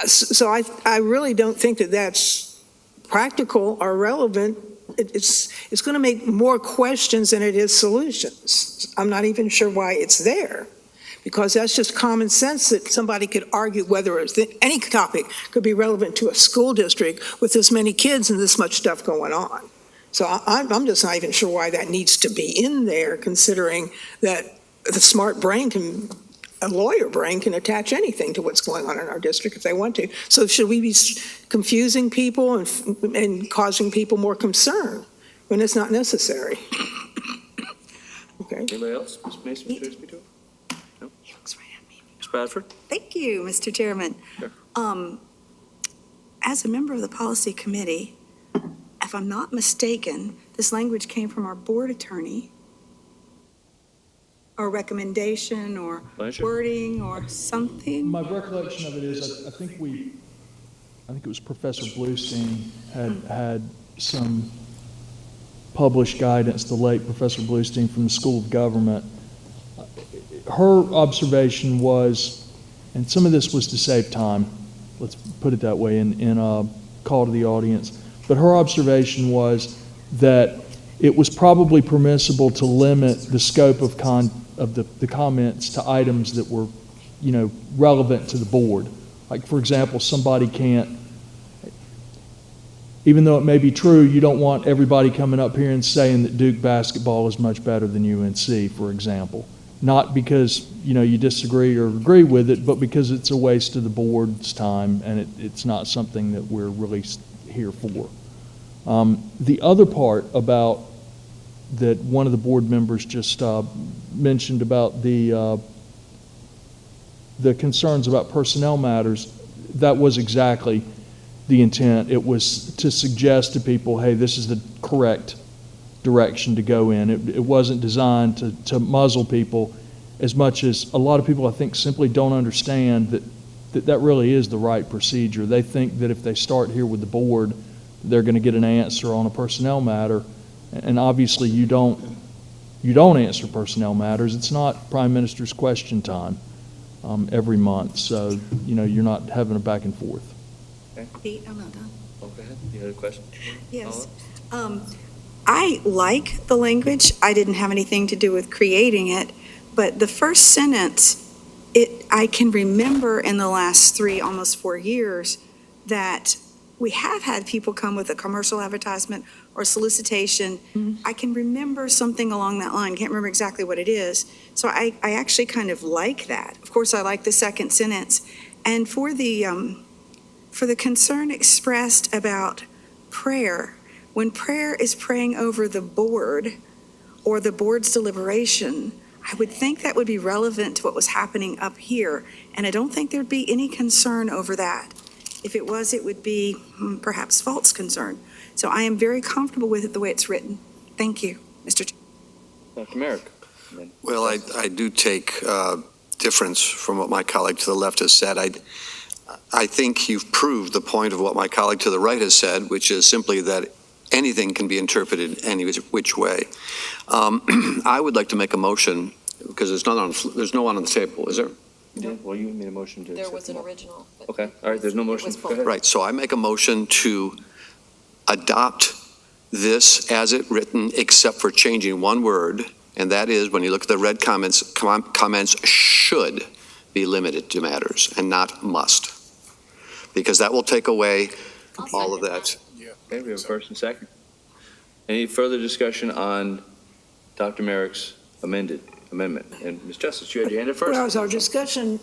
So I really don't think that that's practical or relevant. It's going to make more questions than it is solutions. I'm not even sure why it's there, because that's just common sense that somebody could argue whether any topic could be relevant to a school district with this many kids and this much stuff going on. So I'm just not even sure why that needs to be in there, considering that the smart brain a lawyer brain can attach anything to what's going on in our district if they want to. So should we be confusing people and causing people more concern when it's not necessary? Okay. Anybody else? Ms. Mason, would you speak to it? No? Ms. Bradford? Thank you, Mr. Chairman. Sure. As a member of the policy committee, if I'm not mistaken, this language came from our board attorney, or recommendation, or wording, or something. My recollection of it is, I think it was Professor Bluestein had some published guidance, the late Professor Bluestein from the School of Government. Her observation was, and some of this was to save time, let's put it that way, in a call to the audience, but her observation was that it was probably permissible to limit the scope of the comments to items that were, relevant to the board. Like, for example, somebody can't, even though it may be true, you don't want everybody coming up here and saying that Duke basketball is much better than UNC, for example. Not because, you disagree or agree with it, but because it's a waste of the board's time and it's not something that we're really here for. The other part about that one of the board members just mentioned about the concerns about personnel matters, that was exactly the intent. It was to suggest to people, hey, this is the correct direction to go in. It wasn't designed to muzzle people as much as a lot of people, I think, simply don't understand that that really is the right procedure. They think that if they start here with the board, they're going to get an answer on a personnel matter. And obviously, you don't answer personnel matters. It's not Prime Minister's question time every month. So, you're not having a back and forth. Pete, I'm not done. Oh, go ahead. You had a question? Yes. I like the language. I didn't have anything to do with creating it, but the first sentence, I can remember in the last 3, almost 4 years, that we have had people come with a commercial advertisement or solicitation. I can remember something along that line. Can't remember exactly what it is. So I actually kind of like that. Of course, I like the second sentence. And for the concern expressed about prayer, when prayer is praying over the board or the board's deliberation, I would think that would be relevant to what was happening up here. And I don't think there'd be any concern over that. If it was, it would be perhaps false concern. So I am very comfortable with it the way it's written. Thank you, Mr. Chair. Dr. Merrick. Well, I do take difference from what my colleague to the left has said. I think you've proved the point of what my colleague to the right has said, which is simply that anything can be interpreted any which way. I would like to make a motion, because there's no one on the table, is there? Yeah, well, you made a motion to There accept was an the original. but Okay, all right, there's no motion. was Go ahead. Right, so I make a motion to adopt this as it written, except for changing one word, and that is, when you look at the red comments, comments should be limited to matters and not must. Because that will take away all of that. Okay, we have a first and second. Any further discussion on Dr. Merrick's amendment? And Ms. Justice, you had your hand up first. Well, as our discussion,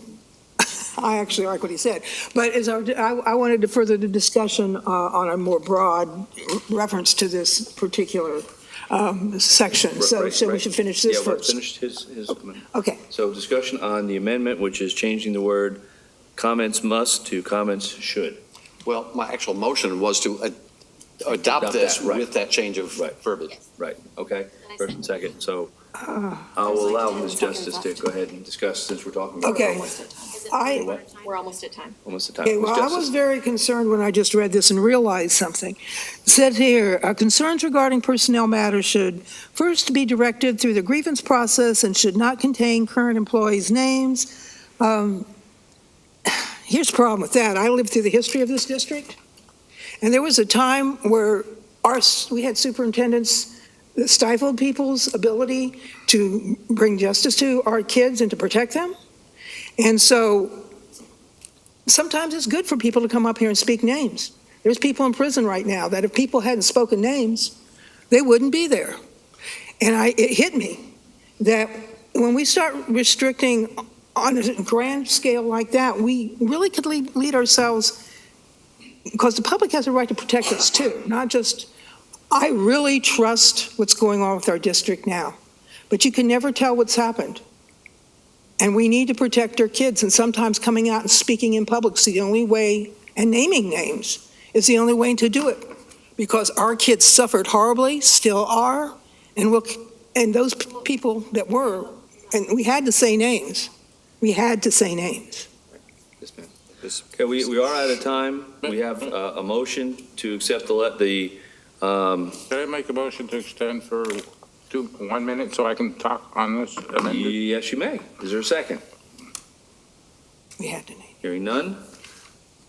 I actually like what he said, but I wanted to further the discussion on a more broad reference to this particular section. So we should finish this Yeah, we first. finished his amendment. Okay. So discussion on the amendment, which is changing the word comments must to comments should. Well, my actual motion was to adopt this that, right. with that change of verbiage. Right, okay, first and second. So I will allow Ms. Justice to go ahead and discuss, since we're talking about. Okay. We're almost at time. Almost at time. Okay, Ms. well, I Justice. was very concerned when I just read this and realized something. It said here, concerns regarding personnel matters should first be directed through the grievance process and should not contain current employees' names. Here's the problem with that. I lived through the history of this district, and there was a time where we had superintendents that stifled people's ability to bring justice to our kids and to protect them. And so sometimes it's good for people to come up here and speak names. There's people in prison right now that if people hadn't spoken names, they wouldn't be there. And it hit me that when we start restricting on a grand scale like that, we really could lead ourselves, because the public has a right to protect us too, not just, I really trust what's going on with our district now, but you can never tell what's happened. And we need to protect our kids, and sometimes coming out and speaking in public is the only way, and naming names is the only way to do it, because our kids suffered horribly, still are, and those people that were, and we had to say names. We had to say names. Yes, ma'am. Okay, we are out of time. We have a motion to accept the Can I make a motion to extend for 1 minute so I can talk on this amendment? Yes, you may. Is there a second? We had to name. Hearing none,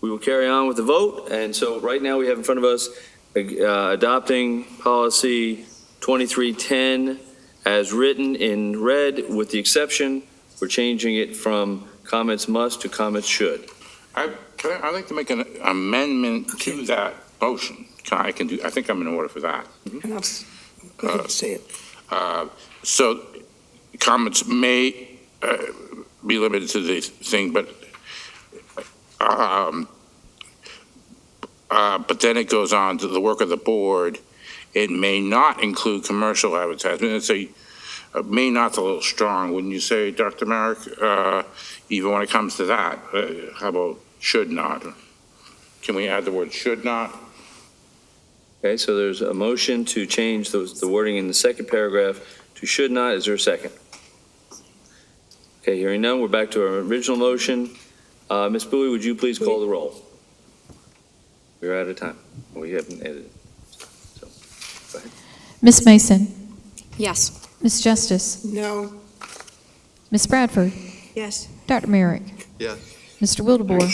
we will carry on with the vote. And so right now we have in front of us adopting policy 2310 as written in red, with the exception we're changing it from comments must to comments should. I'd like to make an amendment to that motion. I think I'm in order for that. Go ahead and say it. So comments may be limited to the thing, but then it goes on to the work of the board. It may not include commercial advertisement. It's may not's a little strong, wouldn't you say, Dr. Merrick? Even when it comes to that, how about should not? Can we add the word should not? Okay, so there's a motion to change the wording in the second paragraph to should not. Is there a second? Okay, hearing none, we're back to our original motion. Ms. Bowie, would you please call the roll? We're out of time. We haven't edited. So, go ahead. Ms. Mason, Yes. Ms. Justice, No. Ms. Bradford, Yes. Dr. Merrick, Yes. Mr. Wildebohr,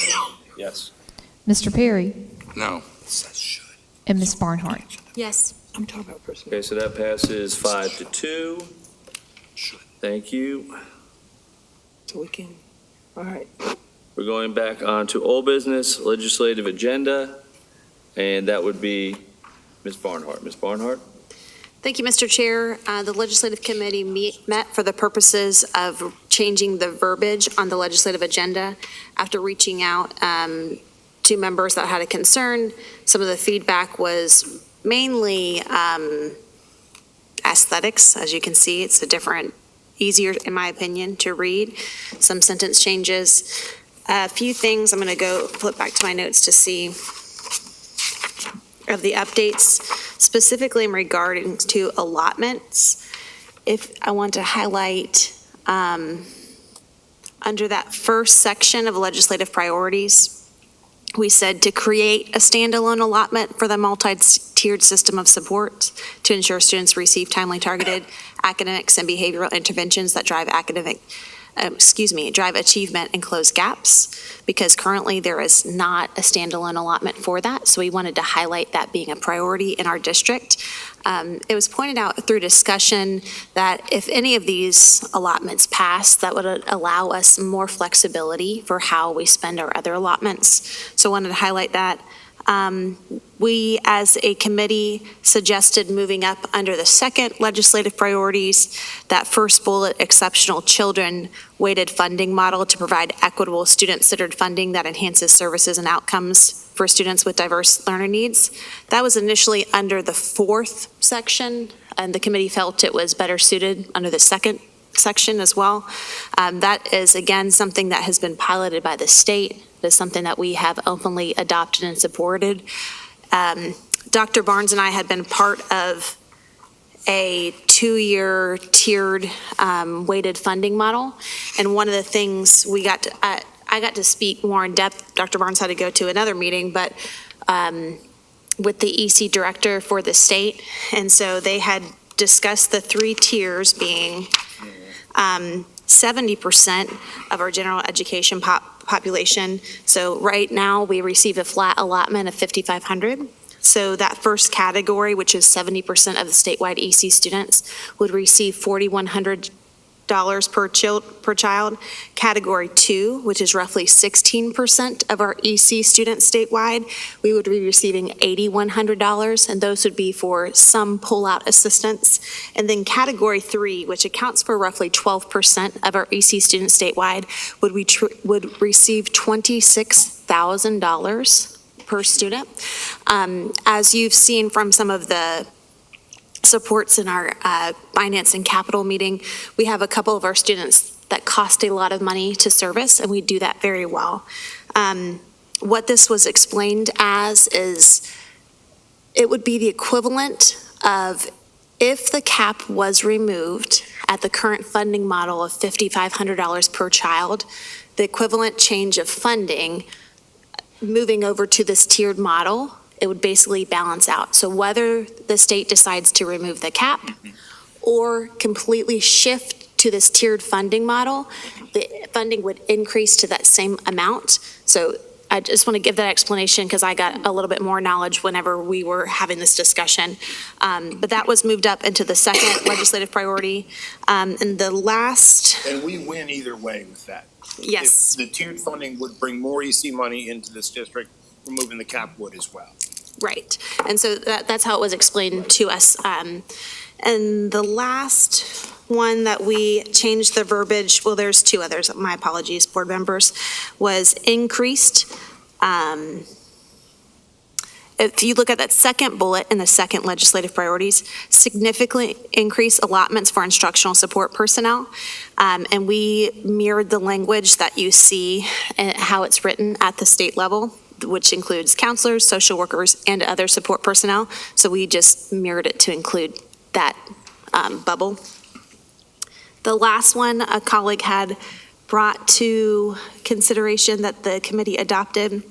Yes. Mr. Perry, No. and Ms. Barnhart. Yes. I'm talking about person. Okay, so that passes 5-2. Thank you. So we can, all right. We're going back on to old business, legislative agenda, and that would be Ms. Barnhart. Ms. Barnhart? Thank you, Mr. Chair. The Legislative Committee met for the purposes of changing the verbiage on the legislative agenda. After reaching out to members that had a concern, some of the feedback was mainly aesthetics. As you can see, it's a different, easier, in my opinion, to read. Some sentence changes. A few things, I'm going to flip back to my notes to see of the updates, specifically in regarding to allotments. If I want to highlight under that first section of legislative priorities, we said to create a standalone allotment for the multi-tiered system of support to ensure students receive timely targeted academics and behavioral interventions that drive drive achievement and close gaps, because currently there is not a standalone allotment for that. So we wanted to highlight that being a priority in our district. It was pointed out through discussion that if any of these allotments pass, that would allow us more flexibility for how we spend our other allotments. So I wanted to highlight that. We, as a committee, suggested moving up under the second legislative priorities, that first bullet, exceptional children weighted funding model to provide equitable student-centered funding that enhances services and outcomes for students with diverse learner needs. That was initially under the fourth section, and the committee felt it was better suited under the second section as well. That is, again, something that has been piloted by the state. Is something that we have openly adopted and supported. Dr. Barnes and I had been part of a 2-year tiered weighted funding model, and one of the things we got to, I got to speak more in depth. Dr. Barnes had to go to another meeting, but with the EC director for the state, and so they had discussed the 3 tiers being 70% of our general education population. So right now we receive a flat allotment of $5,500. So that first category, which is 70% of the statewide EC students, would receive $4,100 per child. Category 2, which is roughly 16% of our EC students statewide, we would be receiving $8,100, and those would be for some pull-out assistance. And then Category 3, which accounts for roughly 12% of our EC students statewide, would receive $26,000 per student. As you've seen from some of the supports in our finance and capital meeting, we have a couple of our students that cost a lot of money to service, and we do that very well. What this was explained as is it would be the equivalent of if the cap was removed at the current funding model of $5,500 per child, the equivalent change of funding moving over to this tiered model, it would basically balance out. So whether the state decides to remove the cap or completely shift to this tiered funding model, the funding would increase to that same amount. So I just want to give that explanation because I got a little bit more knowledge whenever we were having this discussion. But that was moved up into the second legislative priority. And the last... And we win either way with that. Yes. If the tiered funding would bring more EC money into this district, removing the cap would as well. Right. And so that's how it was explained to us. And the last one that we changed the verbiage, well, there's 2 others, my apologies, board members, was increased. If you look at that second bullet in the second legislative priorities, significantly increase allotments for instructional support personnel. And we mirrored the language that you see and how it's written at the state level, which includes counselors, social workers, and other support personnel. So we just mirrored it to include that bubble. The last one, a colleague had brought to consideration that the committee adopted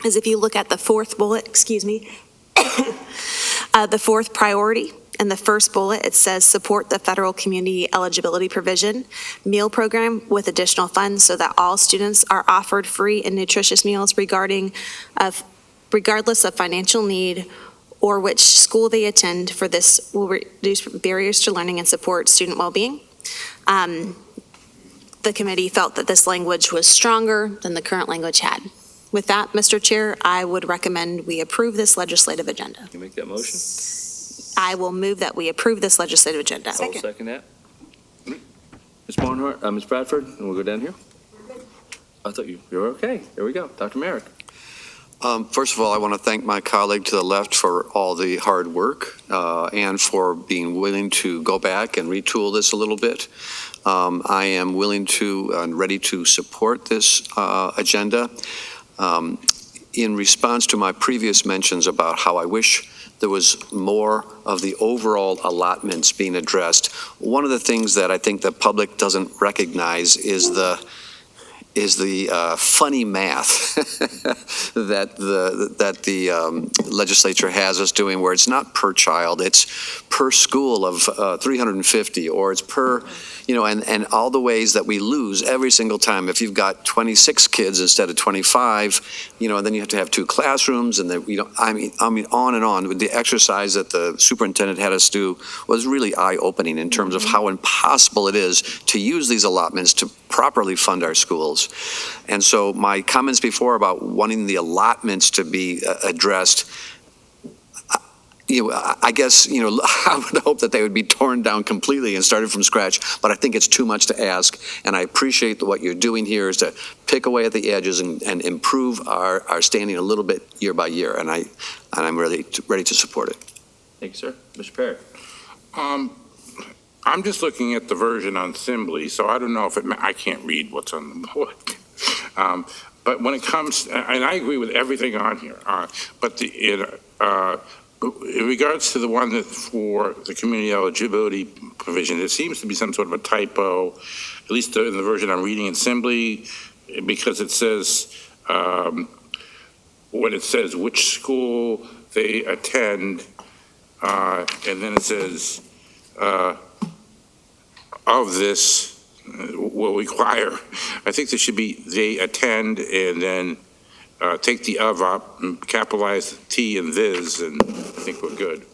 is if you look at the fourth bullet, the fourth priority. In the first bullet, it says support the federal community eligibility provision meal program with additional funds so that all students are offered free and nutritious meals regardless of financial need or which school they attend. For this will reduce barriers to learning and support student well-being. The committee felt that this language was stronger than the current language had. With that, Mr. Chair, I would recommend we approve this legislative agenda. Can you make that motion? I will move that we approve this legislative agenda. I will second that. Ms. Barnhart, Ms. Bradford, and we'll go down here. I thought you were okay. There we go. Dr. Merrick. First of all, I want to thank my colleague to the left for all the hard work and for being willing to go back and retool this a little bit. I am willing to and ready to support this agenda. In response to my previous mentions about how I wish there was more of the overall allotments being addressed, one of the things that I think the public doesn't recognize is the funny math that the legislature has us doing, where it's not per child, it's per school of 350, or it's per, and all the ways that we lose every single time. If you've got 26 kids instead of 25, and then you have to have 2 classrooms, and then I mean, on and on. With the exercise that the superintendent had us do was really eye-opening in terms of how impossible it is to use these allotments to properly fund our schools. And so my comments before about wanting the allotments to be addressed, I guess, I would hope that they would be torn down completely and started from scratch, but I think it's too much to ask, and I appreciate what you're doing here is to pick away at the edges and improve our standing a little bit year by year, and I'm really ready to support it. Thank you, sir. Mr. Perry. I'm just looking at the version on Assembly, so I don't know if I can't read what's on the board. But when it comes, and I agree with everything on here, but in regards to the one that for the community eligibility provision, there seems to be some sort of a typo, at least in the version I'm reading in Assembly, because it says, when it says which school they attend, and then it says, of this will require, I think there should be they attend and then take the of up and capitalize the T and this, and I think we're good.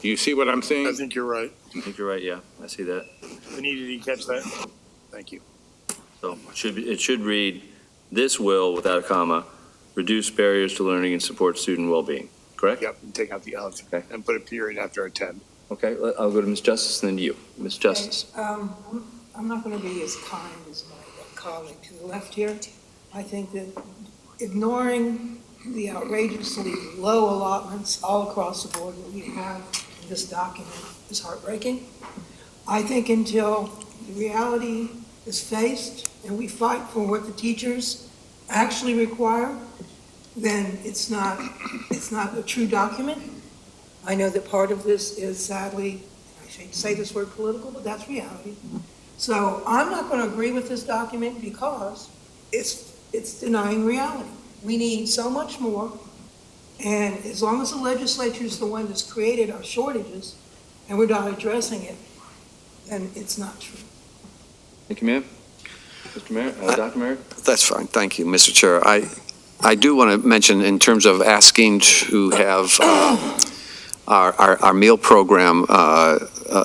Do you see what I'm saying? I think you're right. I think you're right, yeah. I see that. Anita, did you catch that? Thank you. So it should read, this will, without a comma, reduce barriers to learning and support student well-being, correct? Yep, and take out the of, okay, and put a period after attend. Okay, I'll go to Ms. Justice and then you. Ms. Justice. I'm not going to be as kind as my colleague to the left here. I think that ignoring the outrageously low allotments all across the board that we have in this document is heartbreaking. I think until the reality is faced and we fight for what the teachers actually require, then it's not a true document. I know that part of this is sadly, I shouldn't say this word political, but that's reality. So I'm not going to agree with this document because it's denying reality. We need so much more, and as long as the legislature is the one that's created our shortages and we're not addressing it, then it's not true. Thank you, ma'am. Mr. Mayor, Dr. Mayor? That's fine. Thank you, Mr. Chair. I do want to mention in terms of asking to have our meal program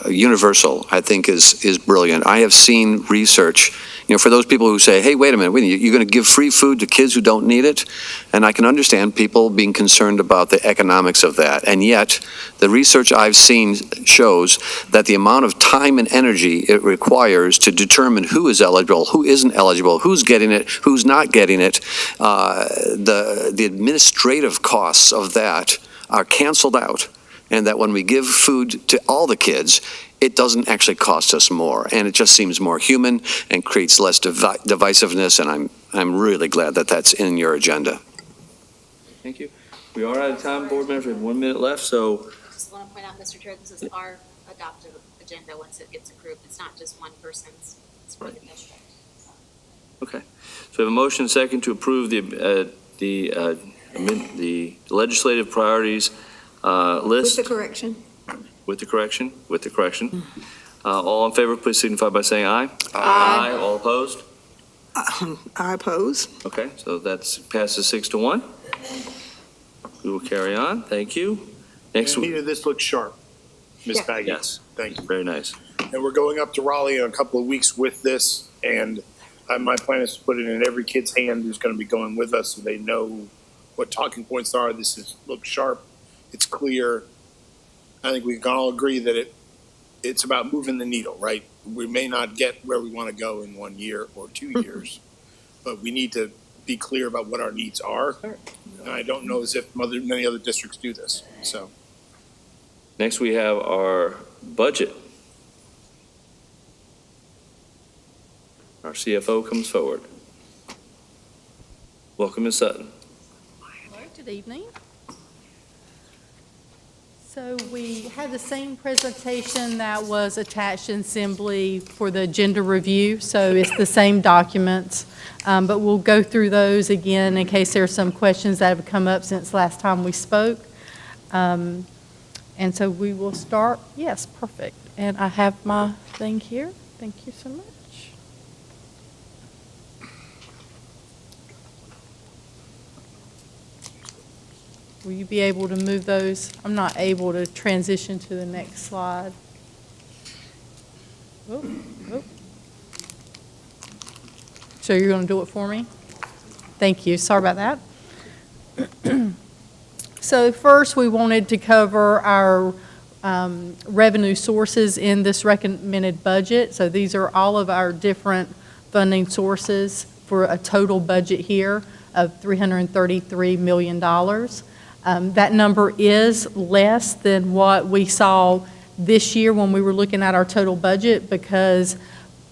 universal, I think is brilliant. I have seen research, for those people who say, hey, wait a minute, you're going to give free food to kids who don't need it? And I can understand people being concerned about the economics of that. And yet, the research I've seen shows that the amount of time and energy it requires to determine who is eligible, who isn't eligible, who's getting it, who's not getting it, the administrative costs of that are canceled out. And that when we give food to all the kids, it doesn't actually cost us more, and it just seems more human and creates less divisiveness. And I'm really glad that that's in your agenda. Thank you. We are out of time, board members. We have 1 minute left, so. I just want to point out, Mr. Chair, this is our adopted agenda once it gets approved. It's not just one person's, it's for the district. Okay. So we have a motion and second to approve the legislative priorities list. With the correction. With the correction? With the correction. All in favor, please signify by saying aye. Aye. All opposed? I oppose. Okay, so that's passes 6-1. We will carry on. Thank you. Next week. Anita, this looks sharp. Ms. Yeah. Baggy. Yes. Thank you. Very nice. And we're going up to Raleigh in a couple of weeks with this, and my plan is to put it in every kid's hand who's going to be going with us so they know what talking points are. Looks sharp. It's clear. I think we can all agree that it's about moving the needle, right? We may not get where we want to go in 1 year or 2 years, but we need to be clear about what our needs are. And I don't know as if many other districts do this. So Next, we have our budget. Our CFO comes forward. Welcome, Ms. Sutton. Hello, good evening. So we had the same presentation that was attached in Assembly for the agenda review, so it's the same documents, but we'll go through those again in case there are some questions that have come up since last time we spoke. And so we will start. Yes, perfect. And I have my thing here. Thank you so much. Will you be able to move those? I'm not able to transition to the next slide. Oh. So you're going to do it for me? Thank you. Sorry about that. So first, we wanted to cover our revenue sources in this recommended budget. So these are all of our different funding sources for a total budget here of $333 million. That number is less than what we saw this year when we were looking at our total budget because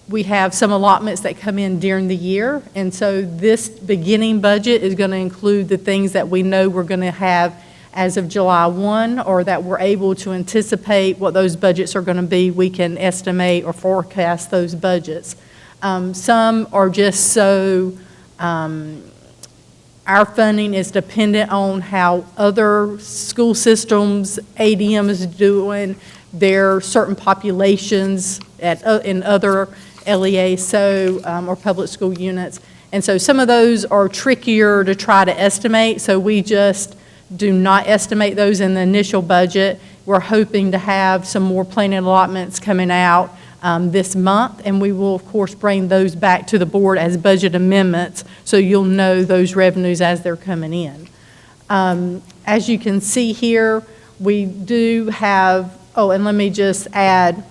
we have some allotments that come in during the year. And so this beginning budget is going to include the things that we know we're going to have as of July 1 or that we're able to anticipate what those budgets are going to be. We can estimate or forecast those budgets. Some are just so our funding is dependent on how other school systems, ADM is doing, their certain populations in other LEAs, or public school units. And so some of those are trickier to try to estimate, so we just do not estimate those in the initial budget. We're hoping to have some more planning allotments coming out this month, and we will, of course, bring those back to the board as budget amendments so you'll know those revenues as they're coming in. As you can see here, we do have, and let me just add,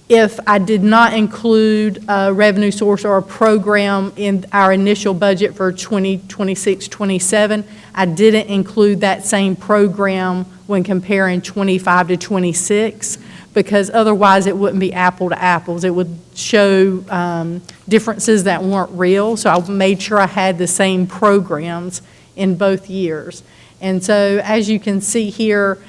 if I did not include a revenue source or a program in our initial budget for 2026-27, I didn't include that same program when comparing 25 to 26. Because otherwise it wouldn't be apple to apples. It would show differences that weren't real. So I made sure I had the same programs in both years. And so as you can see here,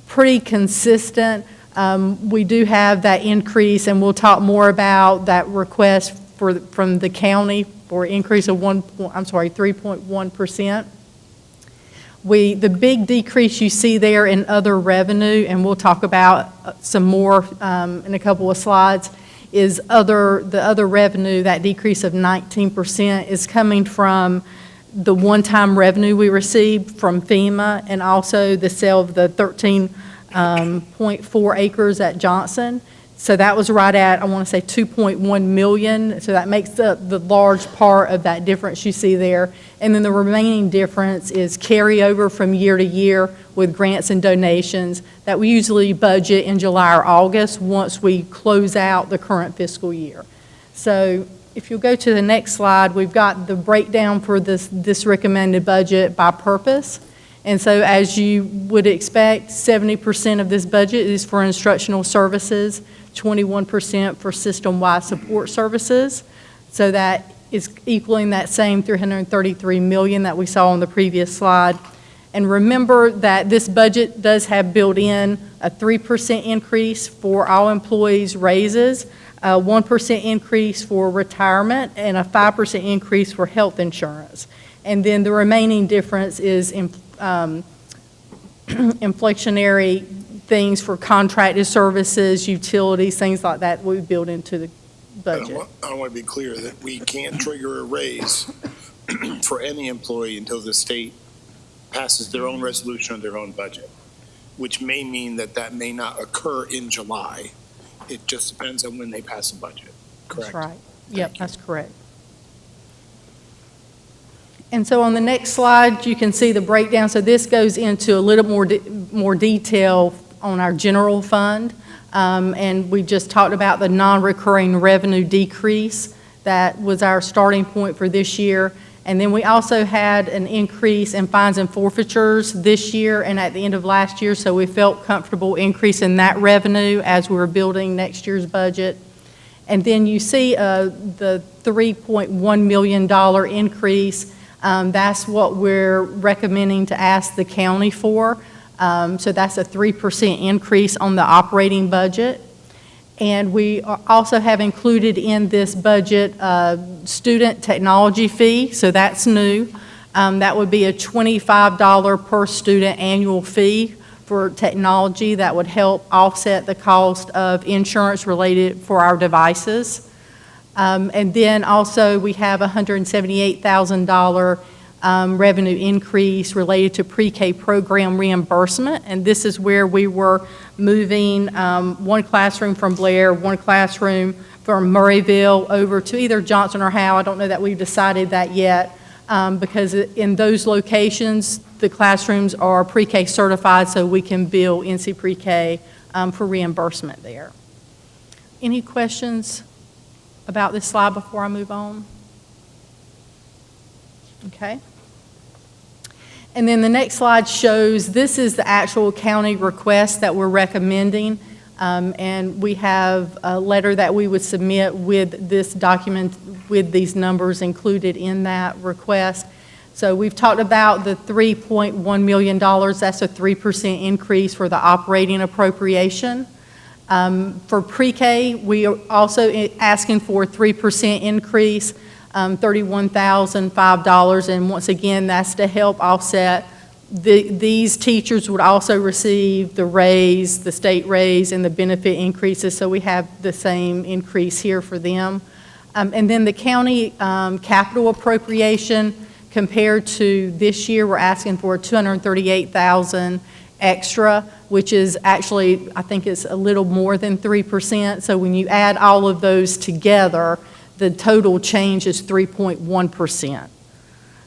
pretty consistent. We do have that increase, and we'll talk more about that request from the county for increase of 3.1%. The big decrease you see there in other revenue, and we'll talk about some more in a couple of slides, is the other revenue, that decrease of 19% is coming from the one-time revenue we received from FEMA and also the sale of the 13.4 acres at Johnson. So that was right at, I want to say, 2.1 million. So that makes up the large part of that difference you see there. And then the remaining difference is carryover from year to year with grants and donations that we usually budget in July or August once we close out the current fiscal year. So if you'll go to the next slide, we've got the breakdown for this recommended budget by purpose. And so as you would expect, 70% of this budget is for instructional services, 21% for system-wide support services. So that is equaling that same $333 million that we saw on the previous slide. And remember that this budget does have built in a 3% increase for all employees' raises. a 1% increase for retirement, and a 5% increase for health insurance. And then the remaining difference is inflationary things for contracted services, utilities, things like that we build into the budget. I want to be clear that we can't trigger a raise for any employee until the state passes their own resolution on their own budget, which may mean that that may not occur in July. It just depends on when they pass the budget, correct? That's right. Yep, that's correct. And so on the next slide, you can see the breakdown. So this goes into a little more detail on our general fund. And we just talked about the non-recurring revenue decrease. That was our starting point for this year. And then we also had an increase in fines and forfeitures this year and at the end of last year, so we felt comfortable increasing that revenue as we were building next year's budget. And then you see the $3.1 million increase. That's what we're recommending to ask the county for. So that's a 3% increase on the operating budget. And we also have included in this budget a student technology fee, so that's new. That would be a $25 per student annual fee for technology that would help offset the cost of insurance related for our devices. And then also we have a $178,000 revenue increase related to pre-K program reimbursement, and this is where we were moving one classroom from Blair, one classroom from Murrayville over to either Johnson or Howe. I don't know that we've decided that yet, because in those locations, the classrooms are pre-K certified, so we can bill NC Pre-K for reimbursement there. Any questions about this slide before I move on? Okay. And then the next slide shows this is the actual county request that we're recommending. And we have a letter that we would submit with this document, with these numbers included in that request. So we've talked about the $3.1 million. That's a 3% increase for the operating appropriation. For pre-K, we are also asking for a 3% increase. $31,005, and once again, that's to help offset. These teachers would also receive the raise, the state raise, and the benefit increases, so we have the same increase here for them. And then the county capital appropriation compared to this year, we're asking for $238,000 extra, which is actually, I think it's a little more than 3%. So when you add all of those together, the total change is 3.1%.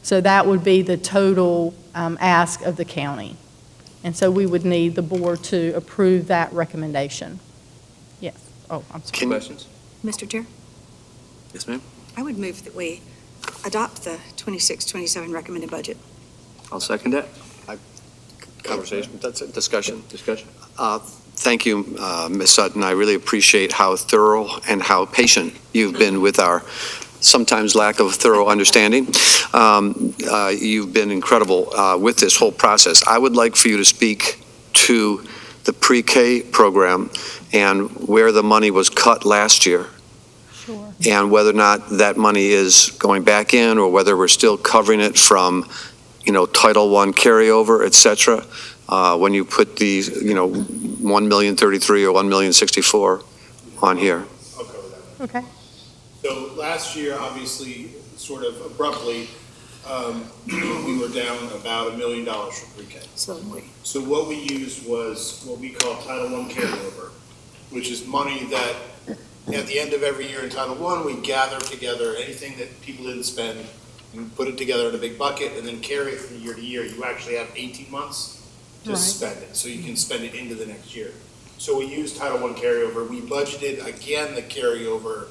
So that would be the total ask of the county. And so we would need the board to approve that recommendation. Yes. Oh, I'm sorry. Questions? Mr. Chair, Yes, ma'am. I would move that we adopt the 26-27 recommended budget. I'll second that. Conversation, that's a discussion. Discussion. Thank you, Ms. Sutton. I really appreciate how thorough and how patient you've been with our sometimes lack of thorough understanding. You've been incredible with this whole process. I would like for you to speak to the pre-K program and where the money was cut last year. Sure. And whether or not that money is going back in, or whether we're still covering it from, Title I carryover, et cetera. When you put these, $1,033,000 or $1,064,000 on here. I'll cover that. Okay. So last year, obviously, sort of abruptly, we were down about $1 million for pre-K. So what we used was what we call Title I carryover, which is money that at the end of every year in Title I, we gather together anything that people didn't spend and put it together in a big bucket and then carry it from year to year. You actually have 18 months to spend it, so you can spend it into the next year. So we used Title I carryover. We budgeted again the carryover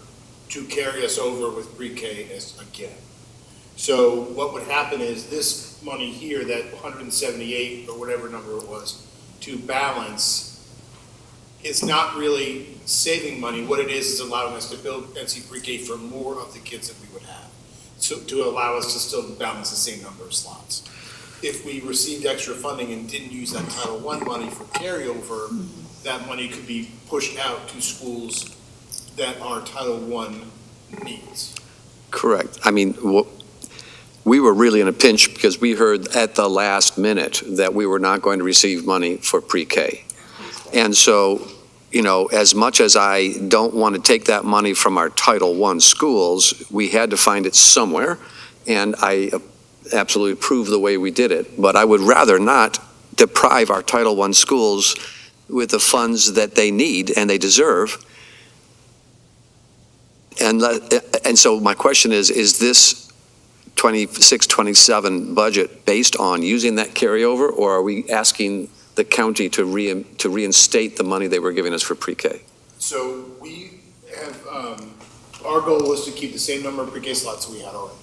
to carry us over with pre-K again. So what would happen is this money here, that 178 or whatever number it was, to balance, is not really saving money. What it is allowing us to build NC pre-K for more of the kids that we would have, so to allow us to still balance the same number of slots. If we received extra funding and didn't use that Title I money for carryover, that money could be pushed out to schools that are Title I needs. Correct. I mean, we were really in a pinch because we heard at the last minute that we were not going to receive money for pre-K. And so, as much as I don't want to take that money from our Title I schools, we had to find it somewhere, and I absolutely approve the way we did it. But I would rather not deprive our Title I schools with the funds that they need and they deserve. And so my question is this 26-27 budget based on using that carryover, or are we asking the county to reinstate the money they were giving us for pre-K? So we have, our goal was to keep the same number of pre-K slots we had already.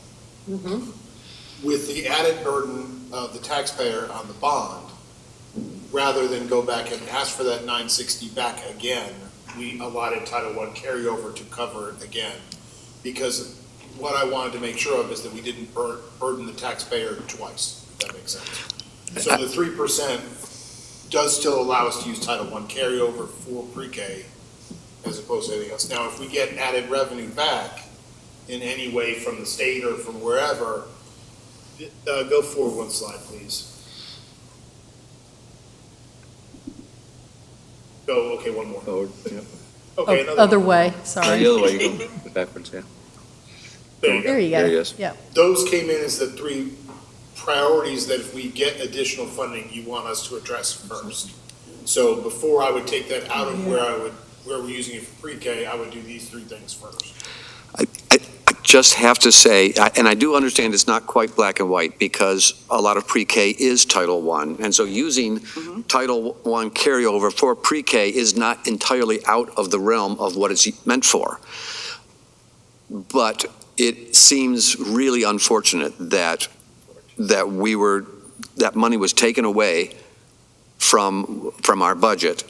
With the added burden of the taxpayer on the bond, rather than go back and ask for that 960 back again, we allotted Title I carryover to cover it again. Because what I wanted to make sure of is that we didn't burden the taxpayer twice, if that makes sense. So the 3% does still allow us to use Title I carryover for pre-K as opposed to anything else. Now, if we get added revenue back in any way from the state or from wherever, go forward one slide, please. Go, okay, one more. Forward, yeah. Okay, another Other one. way, sorry. The other way, you go backwards, yeah. There you go. There you go. There he is. Yeah. Those came in as the three priorities that if we get additional funding, you want us to address first. So before I would take that out of where we're using it for pre-K, I would do these three things first. I just have to say, and I do understand it's not quite black and white because a lot of pre-K is Title I. And so using Title I carryover for pre-K is not entirely out of the realm of what it's meant for. But it seems really unfortunate that money was taken away from our budget,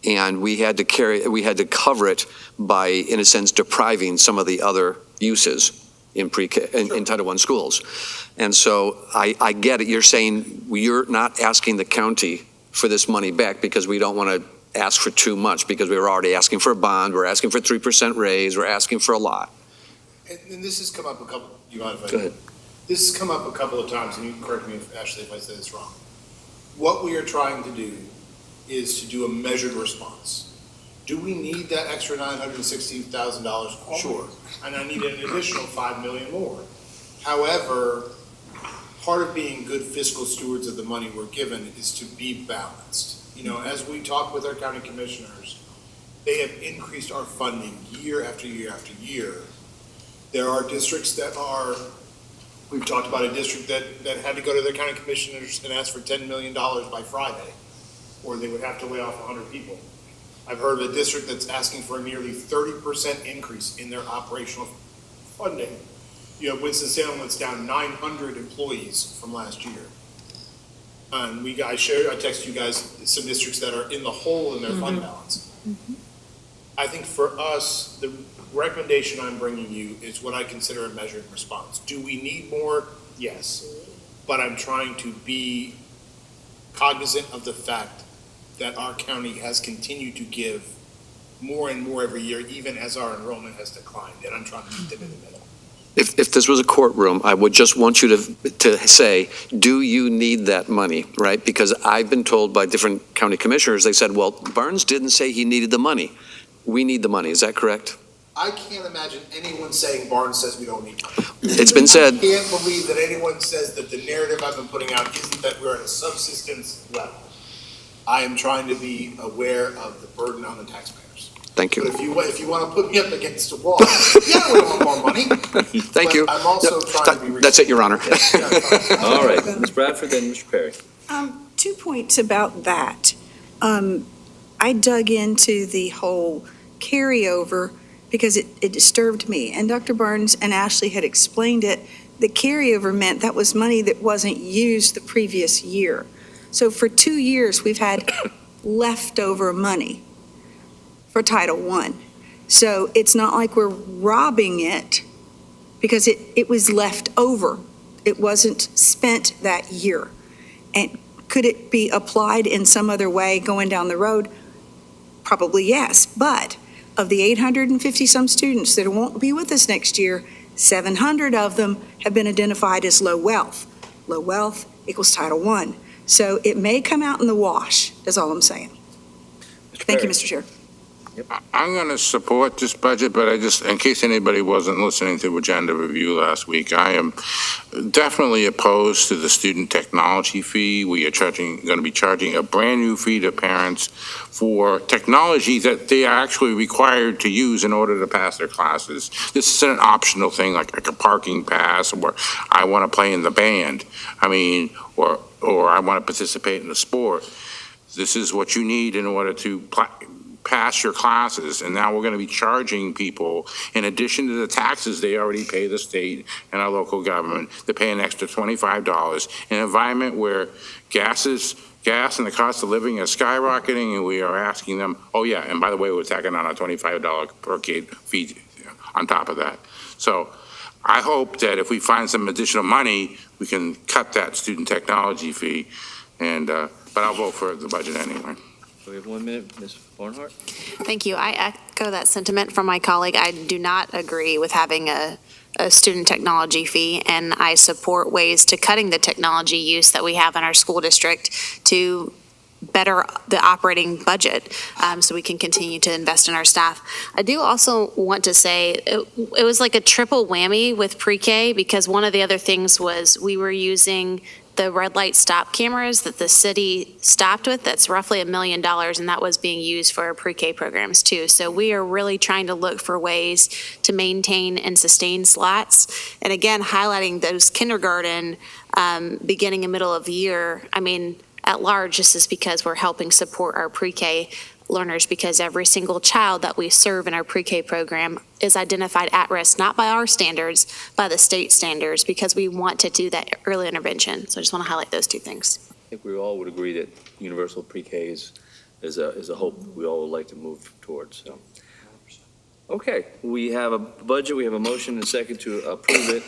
and we had to cover it by, in a sense, depriving some of the other uses in pre-K, in Title I schools. And so I get it. You're saying you're not asking the county for this money back because we don't want to ask for too much, because we were already asking for a bond, we're asking for 3% raise, we're asking for a lot. And this has come up a couple, you mind if I? Go ahead. This has come up a couple of times, and you can correct me, Ashley, if I say this wrong. What we are trying to do is to do a measured response. Do we need that extra $960,000? Sure. And I need an additional $5 million more. However, part of being good fiscal stewards of the money we're given is to be balanced. As we talk with our county commissioners, they have increased our funding year after year after year. There are districts that we've talked about a district that had to go to their county commissioners and ask for $10 million by Friday, or they would have to lay off 100 people. I've heard of a district that's asking for a nearly 30% increase in their operational funding. Winston-Salem was down 900 employees from last year. And I texted you guys some districts that are in the hole in their fund balance. I think for us, the recommendation I'm bringing you is what I consider a measured response. Do we need more? Yes. But I'm trying to be cognizant of the fact that our county has continued to give more and more every year, even as our enrollment has declined, and I'm trying to meet them in the middle. If this was a courtroom, I would just want you to say, do you need that money, right? Because I've been told by different county commissioners, they said, well, Barnes didn't say he needed the money. We need the money. Is that correct? I can't imagine anyone saying Barnes says we don't need money. It's been said. I can't believe that anyone says that the narrative I've been putting out isn't that we're at a subsistence level. I am trying to be aware of the burden on the taxpayers. Thank you. But if you want to put me up against a wall, yeah, we want more money. Thank you. I'm also trying to be. That's it, Your Honor. All right, Ms. Bradford, then Mr. Perry. 2 points about that. I dug into the whole carryover because it disturbed me. And Dr. Barnes and Ashley had explained it. The carryover meant that was money that wasn't used the previous year. So for 2 years, we've had leftover money for Title I. So it's not like we're robbing it because it was left over. It wasn't spent that year. And could it be applied in some other way going down the road? Probably yes, but Of the 850-some students that won't be with us next year, 700 of them have been identified as low wealth. Low wealth equals Title I. So it may come out in the wash, is all I'm saying. Thank you, Mr. Chair. I'm going to support this budget, but in case anybody wasn't listening to agenda review last week, I am definitely opposed to the student technology fee. We are going to be charging a brand new fee to parents for technology that they are actually required to use in order to pass their classes. This isn't an optional thing like a parking pass, or I want to play in the band. Or I want to participate in the sport. This is what you need in order to pass your classes, and now we're going to be charging people, in addition to the taxes they already pay the state and our local government, to pay an extra $25 in an environment where gas and the cost of living is skyrocketing, and we are asking them, oh yeah, and by the way, we're tacking on a $25 per kid fee on top of that. So I hope that if we find some additional money, we can cut that student technology fee, but I'll vote for the budget anyway. We have 1 minute, Ms. Barnhart. Thank you. I echo that sentiment from my colleague. I do not agree with having a student technology fee, and I support ways to cutting the technology use that we have in our school district to better the operating budget, so we can continue to invest in our staff. I do also want to say it was like a triple whammy with pre-K, because one of the other things was we were using the red light stop cameras that the city stopped with. That's roughly $1 million, and that was being used for our pre-K programs too. So we are really trying to look for ways to maintain and sustain slots. And again, highlighting those kindergarten beginning and middle of the year. At large, this is because we're helping support our pre-K learners, because every single child that we serve in our pre-K program is identified at risk, not by our standards, by the state standards, because we want to do that early intervention. So I just want to highlight those two things. I think we all would agree that universal pre-K is a hope we all would like to move towards. So. Okay, we have a budget, we have a motion and a second to approve it.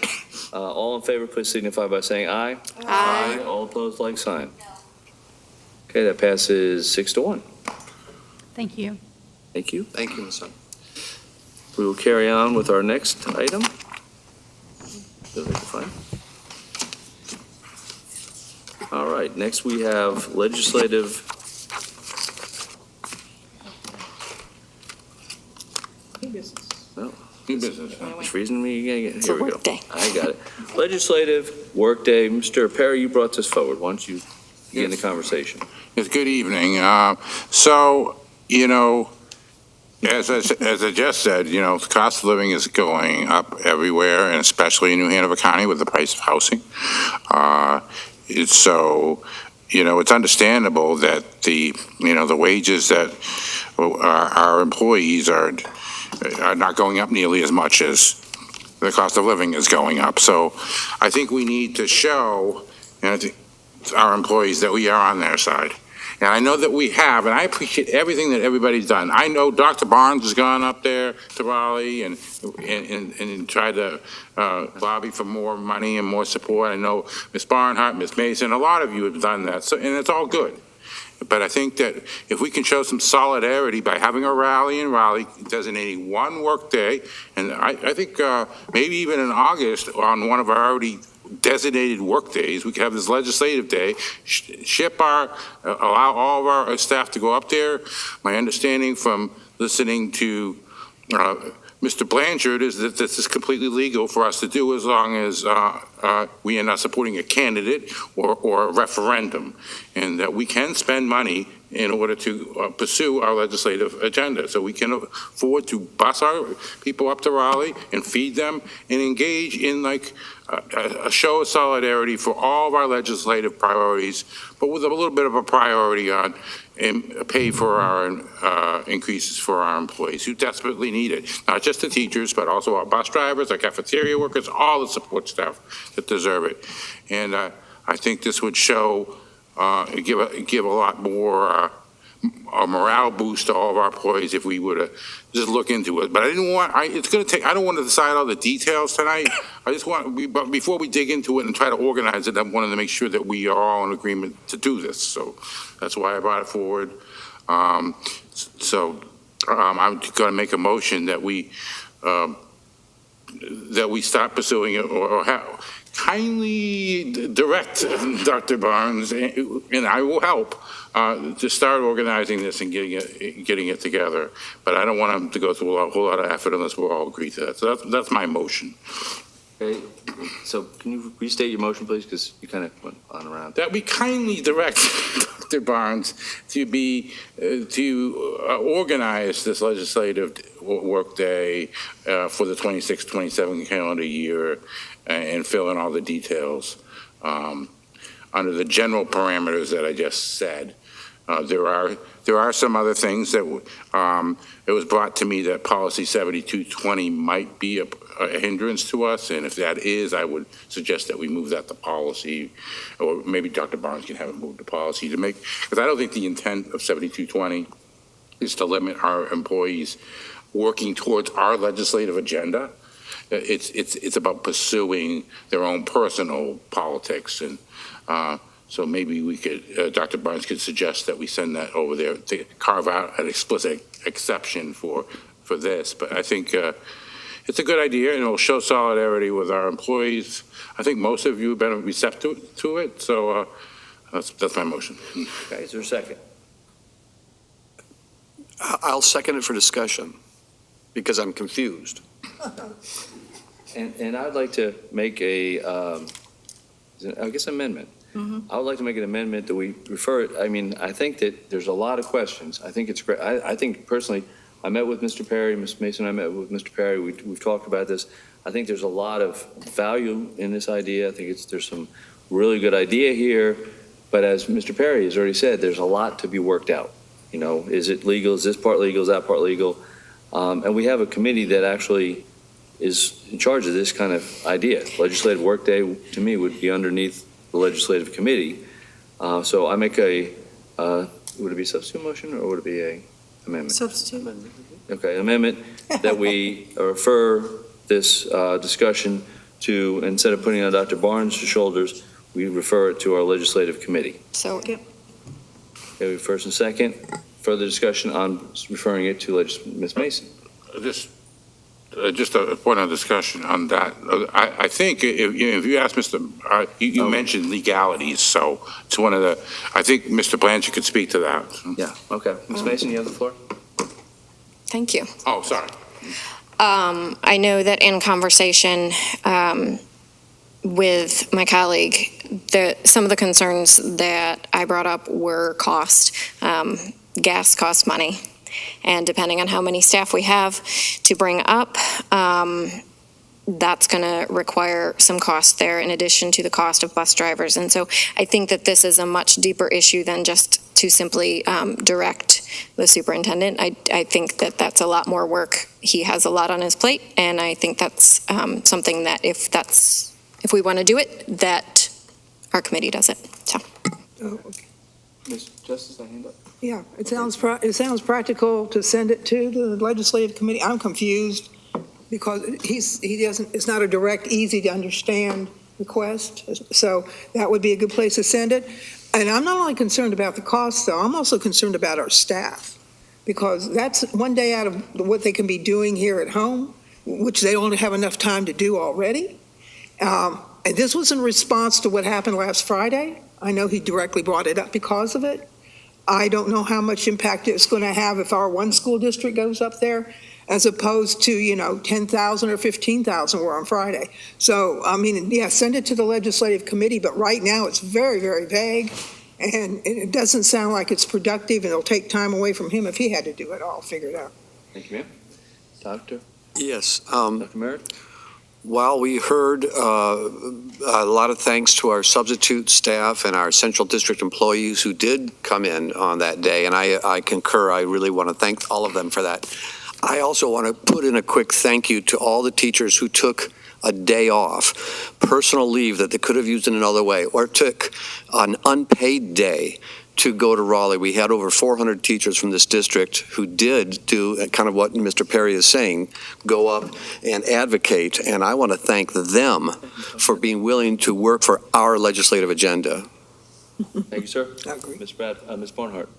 All in favor, please signify by saying aye. Aye. All opposed, like sign. Okay, that passes 6-1. Thank you. Thank you. Thank you, Ms. Sun. We will carry on with our next item. All right, next we have legislative. No. New business. It's reason me again. It's Here a we work go. day. I got it. Legislative workday. Mr. Perry, you brought this forward. Why don't you begin the conversation? Yes, good evening. As I just said, the cost of living is going up everywhere, and especially in New Hanover County with the price of housing. It's understandable that the wages that our employees are not going up nearly as much as the cost of living is going up. So I think we need to show our employees that we are on their side. And I know that we have, and I appreciate everything that everybody's done. I know Dr. Barnes has gone up there to Raleigh and tried to lobby for more money and more support. I know Ms. Barnhart, Ms. Mason, a lot of you have done that, and it's all good. But I think that if we can show some solidarity by having a rally in Raleigh, designating one work day, and I think maybe even in August on one of our already designated work days, we could have this legislative day, allow all of our staff to go up there. My understanding from listening to Mr. Blanchard is that this is completely legal for us to do as long as we are not supporting a candidate or a referendum, and that we can spend money in order to pursue our legislative agenda. So we can afford to bus our people up to Raleigh and feed them and engage in a show of solidarity for all of our legislative priorities, but with a little bit of a priority on and pay for our increases for our employees who desperately need it. Not just the teachers, but also our bus drivers, our cafeteria workers, all the support staff that deserve it. And I think this would show, give a lot more a morale boost to all of our employees if we would have just look into it. But I don't want to decide all the details tonight. But before we dig into it and try to organize it, I wanted to make sure that we are all in agreement to do this. So that's why I brought it forward. So I'm going to make a motion that we stop pursuing it, or kindly direct Dr. Barnes, and I will help, to start organizing this and getting it together. But I don't want him to go through a whole lot of effort unless we're all agree to that. So that's my motion. Okay, so can you restate your motion, please, because you kind of went on around. That we kindly direct Dr. Barnes to organize this legislative workday for the 26-27 calendar year and fill in all the details under the general parameters that I just said. There are some other things that it was brought to me that policy 7220 might be a hindrance to us, and if that is, I would suggest that we move that to policy, or maybe Dr. Barnes can have it moved to policy to make, because I don't think the intent of 7220 is to limit our employees working towards our legislative agenda. It's about pursuing their own personal politics, and so maybe we could, Dr. Barnes could suggest that we send that over there to carve out an explicit exception for this. But I think it's a good idea, and it'll show solidarity with our employees. I think most of you have been receptive to it, so that's my motion. Okay, is there a second? I'll second it for discussion because I'm confused. And I'd like to make I guess amendment. I would like to make an amendment that we refer it, I mean, I think that there's a lot of questions. I think it's great. I think personally, I met with Mr. Perry, Ms. Mason, I met with Mr. Perry. We've talked about this. I think there's a lot of value in this idea. I think there's some really good idea here. But as Mr. Perry has already said, there's a lot to be worked out. You know, is it legal? Is this part legal? Is that part legal? And we have a committee that actually is in charge of this kind of idea. Legislative workday, to me, would be underneath the legislative committee. So I make would it be a substitute motion or would it be a amendment? Substitute. Okay, amendment that we refer this discussion to, instead of putting it on Dr. Barnes' shoulders, we refer it to our legislative committee. So, Okay, first and second, further discussion on referring it to Ms. Mason. Just a point of discussion on that. I think if you ask Mr. You mentioned legalities, so it's one of the. I think Mr. Blanchard could speak to that. Yeah. Okay. Ms. Mason, you have the floor. Thank you. Oh, sorry. I know that in conversation with my colleague, some of the concerns that I brought up were cost. Gas costs money. And depending on how many staff we have to bring up, that's going to require some cost there in addition to the cost of bus drivers. And so I think that this is a much deeper issue than just to simply direct the superintendent. I think that that's a lot more work. He has a lot on his plate, and I think that's something that if we want to do it, that our committee does it. So. Oh, okay. Ms. Justice, I hand up. Yeah, it sounds practical to send it to the legislative committee. I'm confused because it's not a direct, easy to understand request. So that would be a good place to send it. And I'm not only concerned about the cost, though, I'm also concerned about our staff, because that's one day out of what they can be doing here at home, which they only have enough time to do already. And this was in response to what happened last Friday. I know he directly brought it up because of it. I don't know how much impact it's going to have if our one school district goes up there, as opposed to, 10,000 or 15,000 were on Friday. So, I mean, yeah, send it to the legislative committee, but right now it's very, very vague, and it doesn't sound like it's productive, and it'll take time away from him if he had to do it all figured out. Thank you, ma'am. Doctor? Yes. Dr. Merritt? While we heard a lot of thanks to our substitute staff and our central district employees who did come in on that day, and I concur, I really want to thank all of them for that. I also want to put in a quick thank you to all the teachers who took a day off, personal leave that they could have used in another way, or took an unpaid day to go to Raleigh. We had over 400 teachers from this district who did do kind of what Mr. Perry is saying, go up and advocate, and I want to thank them for being willing to work for our legislative agenda. Thank you, sir. Ms. Barnhart.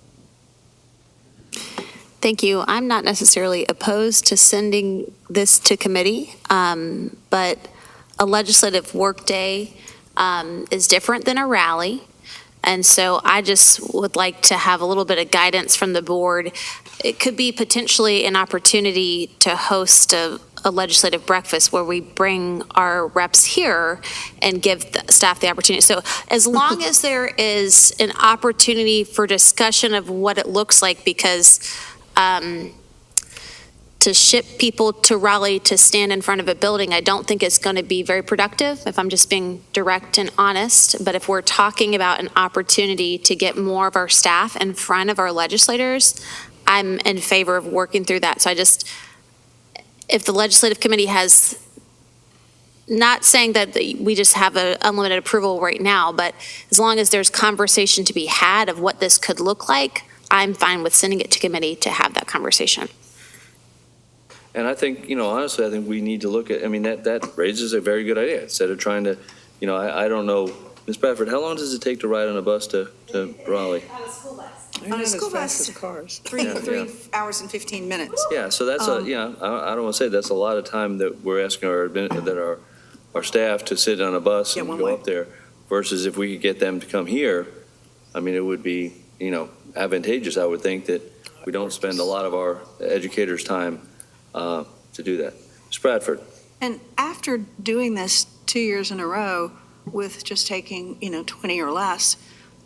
Thank you. I'm not necessarily opposed to sending this to committee, but a legislative workday is different than a rally. And so I just would like to have a little bit of guidance from the board. It could be potentially an opportunity to host a legislative breakfast where we bring our reps here and give the staff the opportunity. So as long as there is an opportunity for discussion of what it looks like, because to ship people to Raleigh to stand in front of a building, I don't think it's going to be very productive, if I'm just being direct and honest. But if we're talking about an opportunity to get more of our staff in front of our legislators, I'm in favor of working through that. So if the legislative committee has, not saying that we just have an unlimited approval right now, but as long as there's conversation to be had of what this could look like, I'm fine with sending it to committee to have that conversation. And I think, honestly, I think we need to look at, that raises a very good idea. Instead of trying to, I don't know, Ms. Bradford, how long does it take to ride on a bus to Raleigh? On a school bus, cars. 3 hours and 15 minutes. Yeah, so that's I don't want to say that's a lot of time that we're asking our staff to sit on a bus and go up there, versus if we could get them to come here, it would be, advantageous, I would think, that we don't spend a lot of our educators' time to do that. Ms. Bradford. And after doing this 2 years in a row with just taking, 20 or less,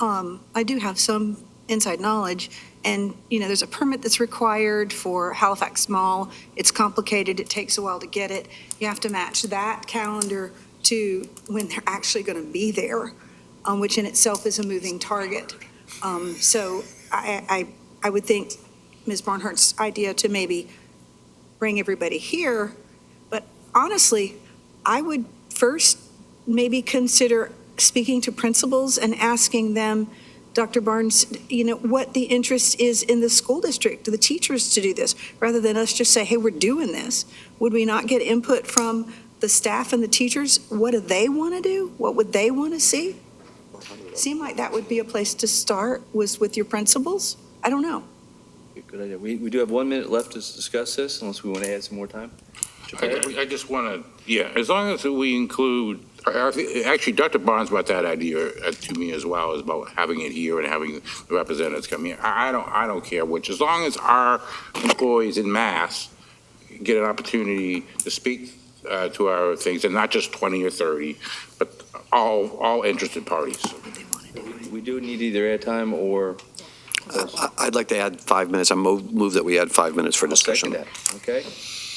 I do have some inside knowledge. And, there's a permit that's required for Halifax Mall. It's complicated. It takes a while to get it. You have to match that calendar to when they're actually going to be there, which in itself is a moving target. So I would think Ms. Barnhart's idea to maybe bring everybody here, but honestly, I would first maybe consider speaking to principals and asking them, Dr. Barnes, what the interest is in the school district, the teachers to do this, rather than us just say, hey, we're doing this. Would we not get input from the staff and the teachers? What do they want to do? What would they want to see? Seem like that would be a place to start, was with your principals? I don't know. Good idea. We do have 1 minute left to discuss this, unless we want to add some more time. I just want to, as long as we include, actually, Dr. Barnes brought that idea to me as well, is about having it here and having the representatives come here. I don't care which, as long as our employees in mass get an opportunity to speak to our things, and not just 20 or 30, but all interested parties. We do need either airtime or. I'd like to add 5 minutes. I move that we add 5 minutes for discussion. I'll second that. Okay.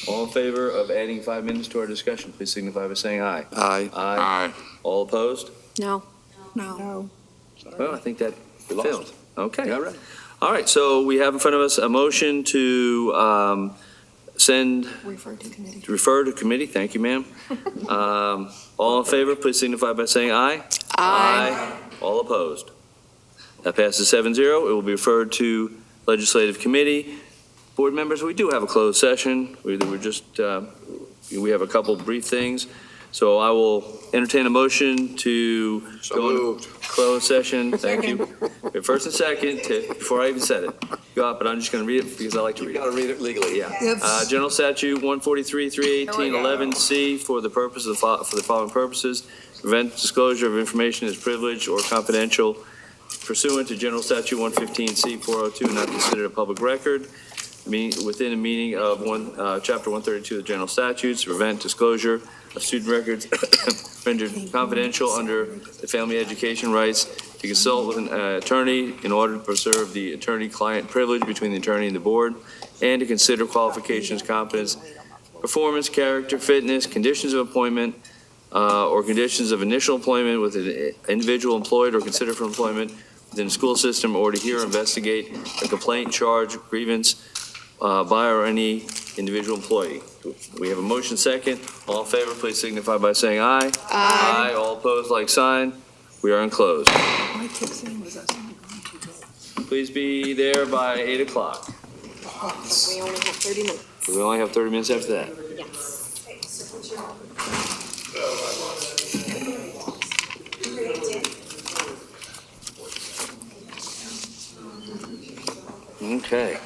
All in favor of adding 5 minutes to our discussion, please signify by saying aye. Aye. Aye. All opposed? No. No. Well, I think that failed. Okay. All right, so we have in front of us a motion to refer to committee. Thank you, ma'am. All in favor, please signify by saying aye. Aye. All opposed? That passes 7-0. It will be referred to legislative committee. Board members, we do have a closed session. We have a couple brief things. So I will entertain a motion to go into closed session. Thank you. First and second, before I even said it. Go up, but I'm just going to read it because I like to read it. You got to read it legally, yeah. General Statute 143, 318, 11C for the following purposes. Prevent disclosure of information as privileged or confidential pursuant to General Statute 115C 402, not considered a public record. Within the meaning of Chapter 132 of the General Statutes, prevent disclosure of student records rendered confidential under the Family Education Rights, to consult with an attorney in order to preserve the attorney-client privilege between the attorney and the board, and to consider qualifications, competence, performance, character, fitness, conditions of appointment, or conditions of initial employment with an individual employed or considered for employment within the school system, or to hear or investigate a complaint, charge, grievance by or any individual employee. We have a motion second. All in favor, please signify by saying aye. Aye. All opposed, like sign. We are enclosed. Please be there by 8 o'clock. We only have 30 minutes. We only have 30 minutes after that. Yes. Okay.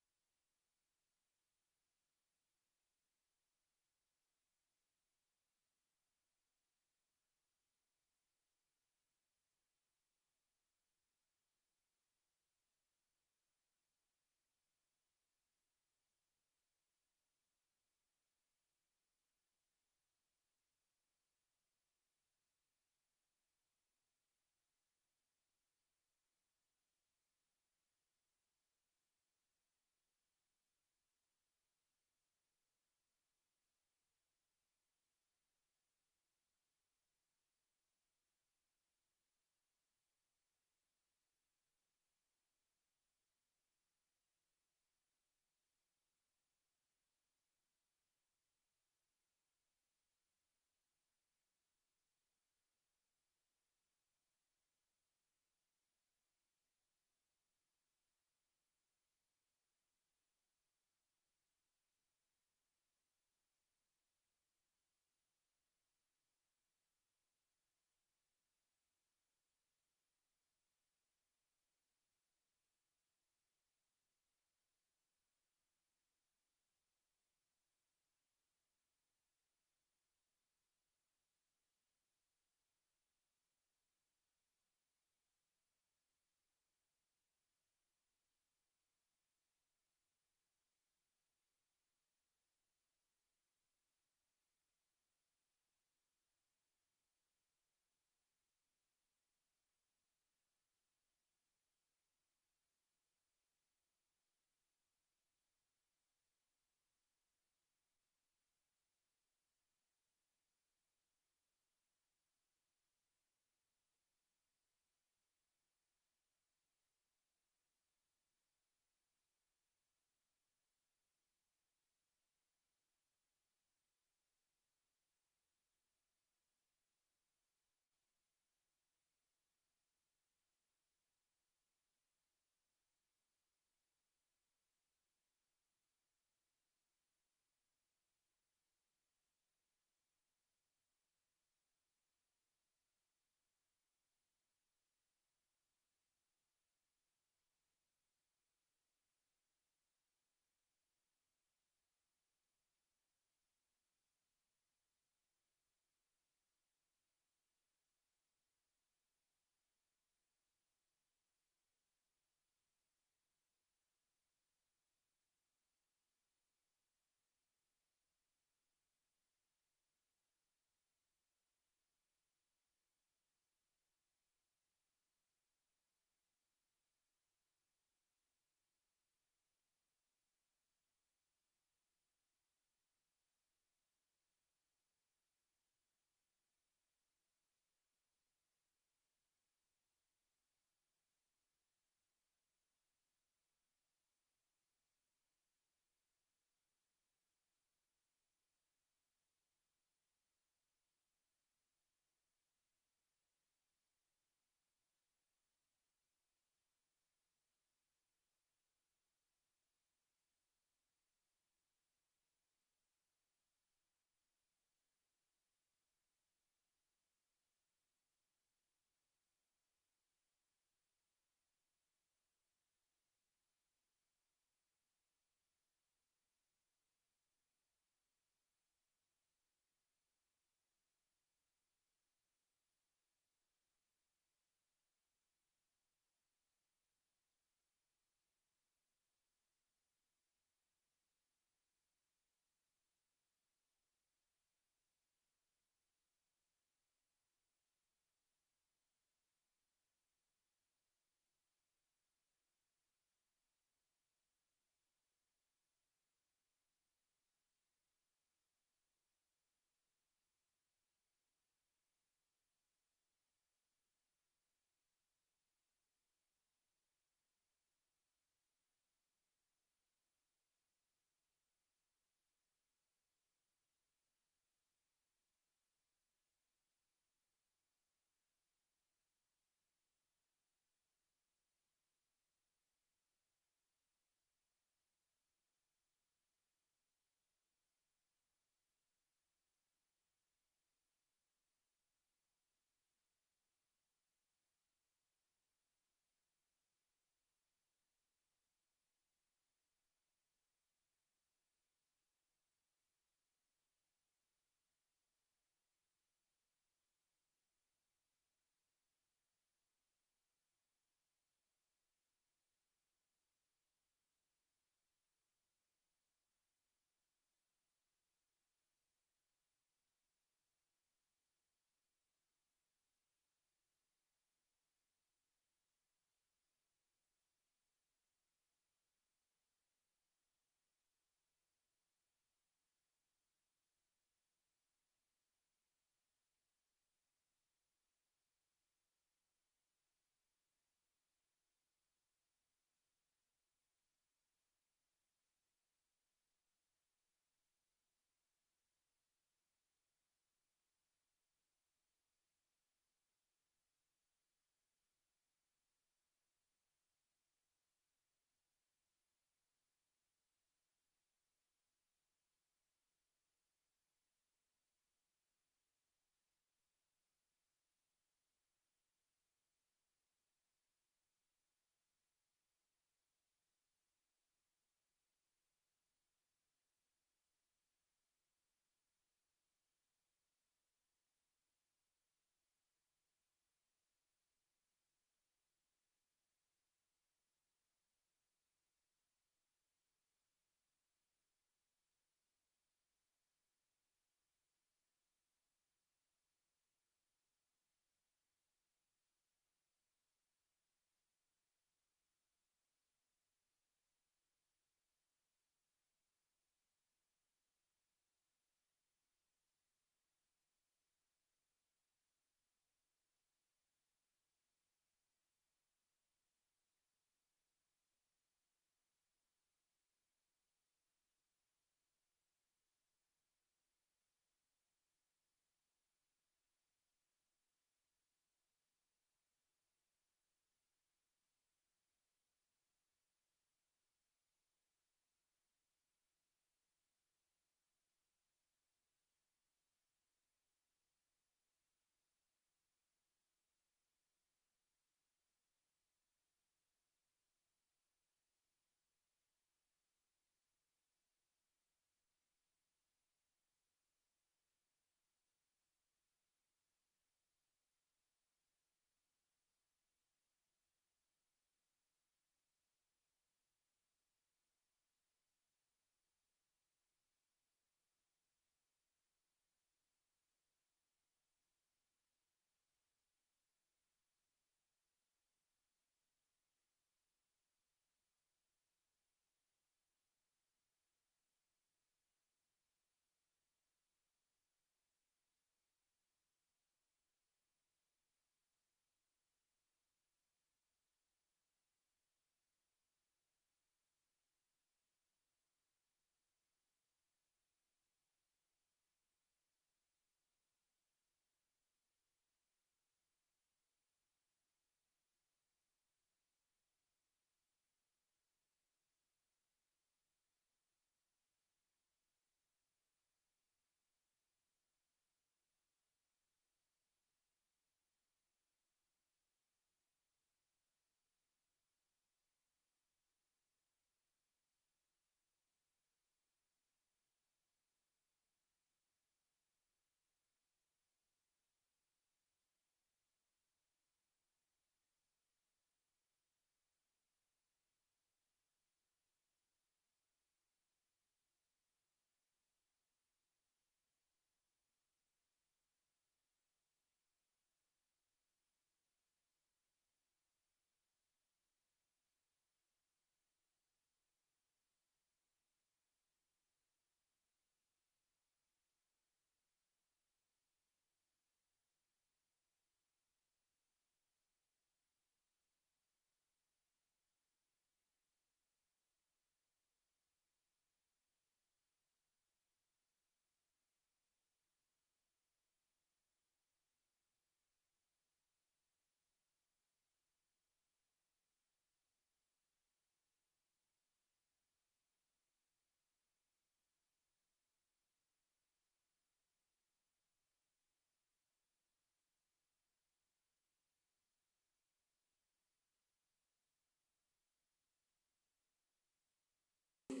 Okay,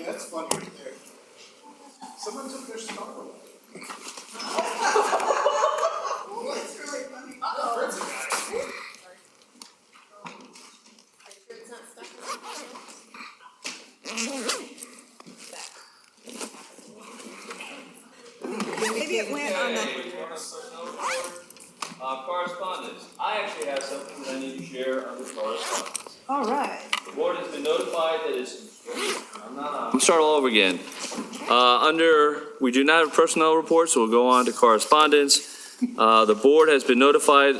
that's fun right there. Someone took their star away. It's really funny. That's a guy. Maybe it went on the. Correspondence. I actually have something that I need to share under correspondence. All right. The board has been notified that it's, I'm start all over again. We do not have personnel reports, so we'll go on to correspondence. The board has been notified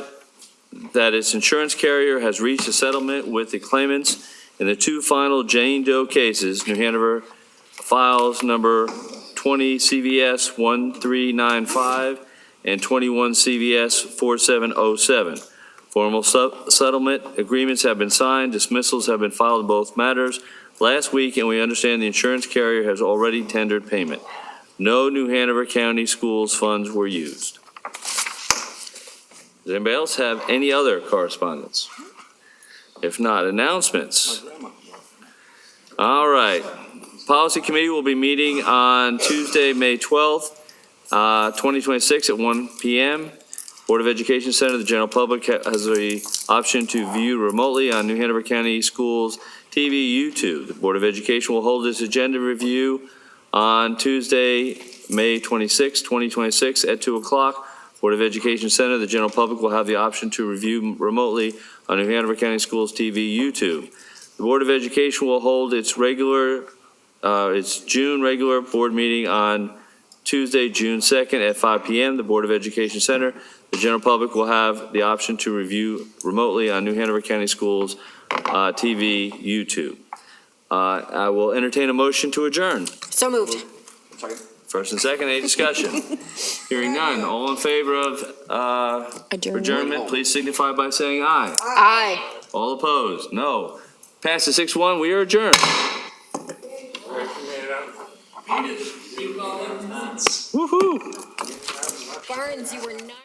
that its insurance carrier has reached a settlement with the claimants in the two final Jane Doe cases, New Hanover files number 20 CVS 1395 and 21 CVS 4707. Formal settlement agreements have been signed, dismissals have been filed in both matters last week, and we understand the insurance carrier has already tendered payment. No New Hanover County Schools funds were used. Does anybody else have any other correspondence? If not, announcements. All right. Policy Committee will be meeting on Tuesday, May 12th, 2026 at 1 p.m. Board of Education Center, the general public has the option to view remotely on New Hanover County Schools TV YouTube. The Board of Education will hold this agenda review on Tuesday, May 26, 2026 at 2 o'clock. Board of Education Center, the general public will have the option to review remotely on New Hanover County Schools TV YouTube. The Board of Education will hold its June regular board meeting on Tuesday, June 2nd at 5 p.m. The Board of Education Center, the general public will have the option to review remotely on New Hanover County Schools TV YouTube. I will entertain a motion to adjourn. So moved. First and second, any discussion? Hearing none, all in favor of adjournment, please signify by saying aye. Aye. All opposed, no. Passes 6-1, we are adjourned. Barnes, you were not.